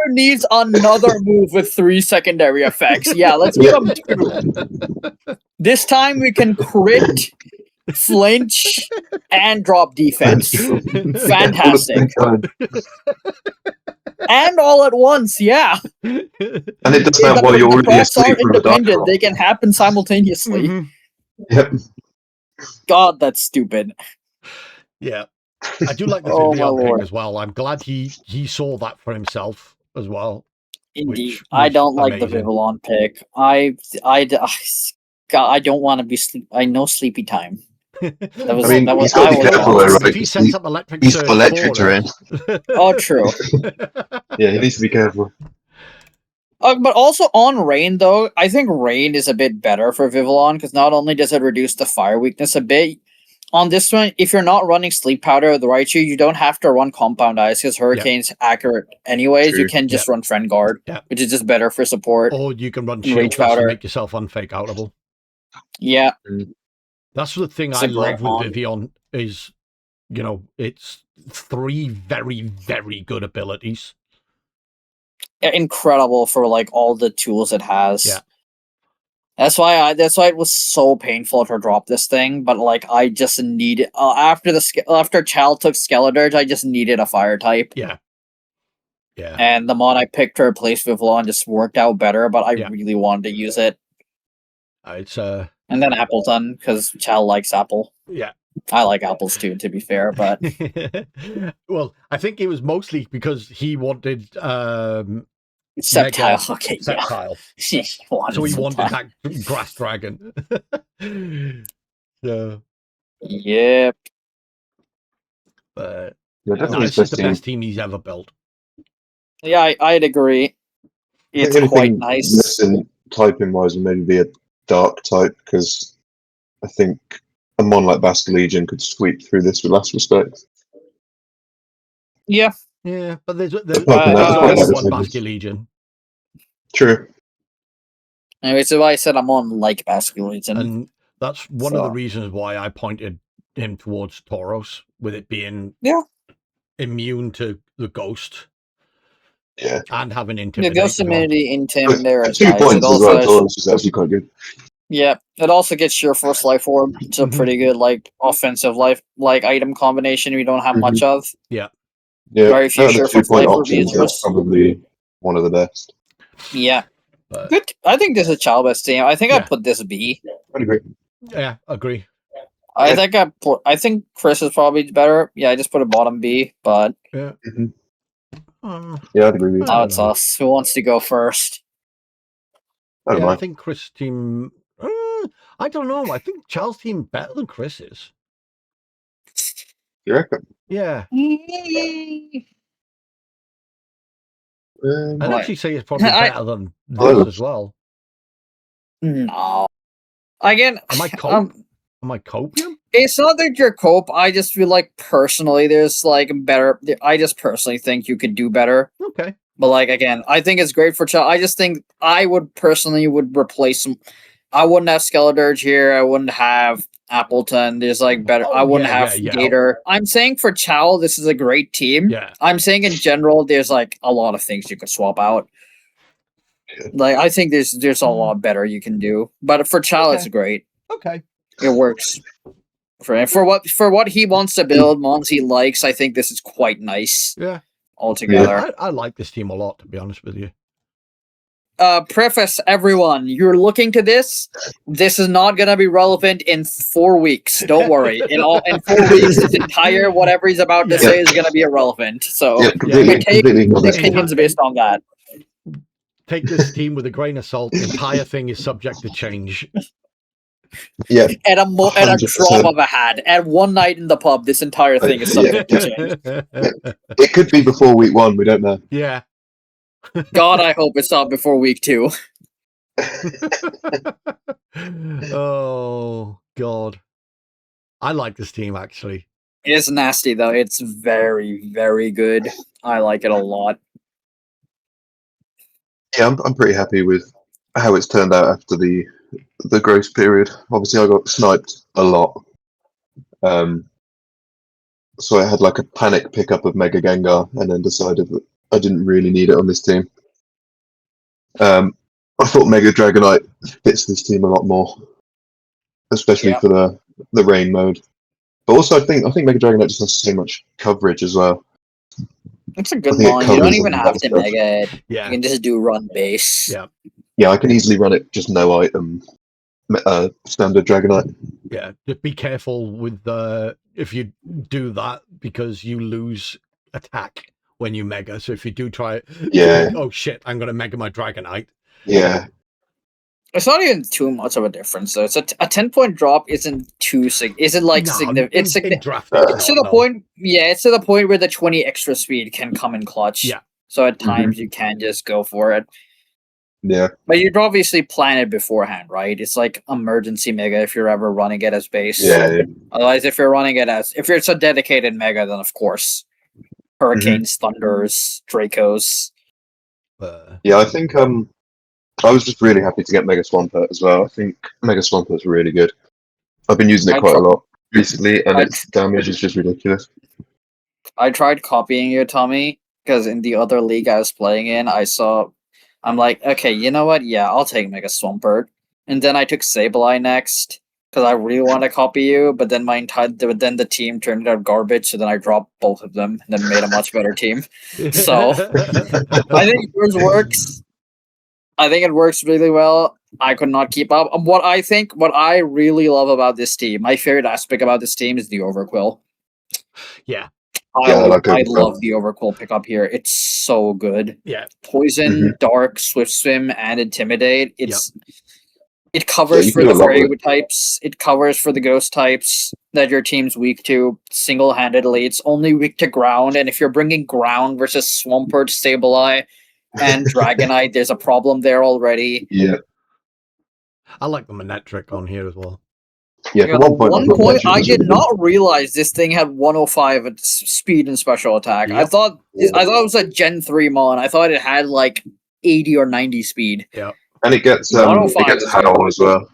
needs another move with 3 secondary effects. Yeah, let's give him 2. This time we can crit, flinch, and drop defense. Fantastic. And all at once, yeah. And it does that while you're already asleep from the independent. They can happen simultaneously. Mm-hmm. Yep. God, that's stupid. Yeah. I do like the Vivian pick as well. I'm glad he saw that for himself as well. Indeed. I don't like the Vivillon pick. I don't want to be sleep. I know sleepy time. He's got to be careful though, right? He sends up electric terrain. Oh, true. Yeah, he needs to be careful. But also on Rain, though, I think Rain is a bit better for Vivillon, because not only does it reduce the fire weakness a bit, on this one, if you're not running Sleep Powder or the Raichu, you don't have to run Compound Eyes, because Hurricane's accurate anyways. True. You can just run Friend Guard, which is just better for support. Or you can run Shield Powder to make yourself unfake outable. Yeah. That's the thing I love with Vivillon is, it's 3 very, very good abilities. Incredible for like all the tools it has. Yeah. That's why it was so painful to drop this thing, but like I just needed after Chal took Skeledirge, I just needed a fire type. Yeah. Yeah. And the mod I picked to replace Vivillon just worked out better, but I really wanted to use it. And then Appleton, because Chal likes apple. Yeah. I like apples too, to be fair, but well, I think it was mostly because he wanted Sceptile. Okay, Sceptile. Yeah. So he wanted that Grass Dragon. Yeah. Yep. But Yeah, no, definitely it's his just best the team. best team he's ever built. Yeah, I'd agree. I It's think quite anything nice. missing typing wise would maybe be a dark type, because I think a mon like Basque Legion could sweep through this with less respect. Yeah. Yeah, but there's Apart from that, there's I quite only like the one figures. Basque Legion, True. Anyway, so I said I'm on like Basculation. and that's one of the reasons why I pointed him towards Tauros, with it being immune to the ghost. Yeah. And having The intimidate. ghost immunity in Tim there is 2 nice. points It as also well. has, Taurus is actually quite good. yeah, it also gets your first life orb. It's a pretty good like offensive life like item combination we don't have much of. Yeah, Very few out of the sure 2 first point life orb options, that's users. probably one of the best. Yeah. But, Good. I think this is Chalbus team. I think Yeah. I'd put this B. I'd agree. yeah, agree. I think Chris is probably better. Yeah, I just put a bottom B, but Yeah. Mhm. Um, Yeah, I'd agree with you. now don't it's know. us. Who wants to go first? I don't Yeah, I mind. think Chris' team. I don't know. I think Charles' team better than Chris's. You reckon? Yeah, I'd What? actually say it's probably I- better than I this would. as well. No. Again, Am I copium? it's not that you're cope. I just feel like personally, there's like better. I just personally think you could do better. Okay. But like again, I think it's great for child. I just think I would personally would replace them. I wouldn't have Skeledirge here. I wouldn't have Appleton. There's like better. I wouldn't have yeah. Gator. I'm saying for Chow, this is a great team. Yeah. I'm saying in general, there's like a lot of things you could swap out. Like I think there's a lot better you can do. But for Chow, it's great. Okay. It works. For what he wants to build, mons he likes. I think this is quite nice. Yeah. Altogether. I like this team a lot, to be honest with you. Preface, everyone, you're looking to this. This is not going to be relevant in 4 weeks. Don't worry. In 4 weeks, this entire whatever he's about to say is going to be irrelevant. So we take opinions based on that. Take this team with a grain of salt. The entire thing is subject to change. Yeah. At a 100%. drop of a hat, at one night in the pub, this entire thing is subject to change. It could be before week 1. We don't know. Yeah. God, I hope it's not before week 2. Oh God, I like this team actually. It's nasty though. It's very, very good. I like it a lot. Yeah, I'm pretty happy with how it's turned out after the grace period. Obviously, I got sniped a lot. So I had like a panic pickup of Mega Gengar, and then decided that I didn't really need it on this team. I thought Mega Dragonite fits this team a lot more, especially for the rain mode. But also, I think Mega Dragonite just has so much coverage as well. It's a good mon. You don't even have to stuff. mega it. Yeah. You can just do run base. Yeah. Yeah, I can easily run it just no item, standard Dragonite. Yeah, just be careful with if you do that, because you lose attack when you mega. So if you do try it, Yeah. oh shit, I'm gonna mega my Dragonite. Yeah. It's not even too much of a difference though. It's a 10-point drop isn't too isn't like significant. It's in draft. It's to the point. Yeah, it's to the point where the 20 extra speed can come in clutch. Yeah. So at times you can just go for it. Yeah. But you'd obviously plan it beforehand, right? It's like emergency mega if you're ever running it as base. Yeah. Otherwise, if you're running it as if it's a dedicated mega, then of course, hurricanes, thunders, Dracos. Yeah, I think I was just really happy to get Mega Swampert as well. I think Mega Swampert's really good. I've been using it quite a lot recently, and its damage is just ridiculous. I tried copying you, Tommy, because in the other league I was playing in, I'm like, okay, you know what? Yeah, I'll take Mega Swampert. And then I took Sableye next, because I really want to copy you, but then then the team turned out garbage, so then I dropped both of them, and then made a much better team. So, I think yours works. I think it works really well. I could not keep up. What I really love about this team, my favorite aspect about this team is the Overquill. Yeah. I love the Overquill pickup here. It's so good. Yeah. Poison, Dark, Swift Swim, and Intimidate. It covers for the fairy types. It covers for the ghost types. that your team's weak to single-handedly. It's only weak to ground, and if you're bringing ground versus Swampert, Sableye, and Dragonite, there's a problem there already. Yeah. I like the Manectric on here as well. Yeah, Yeah, at one point, I did not realize this thing had 105 at speed and special attack. I Yep. thought it was a Gen 3 Mon. I thought it had like 80 or 90 speed. Yeah. And it gets 105 is good. Howl as well.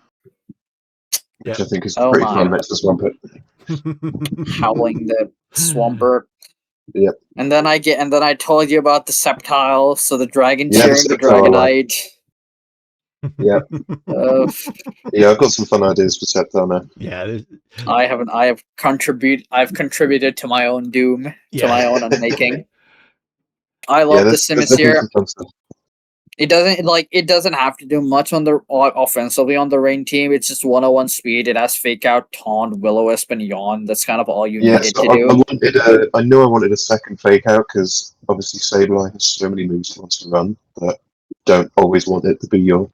Yeah. Which I think is Oh pretty my. fun next to Swampert. Howling the Swampert. Yep. And then I told you about the Sceptile, so the Dragon Yeah, the cheering the Sceptile, Dragonite. Yeah. Yeah, I've got some fun ideas for Sceptile now. Yeah. I've contributed to my own doom, to my own unmaking. I love the Simisear. It doesn't have to do much on the offensively on the rain team. It's just 101 speed. It has Fake Out, Taunt, Will-O-Wisp, and Yawn. That's kind of all you need it to do. I knew I wanted a second Fake Out because obviously Sableye has so many moves he wants to run, but don't always want it to be your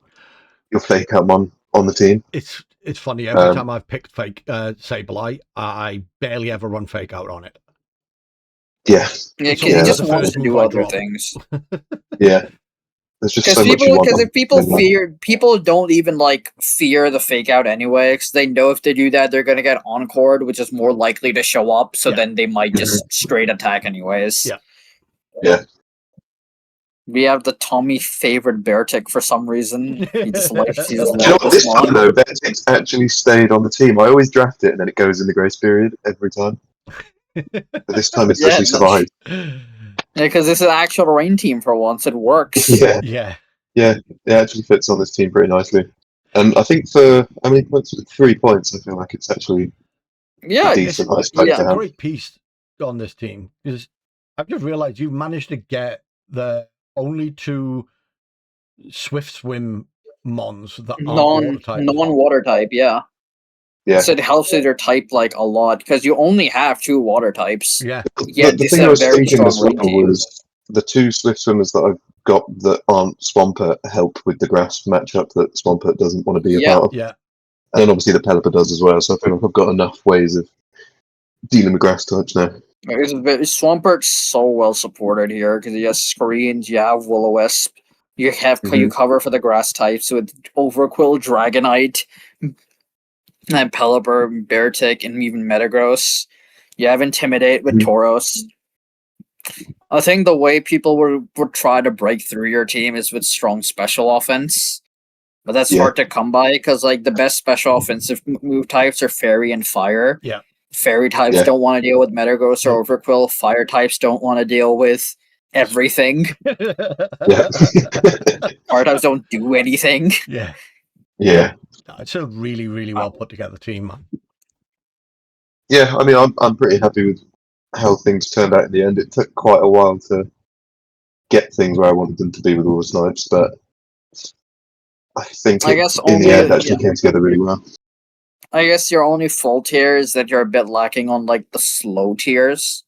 Fake Out on the team. It's funny. Every time I've picked Sableye, I barely ever run Fake Out on it. Yeah. He just wants to do other things. Yeah. There's just so much because if people don't even like fear the Fake Out anyway, because they know if they do that they're gonna get Encored, which is more likely to show up. So then they might just straight attack anyways. Yeah. Yeah. We have the Tommy favorite Beartic for some reason. He just likes. You know what, this time though, Beartic's actually stayed on the team. I always draft it and then it goes in the grace period every time. But this time it's actually survived. Yeah, because this is an actual rain team for once. It works. Yeah. It actually fits on this team pretty nicely. And I think for how many points? 3 points. I feel like it's actually a decent nice type to have. It's a great piece on this team because I've just realised you've managed to get the only 2 Swift Swim Mons that aren't non-water type. Yeah. So it helps with your type like a lot because you only have 2 water types. Yeah. The thing I was thinking as well was the 2 Swift Swimmers that I've got that aren't Swampert help with the grass matchup that Swampert doesn't want to be a part of. Yeah. And then obviously the Pelipper does as well. So I feel like I've got enough ways of dealing with grass touch now. Swampert's so well supported here because he has screens, you have Will-O-Wisp, you cover for the grass types with Overquill, Dragonite, and Pelipper, Beartic, and even Metagross. You have Intimidate with Tauros. I think the way people would try to break through your team is with strong special offense. But that's hard to come by because like the best special offensive move types are Fairy and Fire. Yeah. Fairy types don't want to deal with Metagross or Overquill. Fire types don't want to deal with everything. Fire types don't do anything. Yeah. Yeah. It's a really, really well put together team, man. Yeah, I mean, I'm pretty happy with how things turned out in the end. It took quite a while to get things where I wanted them to be with all the snipes, but I think in the end it actually came together really well. I guess your only fault here is that you're a bit lacking on like the slow tiers.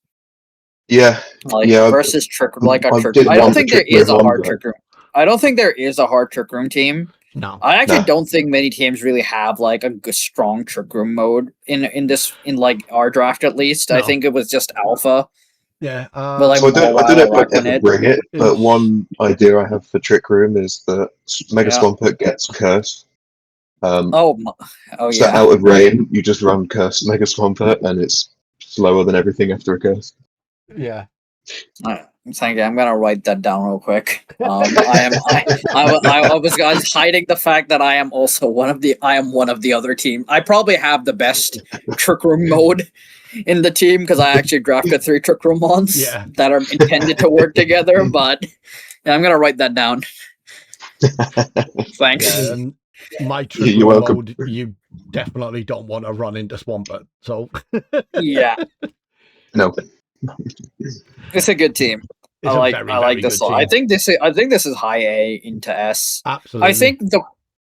Yeah. Versus Trick Room. I don't think there is a hard Trick Room. I don't think there is a hard Trick Room team. No. I actually don't think many teams really have like a good, strong Trick Room mode in like our draft at least. No. I think it was just alpha. Yeah. But like, so I don't know if I'd ever bring it, but one idea I have for Trick Room is that Mega Swampert gets Curse. So out of rain, you just run Curse Mega Swampert and it's slower than everything after a Curse. Yeah. Thank you. I'm gonna write that down real quick. I was hiding the fact that I am one of the other team. I probably have the best Trick Room mode in the team because I actually drafted 3 Trick Room mons that are intended to work together. But I'm gonna write that down. Thanks. Yeah, my Trick Room mode, you definitely don't want to run into Swampert. So no. It's a good team. I like this. I think this is high A into S. Absolutely.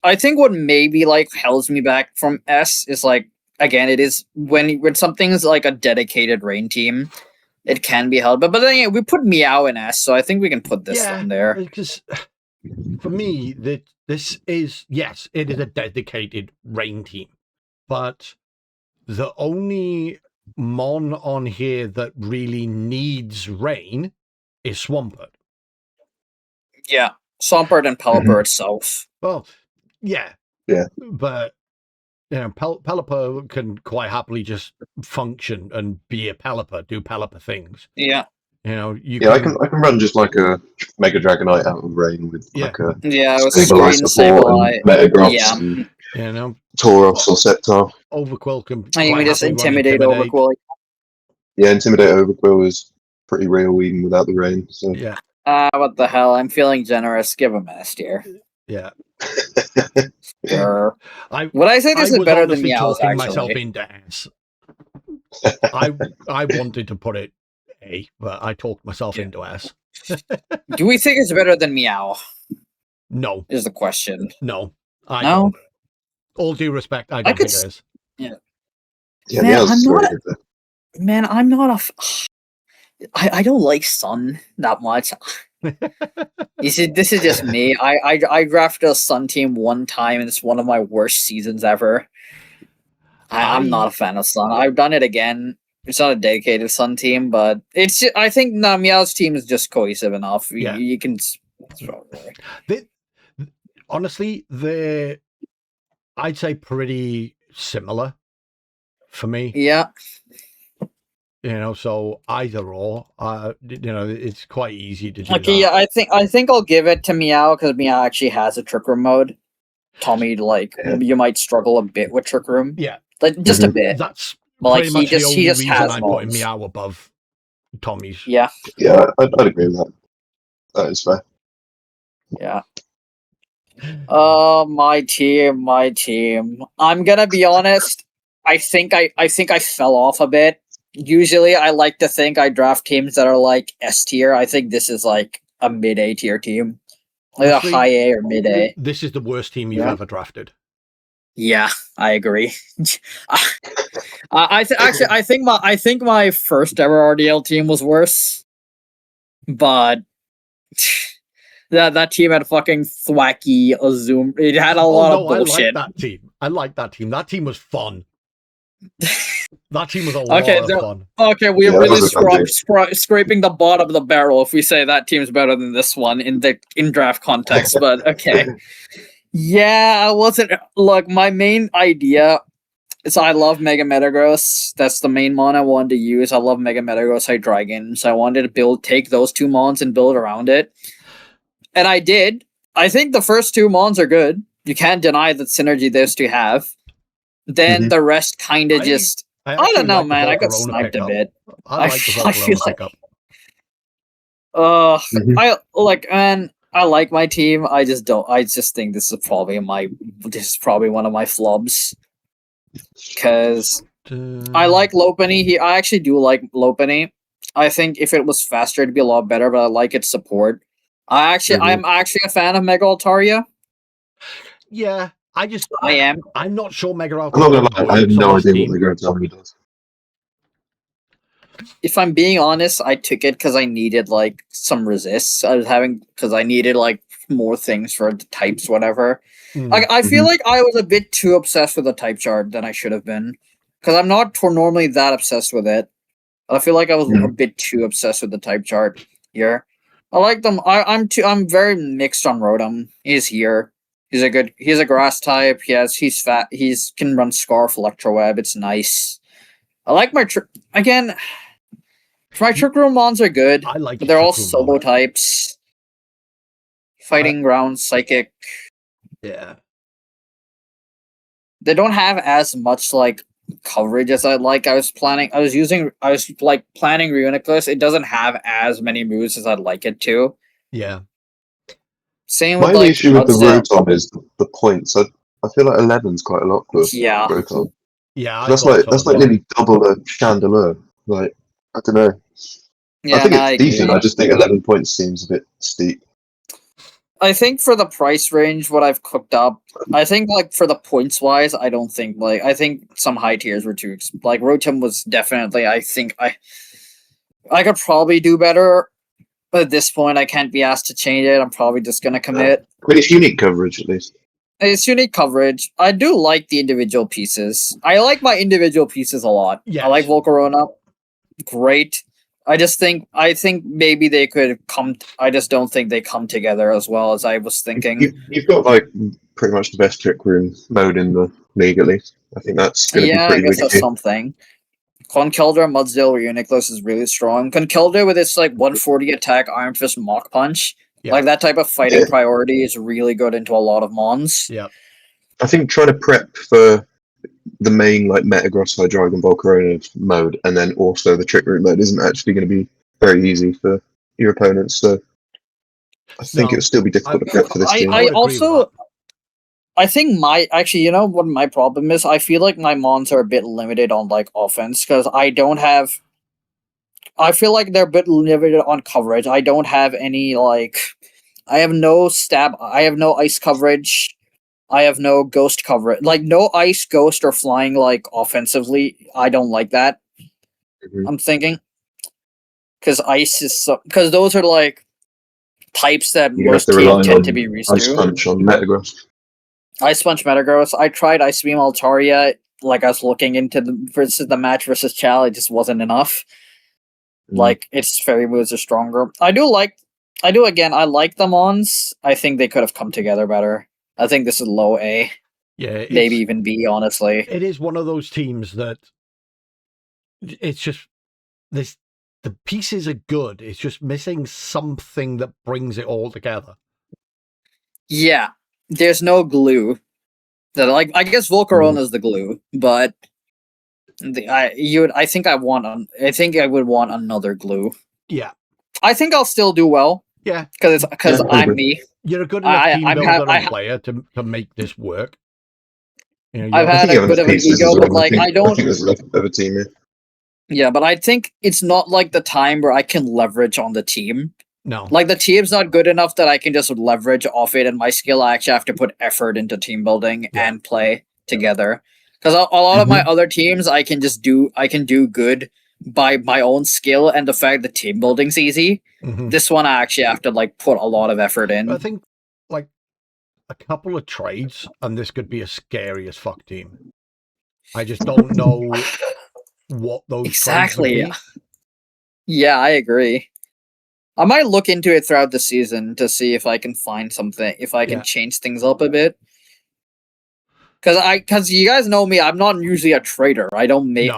I think what maybe like holds me back from S is like again it is when something's like a dedicated rain team, it can be held. But then we put Meow in S, so I think we can put this in there. Because for me, this is it is a dedicated rain team, but the only mon on here that really needs rain is Swampert. Yeah, Swampert and Pelipper itself. Well, yeah. Yeah. But, Pelipper can quite happily just function and be a Pelipper, do Pelipper things. Yeah. I can run just like a Mega Dragonite out of rain with like a Stabilize support and Metagross and Tauros or Sceptile. Overquill can quite just intimidate Overquill. Yeah, Intimidate Overquill is pretty real even without the rain. So yeah. What the hell? I'm feeling generous. Give him S tier. Yeah. Sure. Would I say this is better than Meowth, talking myself into S. I wanted to put it A, but I talked myself into S. Do we think it's better than Meow? No. Is the question. No. I don't. All due respect, I don't think it is. Yeah. Yeah, man, I'm not a... I don't like Sun that much. This is just me. I drafted a Sun team one time, and it's one of my worst seasons ever. I'm not a fan of Sun. I've done it again. It's not a dedicated Sun team, but it's just, I think Meow's team is just cohesive enough. Yeah. You can... Honestly, they're, I'd say, pretty similar for me. Yeah. So either or, it's quite easy to do. Okay, that. yeah, I think I'll give it to Meow because Meow actually has a Trick Room mode. Tommy, you might struggle a bit with Trick Room. Yeah, just a bit. That's pretty much the only reason I'm putting modes. Meow above Tommy's. Yeah. Yeah, I'd agree with that. That is fair. Yeah. My team. I'm gonna be honest. I think I fell off a bit. Usually, I like to think I draft teams that are like S tier. I think this is like a mid A tier team, like honestly, a high A or mid A. This is the worst team you've ever drafted. Yeah, I agree. I think my first ever RDL team was worse, but that team had fucking thwacky Azum. It had a lot of bullshit. I like that team. That team was fun. That team was a lot of fun. Okay, we're really scraping the bottom of the barrel if we say that team's better than this one in draft context. But okay, yeah, I wasn't. Look, my main idea is I love Mega Metagross. That's the main mon I wanted to use. I love Mega Metagross Hydreigon, so I wanted to take those two mons and build around it, and I did. I think the first two mons are good. You can't deny the synergy those two have. Then the rest kind of just... I don't know, man. I got sniped a bit. I feel like... I like my team. I just don't... I just think this is probably one of my flubs. Because I like Lopunny. I actually do like Lopunny. I think if it was faster, it'd be a lot better, but I like its support. I'm actually a fan of Mega Altaria. Yeah. I am. I'm not sure Mega Altaria. I'm not gonna lie, I have no idea what Mega Altaria does. If I'm being honest, I took it because I needed some resists. Because I needed more things for the types, whatever. I feel like I was a bit too obsessed with the type chart than I should have been. Because I'm not normally that obsessed with it. I feel like I was a bit too obsessed with the type chart here. I like them. I'm very mixed on Rotom. He's here. He's a grass type. He's fat. Can run Scarf, Electroweb. It's nice. I like my my Trick Room mons are good. I like, but they're all solo types. Fighting Ground, Psychic. Yeah. They don't have as much coverage as I'd like. I was planning Reuniclus. It doesn't have as many moves as I'd like it to. Yeah. Same with my issue with the Rotom is the points. I feel like 11's quite a lot for Rotom. Yeah, that's like nearly double a Chandelure. I don't know. Yeah, I think it's decent. I just think 11 points seems a bit steep. I think for the price range, what I've cooked up, I think for the points wise, I don't think I think some high tiers were too Rotom was definitely. I think I could probably do better. But at this point, I can't be asked to change it. I'm probably just going to commit. But it's unique coverage, at least. It's unique coverage. I do like the individual pieces. I like my individual pieces a lot. Yes. I like Volcarona. Great. I think maybe they could come. I just don't think they come together as well as I was thinking. You've got like pretty much the best trick room mode in the league, at least. I think that's going to be pretty I guess big. that's something. Conkeldurr, Mudsdale, Reuniclus is really strong. Conkeldurr with its like 140 attack, Iron Fist, Mach Punch, like that type of fighting priority is really good into a lot of mons. Yeah, I think trying to prep for the main like Metagross, Hydreigon, Volcarona mode, and then also the Trick Room mode isn't actually going to be very easy for your opponents. So I think it'll still be difficult to prep for this team. I think you know what my problem is? I feel like my mons are a bit limited on like offense because I feel like they're a bit limited on coverage. I don't have any like I have no stab, I have no ice coverage. I have no ghost coverage. Like no ice, ghost, or flying like offensively. I don't like that. Mm-hmm. I'm thinking. Because ice is because those are like types that most teams tend to be used to. Ice Punch on Metagross. Ice Punch Metagross. I tried Ice Beam Altaria. Like I was looking into the match versus Chal, it just wasn't enough. Like its fairy moves are stronger. I like the mons. I think they could have come together better. I think this is low A. Yeah, maybe even B. Honestly, it is one of those teams that it's just this. The pieces are good. It's just missing something that brings it all together. Yeah, there's no glue. I guess Volcarona is the glue, but I think I would want another glue. Yeah, I think I'll still do well. Yeah, because I'm me. You're a good enough team builder and player to make this work. You know, I've had a bit of an ego, but like I don't. I think there's enough of a team here. Yeah, but I think it's not like the time where I can leverage on the team. No. Like the team's not good enough that I can just leverage off it and my skill. I actually have to put effort into team building and play together. Because a lot of my other teams I can do good by my own skill and the fact that team building's easy. This one I actually have to like put a lot of effort in. I think like a couple of trades and this could be a scary as fuck team. I just don't know what those trades would be. Yeah, I agree. I might look into it throughout the season to see if I can find something, if I can change things up a bit. Because you guys know me, I'm not usually a trader. I don't make. No.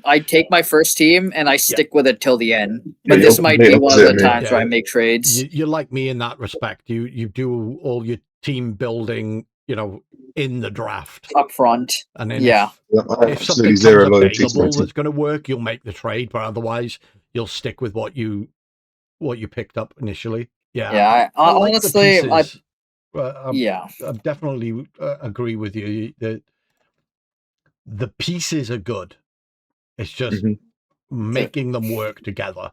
I take my first team and I stick with it till the end. But this might be one of the times where I make trades. You're like me in that respect. You do all your team building, you know, in the draft up front, and then if something comes available that's going to work, you'll make the trade. But otherwise, you'll stick with what you picked up initially. Yeah. I like honestly, I definitely agree with you that the pieces are good. It's just making them work together.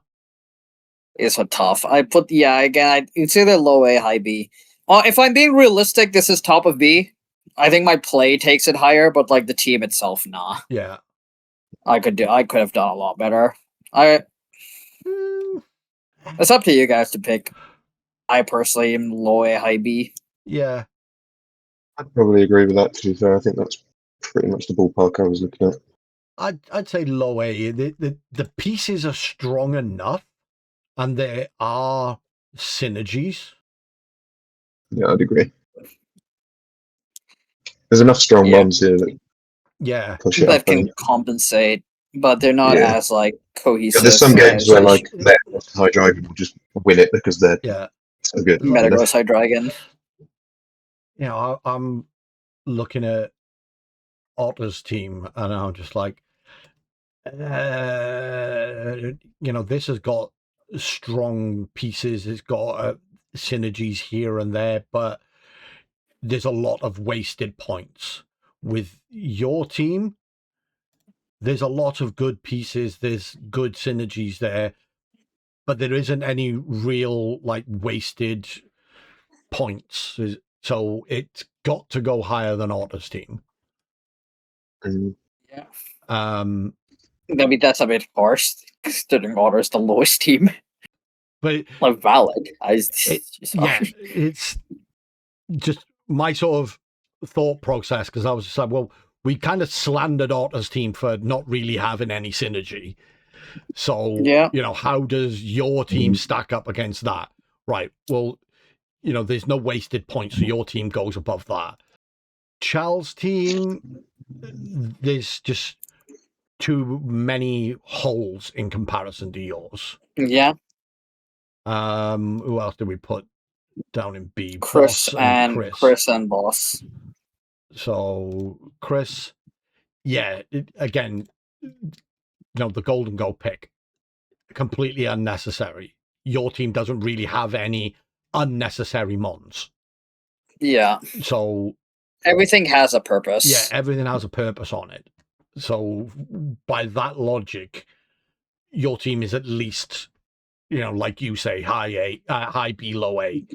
It's so tough. It's either low A, high B. If I'm being realistic, this is top of B. I think my play takes it higher, but like the team itself, nah. Yeah, I could have done a lot better. It's up to you guys to pick. I personally am low A, high B. Yeah. I'd probably agree with that, to be fair. I think that's pretty much the ballpark I was looking at. I'd say low A. The pieces are strong enough, and there are synergies. Yeah, I'd agree. There's enough strong ones here that can compensate, but they're not as like cohesive. There's some games where like Hydreigon will just win it because they're so good. Metagross Hydreigon. You know, I'm looking at Otter's team, and I'm just like, you know, this has got strong pieces. It's got synergies here and there, but there's a lot of wasted points. With your team, there's a lot of good pieces. There's good synergies there, but there isn't any real like wasted points. So it's got to go higher than Otter's team. Yeah. I mean, that's a bit harsh, considering Otter's the lowest team. But like valid. It's just my sort of thought process because I was just like, well, we kind of slandered Otter's team for not really having any synergy. So, how does your team stack up against that? Right. Well, there's no wasted points, so your team goes above that. Charles' team, there's just too many holes in comparison to yours. Yeah. Who else did we put down in B? Chris and Boss. So Chris, again, the golden goal pick, completely unnecessary. Your team doesn't really have any unnecessary mons. Yeah. So everything has a purpose. Yeah, everything has a purpose on it. So by that logic, your team is at least, like you say, high B, low A.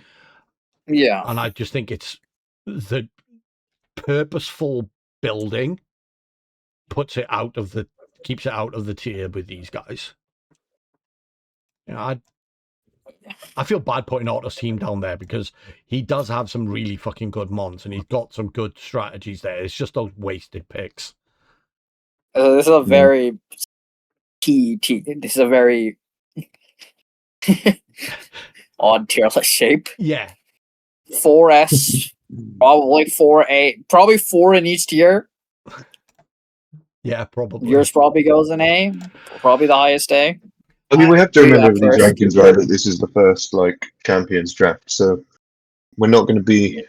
Yeah. And I just think it's the purposeful building keeps it out of the tier with these guys. I feel bad putting Otto's team down there because he does have some really fucking good mons and he's got some good strategies there. It's just those wasted picks. This is a very This is a very odd tier list shape. Yeah. 4S, probably 4A, probably 4 in each tier. Yeah, probably. Yours probably goes in A, probably the highest A. I mean, we have to remember with these rankings, right, that this is the first champions draft, so we're not going to be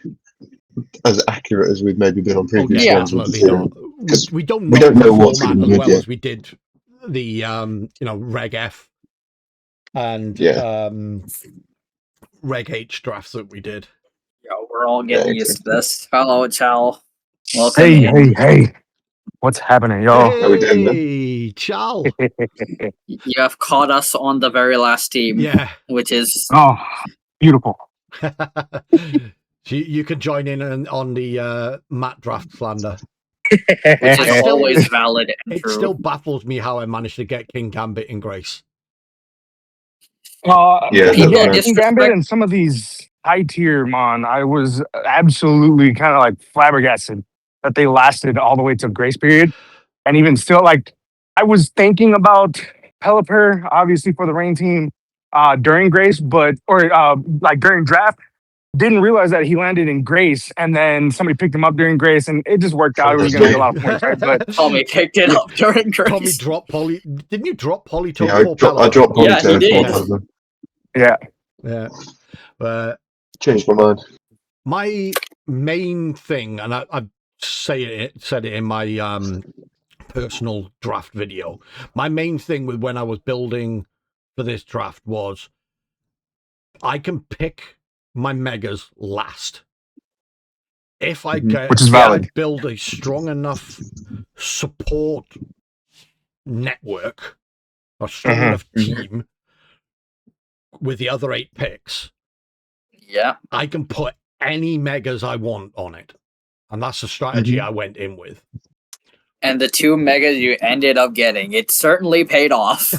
as accurate as we've maybe been on previous ones. We don't know what's going to be as well as we did the Reg F and Reg H drafts that we did. Yeah, we're all getting used to this. Hello, Chal. Welcome. Hey. What's happening, y'all? Hey, Chal. You have caught us on the very last team. Yeah. Which is... Oh, beautiful. You can join in on the Matt draft slander. Which is always valid and true. It still baffles me how I managed to get King Gambit in Grace. King Gambit and some of these high-tier mon, I was absolutely kind of flabbergasted that they lasted all the way to Grace period. And even still, I was thinking about Pelipper, obviously, for the Rain team during Grace, during draft. Didn't realize that he landed in Grace, and then somebody picked him up during Grace, and it just worked out. It was going to be a lot of points, right? But Tommy picked it up during Grace. Tommy dropped Poly. Didn't you drop Poly to I dropped Poly to he did. Yeah. But changed my mind. My main thing, and I said it in my personal draft video. My main thing with when I was building for this draft was I can pick my megas last. If I build a strong enough support network, a strong enough team with the other 8 picks, I can put any megas I want on it. And that's the strategy I went in with. And the 2 megas you ended up getting, it certainly paid off.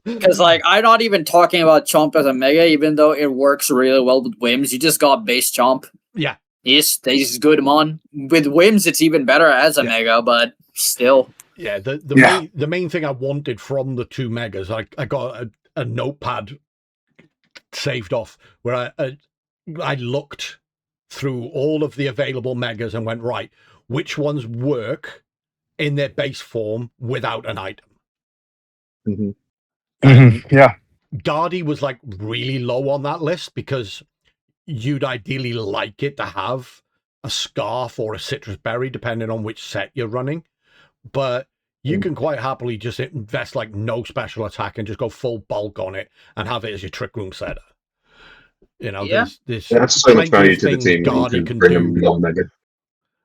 Because, I'm not even talking about Chomp as a mega, even though it works really well with Whims. You just got base Chomp. Yeah. He's good mon. With Whims, it's even better as a mega, but still. Yeah, the main thing I wanted from the 2 megas, I got a notepad saved off where I looked through all of the available megas and went, right, which ones work in their base form without an item. Guardy was really low on that list because you'd ideally like it to have a scarf or a citrus berry, depending on which set you're running. But you can quite happily just invest no special attack and just go full bulk on it and have it as your trick room setter. There's that's so much value to the team. Guardy can bring them one mega.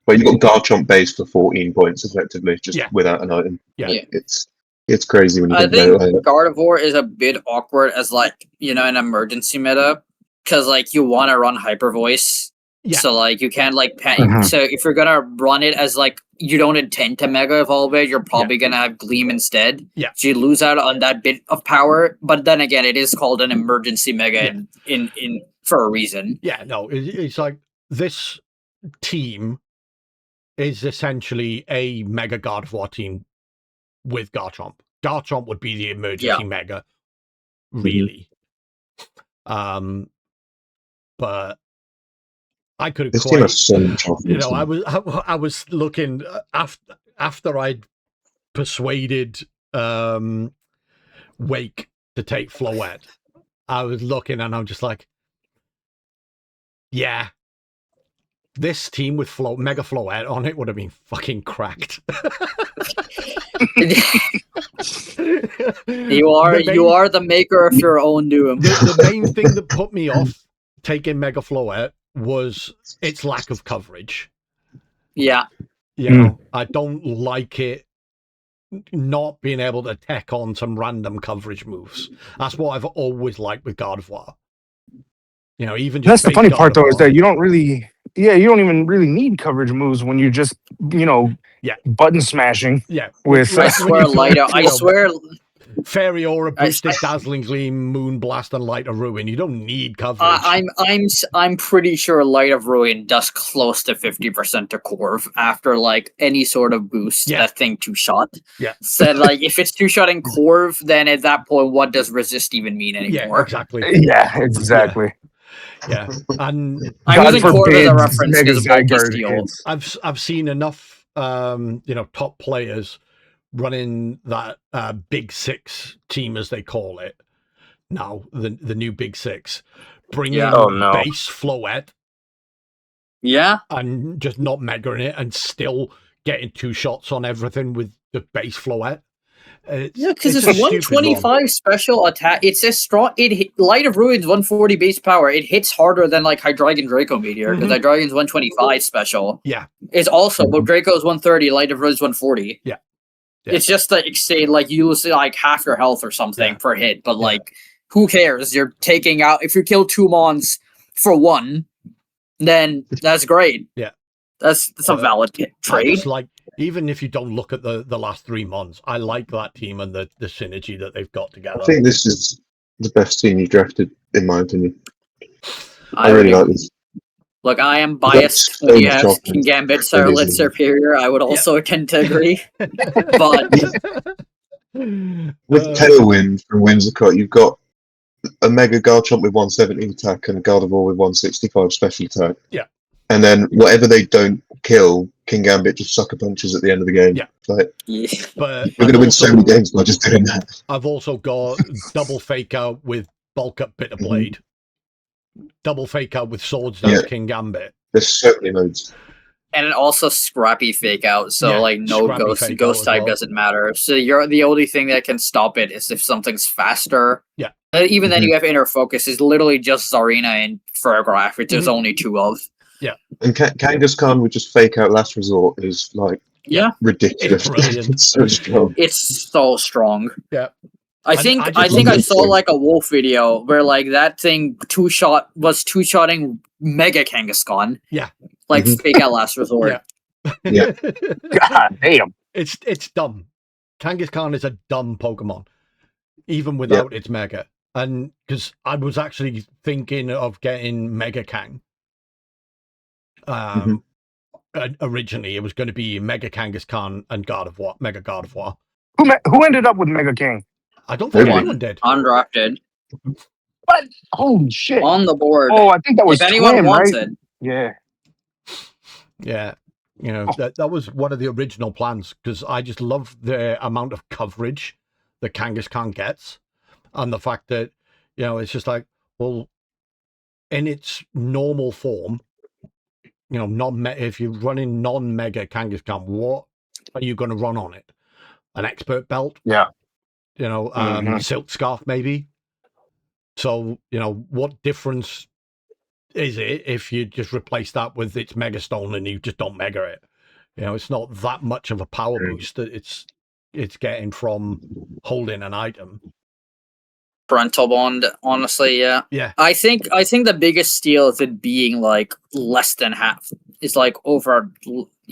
But you've got Garchomp base for 14 points effectively, just without an item. Yeah. It's crazy when you think Gardevoir is a bit awkward as an emergency meta. Because you want to run Hyper Voice. Yeah. So you can't so if you're gonna run it as you don't intend to mega evolve it, you're probably gonna have Gleam instead. Yeah. So you lose out on that bit of power. But then again, it is called an emergency mega in for a reason. Yeah, no, it's this team is essentially a Mega God of War team with Garchomp. Garchomp would be the emergency Mega, really. But I could have this team has so much offense. I was looking after I'd persuaded Wake to take Floette. I was looking and I'm just like, yeah, this team with Mega Floette on it would have been fucking cracked. You are the maker of your own doom. The main thing that put me off taking Mega Floette was its lack of coverage. Yeah. You know, I don't like it not being able to tech on some random coverage moves. That's what I've always liked with God of War. You know, even just that's the funny part though, is that you don't even really need coverage moves when you just, button smashing. Yeah. With I swear, Lighter. I swear, Fairy Aura, Boosted, Dazzling Gleam, Moon Blast, and Light of Ruin. You don't need coverage. I'm pretty sure Light of Ruin does close to 50% to Corv after like any sort of boost. That thing two-shot. Yeah. So like if it's two-shotting Corv, then at that point, what does resist even mean anymore? Yeah, exactly. Yeah, exactly. Yeah. And I'm using Corv as a reference because of bulky steel. I've seen enough top players running that Big Six team, as they call it now, the new Big Six, bringing base Floette, and just not megaing it, and still getting two shots on everything with the base Floette. Because it's 125 special attack. It's a strong. Light of Ruin's 140 base power. It hits harder than like Hydreigon Draco Meteor because Hydreigon's 125 special. Yeah, it's also but Draco's 130. Light of Ruin's 140. Yeah. It's just like say like you lose like half your health or something per hit, but like who cares? You're taking out if you kill 2 mons for 1, then that's great. Yeah, that's a valid trade. Like even if you don't look at the last 3 months, I like that team and the synergy that they've got together. I think this is the best team you drafted, in my opinion. I really like this. Look, I am biased. When you have King Gambit Sarlet Superior, I would also tend to agree. But with Tailwind from Whimsicott, you've got a Mega Garchomp with 170 attack and a Gardevoir with 165 special attack. Yeah. And then whatever they don't kill, King Gambit just sucker punches at the end of the game. Yeah. But we're going to win so many games by just doing that. I've also got double fake out with bulk up Bitter Blade. Double fake out with Swords Dance King Gambit. There's so many modes. And also scrappy fake out, so like no ghost type doesn't matter. So you're the only thing that can stop it is if something's faster. Yeah. Even then you have Inner Focus is literally just Zarina and Ferrograph, which there's only 2 of. Yeah. And Kangaskhan with just fake out Last Resort is like ridiculous. It's so strong. It's so strong. Yeah. I think I saw like a Wolf video where like that thing two-shotting Mega Kangaskhan. Yeah. Like fake out Last Resort. Yeah. God damn. It's dumb. Kangaskhan is a dumb Pokemon, even without its Mega. And because I was actually thinking of getting Mega Kang. Originally, it was going to be Mega Kangaskhan and Mega Gardevoir. Who ended up with Mega King? I don't think anyone did. Undrafted. What? Holy shit. On the board. Oh, I think that was if anyone Twin, wants right? it. Yeah. Yeah. You know, that was one of the original plans because I just love the amount of coverage that Kangaskhan gets and the fact that, it's just like, well, in its normal form, if you're running non-Mega Kangaskhan, what are you going to run on it? An Expert Belt? Yeah. Silk Scarf maybe. So, what difference is it if you just replace that with its Mega Stone and you just don't Mega it? It's not that much of a power boost that it's getting from holding an item. Parental Bond, honestly, yeah. Yeah. I think the biggest steal is it being like less than half. It's like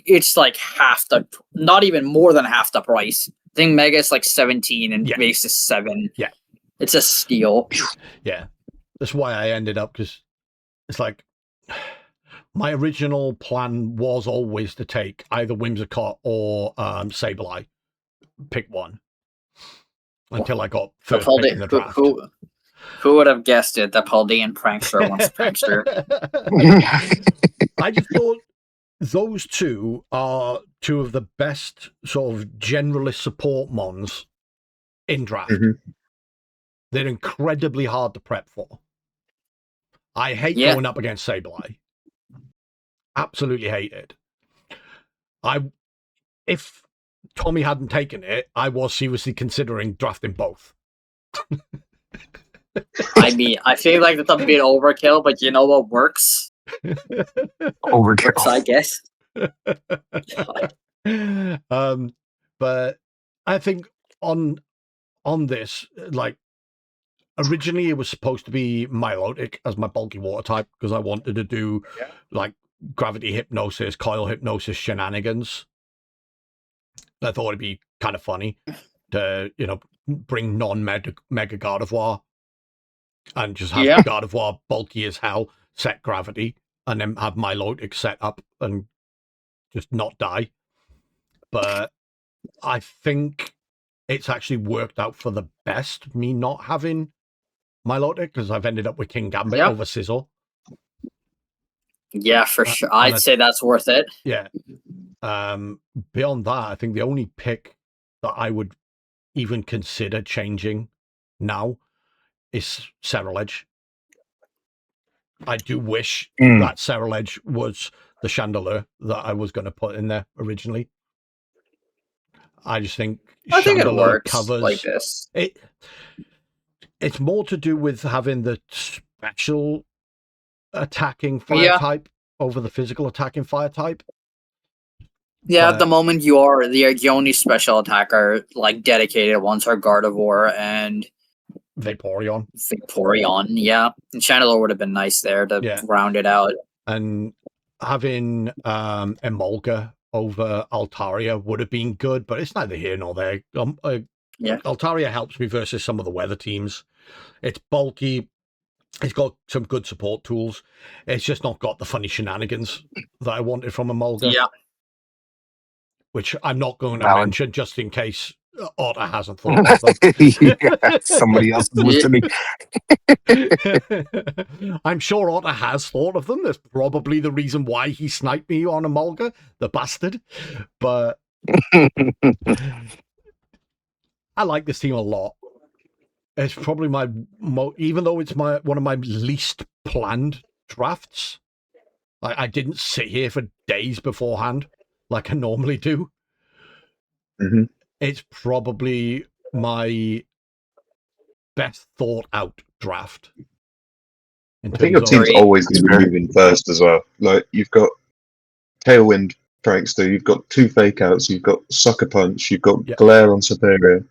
it's like half not even more than half the price. I think Mega is like 17 and base is 7. Yeah. It's a steal. Yeah. That's why I ended up, because it's like, my original plan was always to take either Whimsicott or Sableye. Pick one. Until I got first pick in the draft. Who would have guessed it? The Paldean prankster wants prankster. I just thought those two are two of the best sort of generalist support mons in draft. They're incredibly hard to prep for. I hate going up against Sableye. Absolutely hate it. If Tommy hadn't taken it, I was seriously considering drafting both. I mean, I feel like it's a bit overkill, but you know what works? Overkill, works, I guess. But I think on this, like, originally it was supposed to be Milotic as my bulky water type because I wanted to do like gravity hypnosis, coil hypnosis shenanigans. I thought it'd be kind of funny to, bring non-Mega Gardevoir and just have Gardevoir bulky as hell, set gravity, and then have Milotic set up and just not die. But I think it's actually worked out for the best, me not having Milotic, because I've ended up with King Gambit over Sizzle. Yeah, for sure. I'd say that's worth it. Yeah. Beyond that, I think the only pick that I would even consider changing now is Ceruledge. I do wish that Ceruledge was the Chandelure that I was going to put in there originally. I just think Chandelure covers like this. It's more to do with having the special attacking fire type over the physical attacking fire type. Yeah, at the moment you are the only special attacker, like dedicated ones are Gardevoir and Vaporeon, yeah. And Chandelure would have been nice there to round it out. And having Emolga over Altaria would have been good, but it's neither here nor there. Altaria helps me versus some of the weather teams. It's bulky. It's got some good support tools. It's just not got the funny shenanigans that I wanted from Emolga. Yeah. Which I'm not going to mention just in case Otter hasn't thought of them. Somebody else is listening. I'm sure Otter has thought of them. That's probably the reason why he sniped me on Emolga, the bastard. But I like this team a lot. It's probably even though it's one of my least planned drafts. I didn't sit here for days beforehand like I normally do. It's probably my best thought out draft. I think your team's always going to be moving first as well. Like, you've got Tailwind Prankster, you've got 2 Fake Outs, you've got Sucker Punch, you've got Glare on Superior.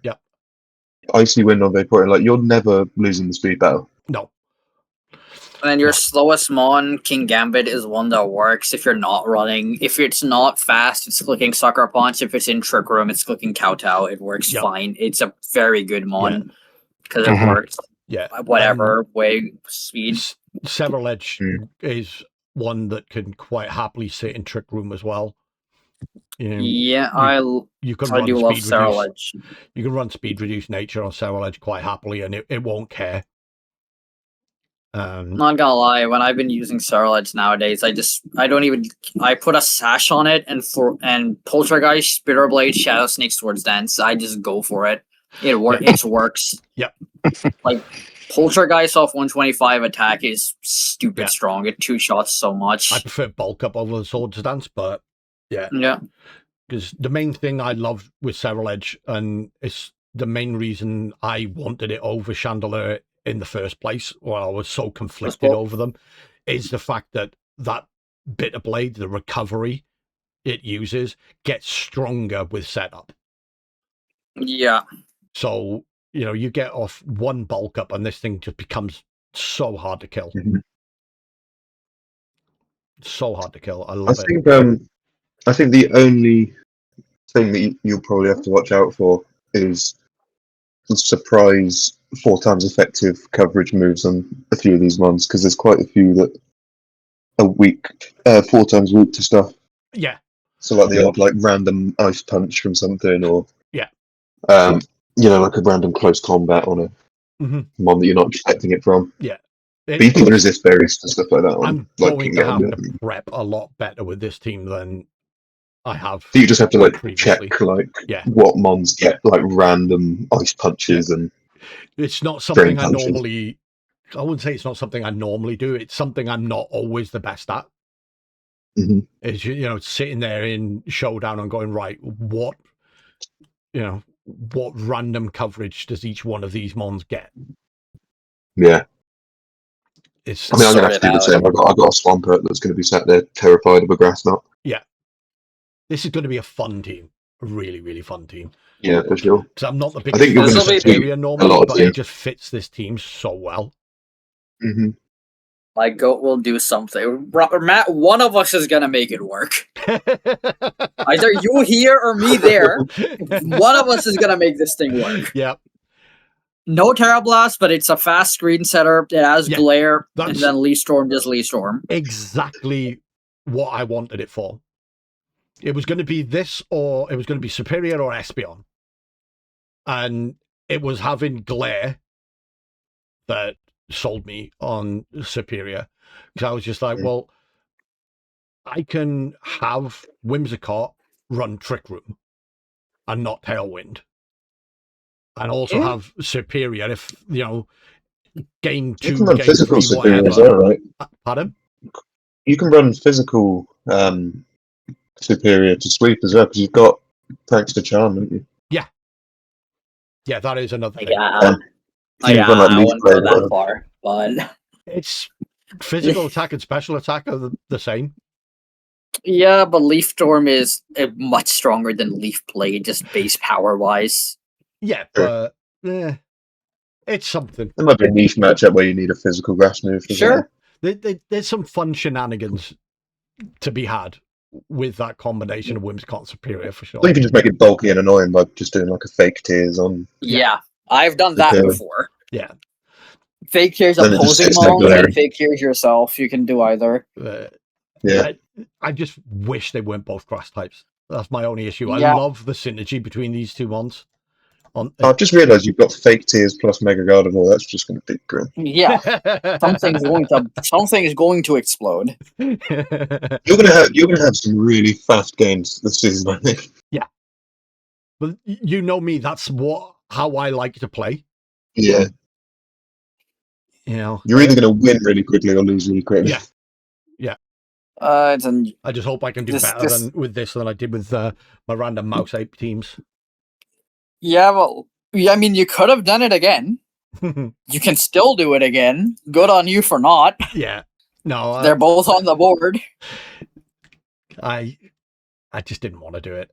Icy Wind on Vaporeon. Like, you're never losing the speed battle. No. And your slowest mon, King Gambit, is one that works if you're not running. If it's not fast, it's clicking Sucker Punch. If it's in Trick Room, it's clicking Kowtow. It works fine. It's a very good mon because it works. Yeah. Whatever way, speed. Ceruledge is one that can quite happily sit in Trick Room as well. I do love Ceruledge. You can run speed reduced nature on Ceruledge quite happily, and it won't care. Not gonna lie, when I've been using Ceruledge nowadays, I put a sash on it and Poltergeist, Spitterblade, Shadow Snake, Swords Dance. I just go for it. It works. Yep. Like Poltergeist off 125 attack is stupid strong. It 2-shots so much. I prefer bulk up over the Swords Dance, but yeah. Because the main thing I love with Ceruledge, and it's the main reason I wanted it over Chandelure in the first place, or I was so conflicted over them, is the fact that Bitter Blade, the recovery it uses, gets stronger with setup. Yeah. So, you get off one bulk up and this thing just becomes so hard to kill. So hard to kill. I love it. I think the only thing that you'll probably have to watch out for is surprise 4 times effective coverage moves on a few of these ones, because there's quite a few that a week, 4 times week to stuff. Yeah. So like the odd like random ice punch from something, or yeah, like a random close combat on a mon that you're not expecting it from. Yeah. But you can resist berries and stuff like that. I'm going to have to prep a lot better with this team than I have. So you just have to like previously. check like what mons get like random ice punches and. It's not something I normally. I wouldn't say it's not something I normally do. It's something I'm not always the best at. Is sitting there in showdown and going, right, what random coverage does each one of these mons get? Yeah. I'm gonna have to do the same. I've got a Swampert that's gonna be sat there terrified of a grass knot. Yeah. This is going to be a fun team. A really, really fun team. Yeah, for sure. Because I'm not the biggest fan of Superior normally, but it just fits this team so well. My goat will do something. Matt, one of us is going to make it work. Either you here or me there. One of us is going to make this thing work. Yep. No Terra Blast, but it's a fast screen setup. It has Glare, and then Leaf Storm, just Leaf Storm. Exactly what I wanted it for. It was going to be this, or it was going to be Superior or Espeon. And it was having Glare that sold me on Superior. Because I was just like, well, I can have Whimsicott run Trick Room and not Tailwind. And also have Superior if, game 2, you can run game physical 3, Superior whatever. as well, right? Pardon? You can run physical Superior to sweep as well, because you've got thanks to Charm, haven't you? Yeah. Yeah, that is another thing. I wouldn't go that far, but... It's physical attack and special attack are the same. Yeah, but Leaf Storm is much stronger than Leaf Blade, just base power-wise. Yeah, but it's something. There might be a niche matchup where you need a physical grass move. Sure. There's some fun shenanigans to be had with that combination of Whimsicott and Superior, for sure. Or you can just make it bulky and annoying by just doing like a fake tears on. Yeah, I've done that before. Yeah. Fake tears opposing mons and fake tears yourself. You can do either. I just wish they weren't both grass types. That's my only issue. I love the synergy between these two mons. I've just realised you've got fake tears plus Mega Gardevoir. That's just going to be grim. Yeah, something's going to explode. You're going to have some really fast games this season, I think. Yeah, but you know me. That's how I like to play. Yeah. You're either going to win really quickly or lose really quickly. Yeah. Yeah. I just hope I can do better with this than I did with my random Mouse Ape teams. Yeah, well, you could have done it again. You can still do it again. Good on you for not. Yeah. No. They're both on the board. I just didn't want to do it.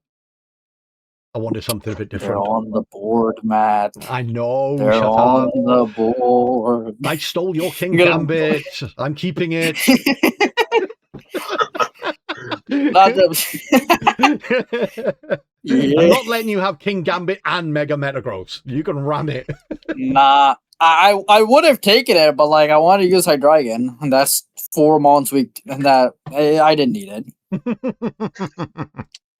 I wanted something a bit different. They're on the board, Matt. I know. They're on the board. I stole your King Gambit. I'm keeping it. I'm not letting you have King Gambit and Mega Metagross. You can ram it. Nah, I would have taken it, but I want to use Hydreigon, and that's 4 mons week, and that I didn't need it.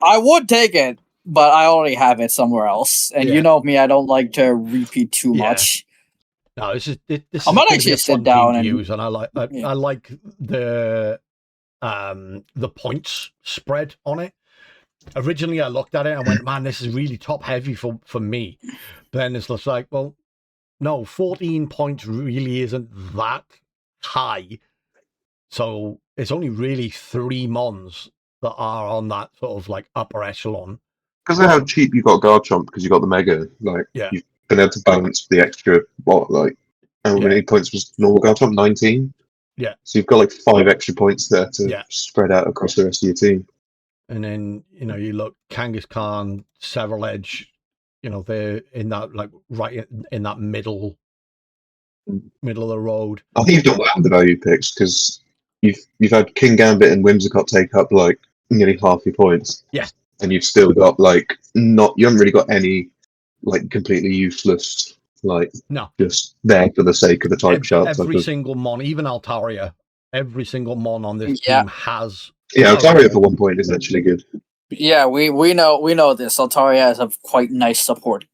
I would take it, but I already have it somewhere else, and you know me, I don't like to repeat too much. No, this I might actually sit down and use, and I like the points spread on it. Originally, I looked at it and went, man, this is really top heavy for me. But then it's just like, well, no, 14 points really isn't that high. So it's only really 3 mons that are on that sort of upper echelon. Because of how cheap you got Garchomp, because you got the Mega, you've been able to balance the extra, how many points was normal Garchomp? 19? Yeah. So you've got 5 extra points there to spread out across the rest of your team. And then, you look, Kangaskhan, Several Edge, they're in that, right in that middle of the road. I think you've done well with the value picks, because you've had King Gambit and Whimsicott take up, nearly half your points. Yeah. And you've still got, you haven't really got any, completely useless, no, just there for the sake of the type shots. Every single mon, even Altaria, Every single mon on this team has. Yeah, Altaria for 1 point is actually good. Yeah, we know this. Altaria has a quite nice support,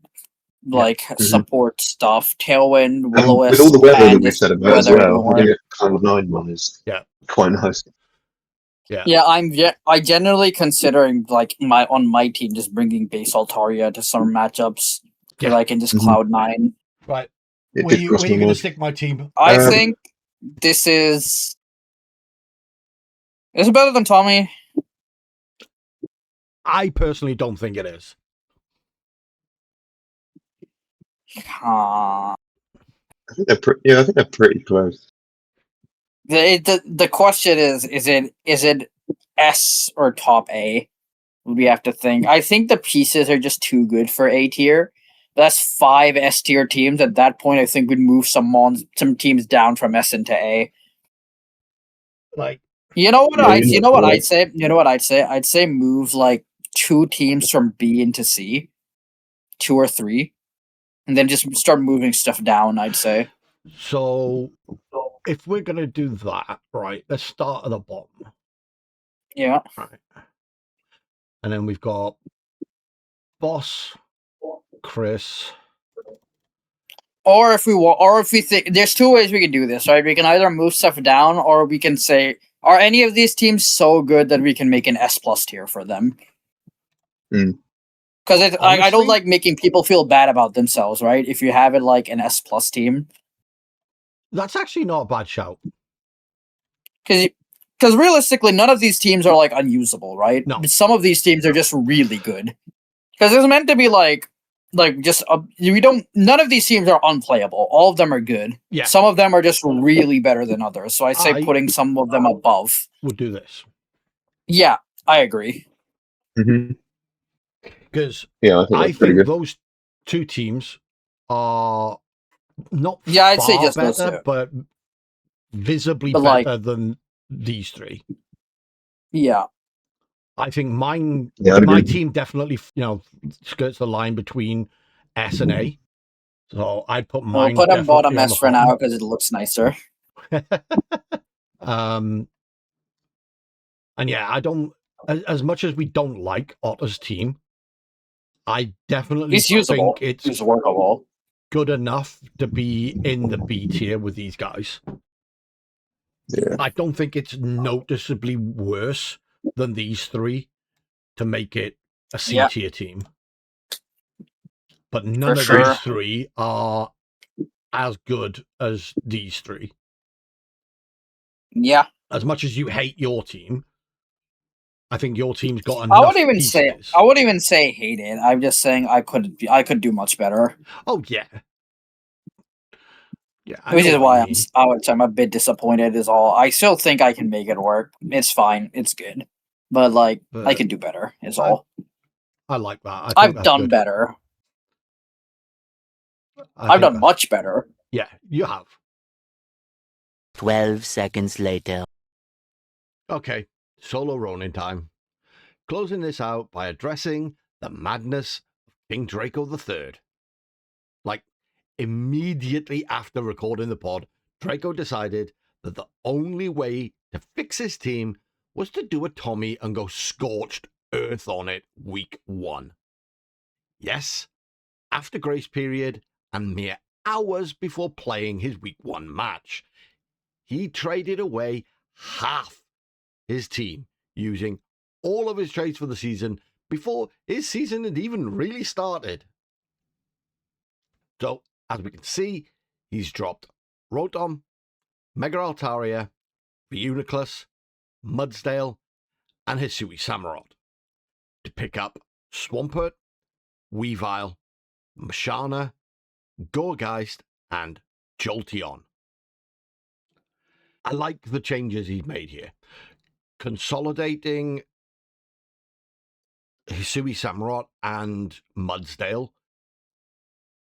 support stuff. Tailwind, Will-O-Wisp, with all the weather that we've said about as well, more. having a Cloud 9 one is quite nice. Yeah, I generally considering on my team just bringing base Altaria to some matchups because I can just Cloud 9. Right. Where you going to stick my team? I think this is. Is it better than Tommy? I personally don't think it is. I think they're pretty close. The question is it S or top A? We have to think. I think the pieces are just too good for A tier. That's 5 S tier teams. At that point, I think we'd move some teams down from S into A. You know what I'd say? I'd say move 2 teams from B into C, 2 or 3, and then just start moving stuff down. I'd say. So, if we're gonna do that, right? Let's start at the bottom. Yeah. Right. And then we've got Boss, Chris. Or if we think there's 2 ways we can do this, right? We can either move stuff down, or we can say, are any of these teams so good that we can make an S+ tier for them? Because I don't like making people feel bad about themselves, right? If you have it like an S+ team, that's actually not a bad shout. Because realistically, none of these teams are unusable, right? No. Some of these teams are just really good. Because it's meant to be none of these teams are unplayable. All of them are good. Yeah. Some of them are just really better than others. So I say putting some of them above. Would do this. Yeah, I agree. Because I think those 2 teams are not I'd say just better, those 2. but visibly better than these 3. Yeah. I think my team definitely, skirts the line between S and A. So I'd put mine. We'll put them bottom S for now because it looks nicer. And yeah, I don't. As much as we don't like Otter's team, I definitely think it's workable, good enough to be in the B tier with these guys. Yeah. I don't think it's noticeably worse than these 3 to make it a C tier team. But none of these 3 are as good as these 3. Yeah. As much as you hate your team, I think your team's got enough. I wouldn't even say hate it. I'm just saying I could do much better. Oh yeah. Yeah. Which is why I'm a bit disappointed is all. I still think I can make it work. It's fine. It's good. But I can do better is all. I like that. I've done better. I've done much better. Yeah, you have. 12 seconds later. Okay, solo Ronin time. Closing this out by addressing the madness of King Draco III. Immediately after recording the pod, Draco decided that the only way to fix his team was to do a Tommy and go scorched earth on it week 1. Yes, after grace period and mere hours before playing his week 1 match, he traded away half his team using all of his trades for the season before his season had even really started. So, as we can see, he's dropped Rotom, Mega Altaria, Reuniclus, Mudsdale, and Hisui Samurott to pick up Swampert, Weavile, Mashana, Gourgeist, and Jolteon. I like the changes he's made here. Consolidating Hisui Samurott and Mudsdale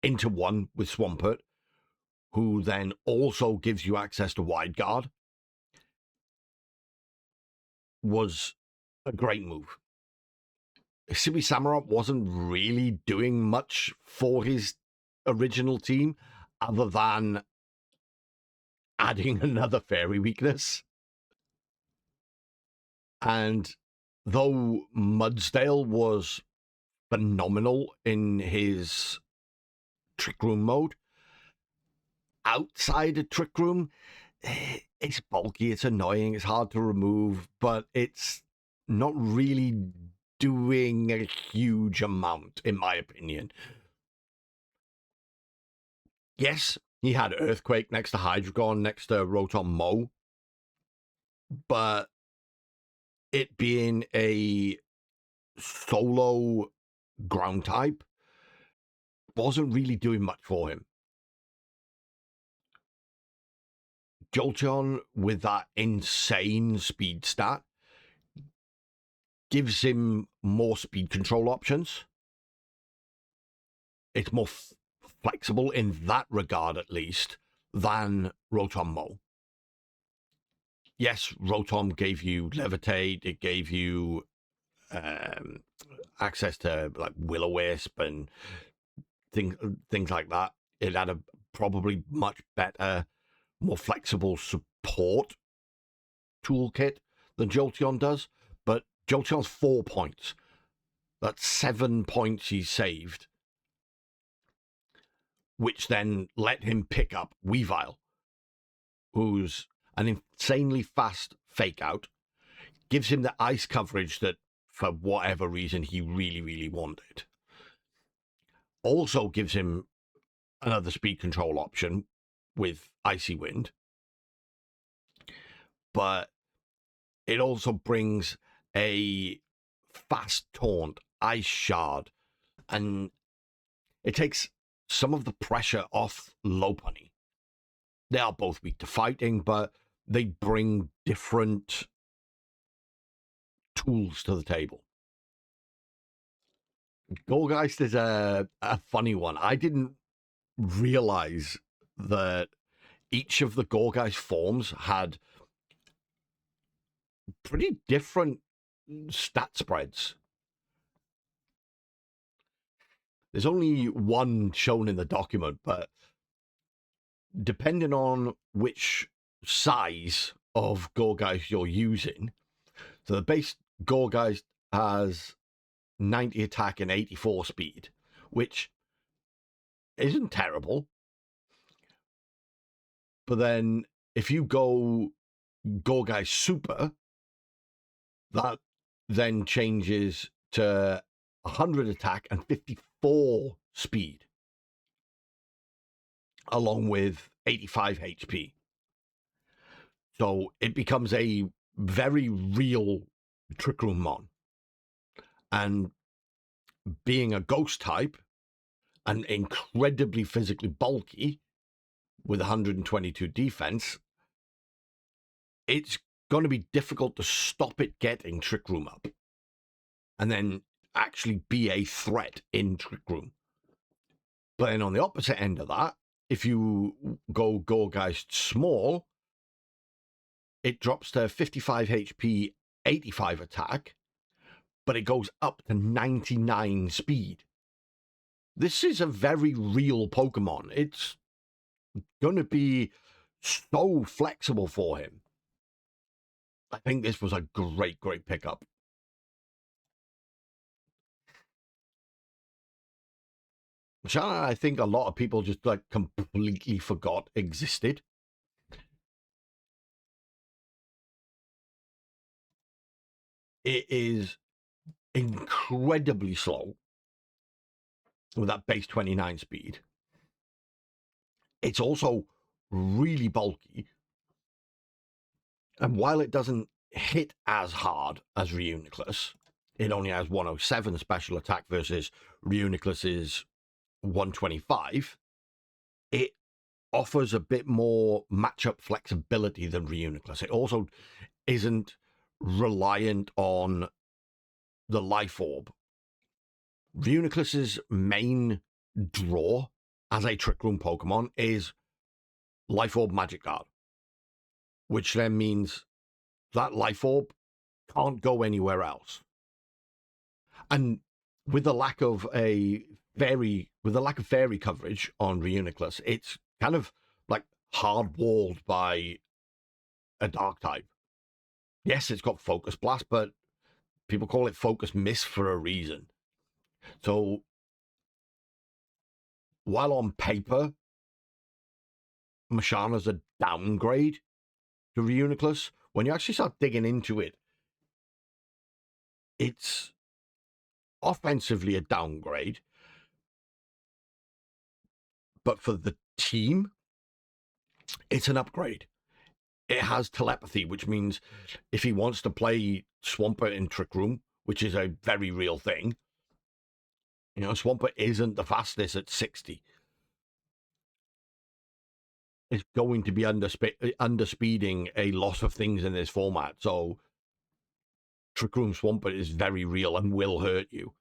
into one with Swampert, who then also gives you access to Wide Guard, was a great move. Hisui Samurott wasn't really doing much for his original team other than adding another fairy weakness. And though Mudsdale was phenomenal in his Trick Room mode, outside of Trick Room, it's bulky, it's annoying, it's hard to remove, but it's not really doing a huge amount, in my opinion. Yes, he had Earthquake next to Hydreigon, next to Rotom Mow, but it being a solo ground type wasn't really doing much for him. Jolteon, with that insane speed stat, gives him more speed control options. It's more flexible in that regard, at least, than Rotom Mow. Yes, Rotom gave you Levitate, it gave you access to like Will-O-Wisp and things like that. It had a probably much better, more flexible support toolkit than Jolteon does, but Jolteon's 4 points. That's 7 points he saved, which then let him pick up Weavile, who's an insanely fast fake out, gives him the ice coverage that, for whatever reason, he really, really wanted. Also gives him another speed control option with Icy Wind. But it also brings a fast taunt, Ice Shard, and it takes some of the pressure off Lopunny. They are both weak to fighting, but they bring different tools to the table. Gourgeist is a funny one. I didn't realize that each of the Gourgeist forms had pretty different stat spreads. There's only one shown in the document, but depending on which size of Gourgeist you're using, so the base Gourgeist has 90 attack and 84 speed, which isn't terrible. But then if you go Gourgeist Super, that then changes to 100 attack and 54 speed, along with 85 HP. So it becomes a very real Trick Room Mon. And being a ghost type and incredibly physically bulky with 122 defense, it's going to be difficult to stop it getting Trick Room up and then actually be a threat in Trick Room. But then on the opposite end of that, if you go Gourgeist small, it drops to 55 HP, 85 attack, but it goes up to 99 speed. This is a very real Pokemon. It's going to be so flexible for him. I think this was a great, great pickup. Shanna, I think a lot of people just like completely forgot existed. It is incredibly slow with that base 29 speed. It's also really bulky. And while it doesn't hit as hard as Reuniclus, it only has 107 special attack versus Reuniclus's 125. It offers a bit more matchup flexibility than Reuniclus. It also isn't reliant on the Life Orb. Reuniclus's main draw as a Trick Room Pokemon is Life Orb Magic Guard, which then means that Life Orb can't go anywhere else. And with the lack of fairy coverage on Reuniclus, it's kind of like hard walled by a dark type. Yes, it's got Focus Blast, but people call it Focus Miss for a reason. So, while on paper, Mashana's a downgrade to Reuniclus, when you actually start digging into it, it's offensively a downgrade. But for the team, it's an upgrade. It has telepathy, which means if he wants to play Swampert in Trick Room, which is a very real thing, Swampert isn't the fastest at 60. It's going to be underspeeding a lot of things in this format. So Trick Room Swampert is very real and will hurt you.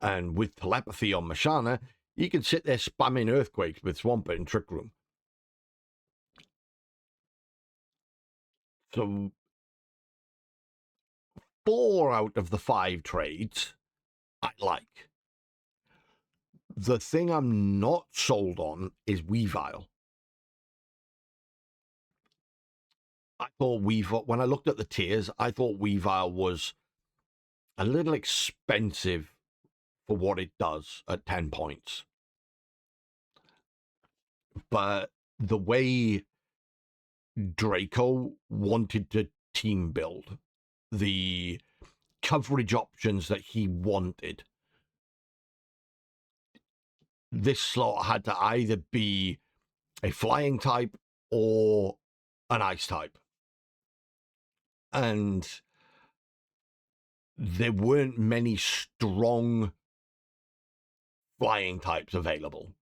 And with telepathy on Mashana, you can sit there spamming Earthquakes with Swampert in Trick Room. So 4 out of the 5 trades I like. The thing I'm not sold on is Weavile. I thought Weavile, when I looked at the tiers, I thought Weavile was a little expensive for what it does at 10 points. But the way Draco wanted to team build, the coverage options that he wanted, this slot had to either be a flying type or an ice type. And there weren't many strong flying types available.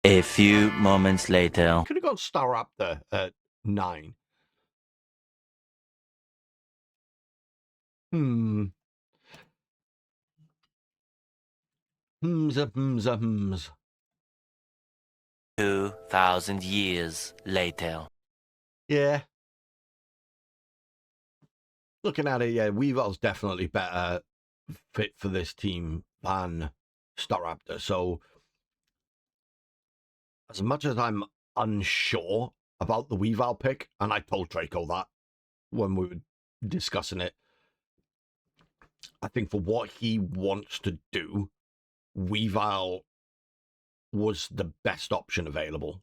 A few moments later. Could have gone Staraptor at 9. Hms. 2,000 years later. Yeah. Looking at it, yeah, Weavile's definitely better fit for this team than Staraptor. So, as much as I'm unsure about the Weavile pick, and I told Draco that when we were discussing it, I think for what he wants to do, Weavile was the best option available.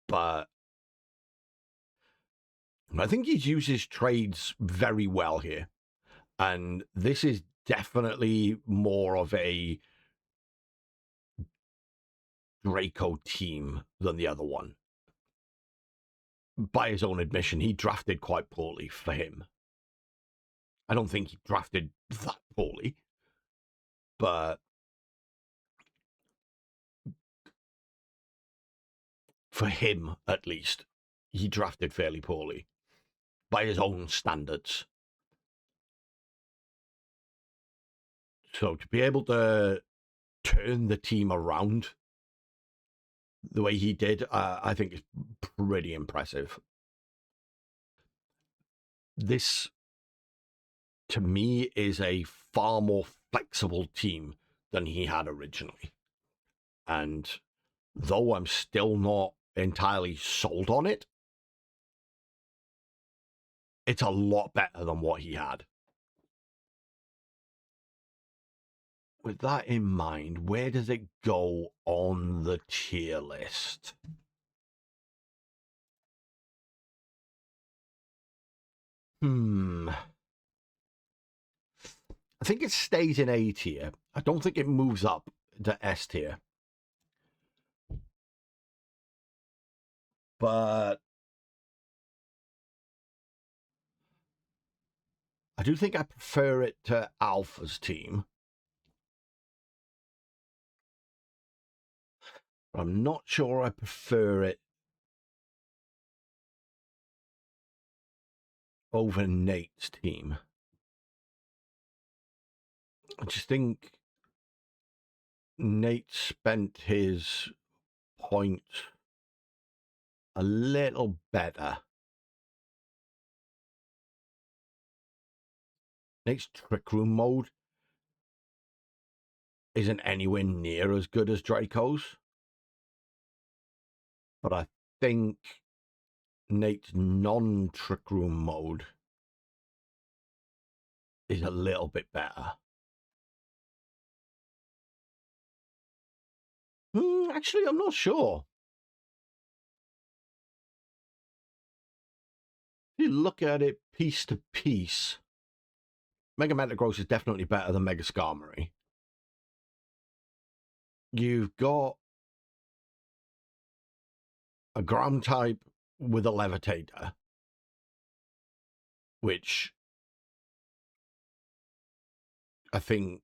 But I think he uses trades very well here. And this is definitely more of a Draco team than the other one. By his own admission, he drafted quite poorly for him. I don't think he drafted that poorly, but for him, at least, he drafted fairly poorly by his own standards. So to be able to turn the team around the way he did, I think is pretty impressive. This, to me, is a far more flexible team than he had originally. And though I'm still not entirely sold on it, it's a lot better than what he had. With that in mind, where does it go on the tier list? I think it stays in A tier. I don't think it moves up to S tier. But I do think I prefer it to Alpha's team. But I'm not sure I prefer it over Nate's team. I just think Nate spent his points a little better. Nate's Trick Room mode isn't anywhere near as good as Draco's. But I think Nate's non-Trick Room mode is a little bit better. Actually, I'm not sure. If you look at it piece to piece, Mega Metagross is definitely better than Mega Skarmory. You've got a ground type with a levitator, which I think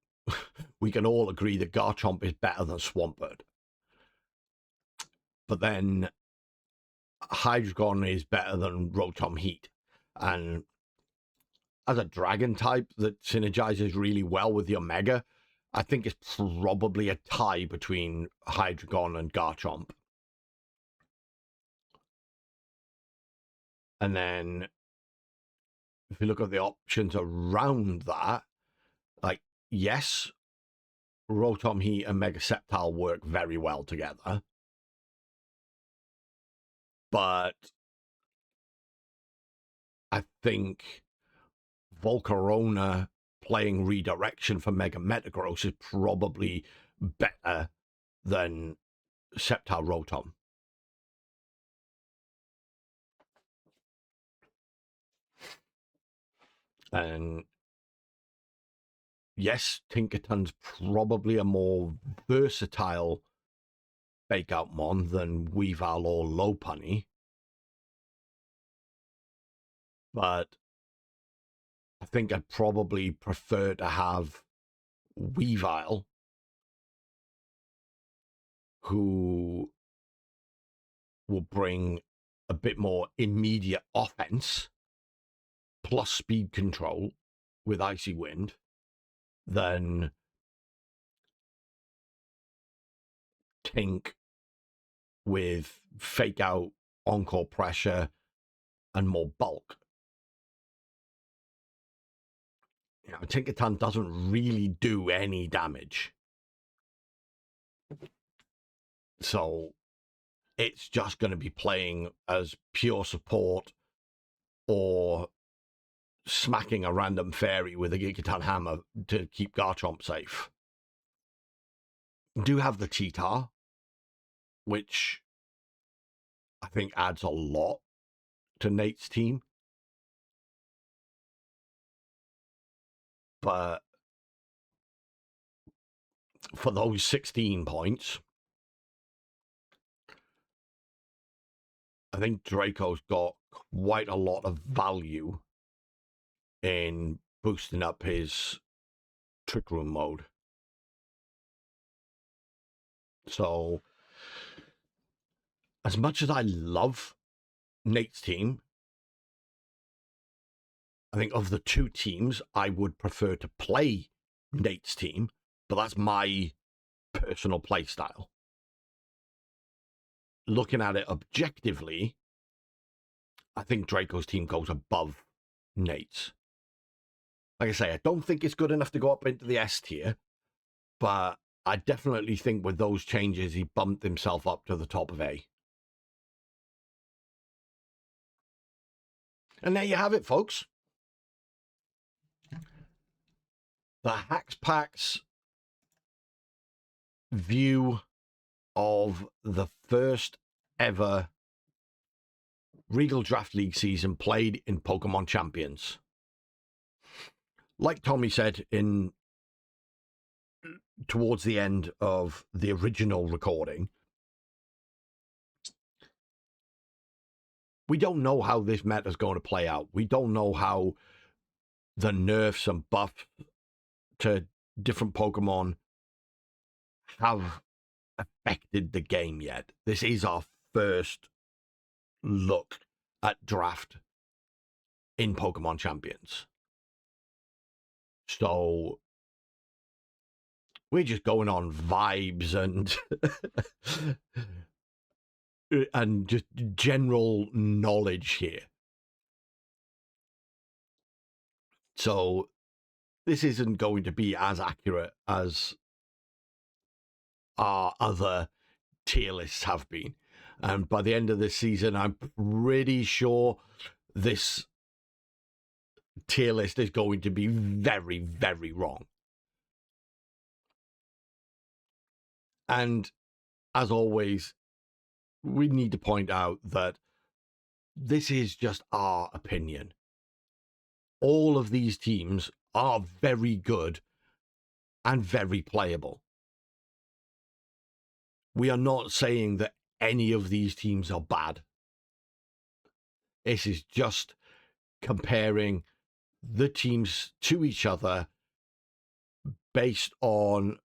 we can all agree that Garchomp is better than Swampert. But then Hydreigon is better than Rotom Heat. And as a dragon type that synergizes really well with your Mega, I think it's probably a tie between Hydreigon and Garchomp. And then if you look at the options around that, like, yes, Rotom Heat and Mega Sceptile work very well together. But I think Volcarona playing redirection for Mega Metagross is probably better than Sceptile Rotom. And yes, Tinkaton's probably a more versatile Fake-Out Mon than Weavile or Lopunny. But I think I'd probably prefer to have Weavile, who will bring a bit more immediate offense plus speed control with Icy Wind than Tink with Fake Out, Encore Pressure, and more bulk. You know, Tinkaton doesn't really do any damage. So it's just going to be playing as pure support or smacking a random fairy with a Gigaton Hammer to keep Garchomp safe. Do have the Cheetah, which I think adds a lot to Nate's team. But for those 16 points, I think Draco's got quite a lot of value in boosting up his Trick Room mode. So, as much as I love Nate's team, I think of the two teams, I would prefer to play Nate's team, but that's my personal play style. Looking at it objectively, I think Draco's team goes above Nate's. Like I say, I don't think it's good enough to go up into the S tier, but I definitely think with those changes, he bumped himself up to the top of A. And there you have it, folks. The Hacks Packs view of the first ever Regal Draft League season played in Pokemon Champions. Like Tommy said towards the end of the original recording, we don't know how this meta is going to play out. We don't know how the nerfs and buffs to different Pokemon have affected the game yet. This is our first look at draft in Pokemon Champions. So we're just going on vibes and just general knowledge here. So this isn't going to be as accurate as our other tier lists have been. And by the end of this season, I'm pretty sure this tier list is going to be very, very wrong. And as always, we need to point out that this is just our opinion. All of these teams are very good and very playable. We are not saying that any of these teams are bad. This is just comparing the teams to each other based on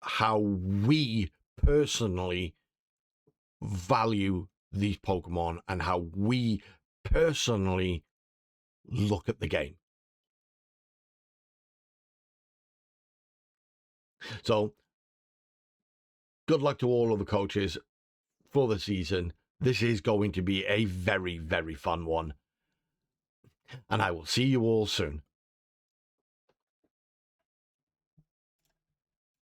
how we personally value these Pokemon and how we personally look at the game. So, good luck to all of the coaches for the season. This is going to be a very, very fun one. And I will see you all soon.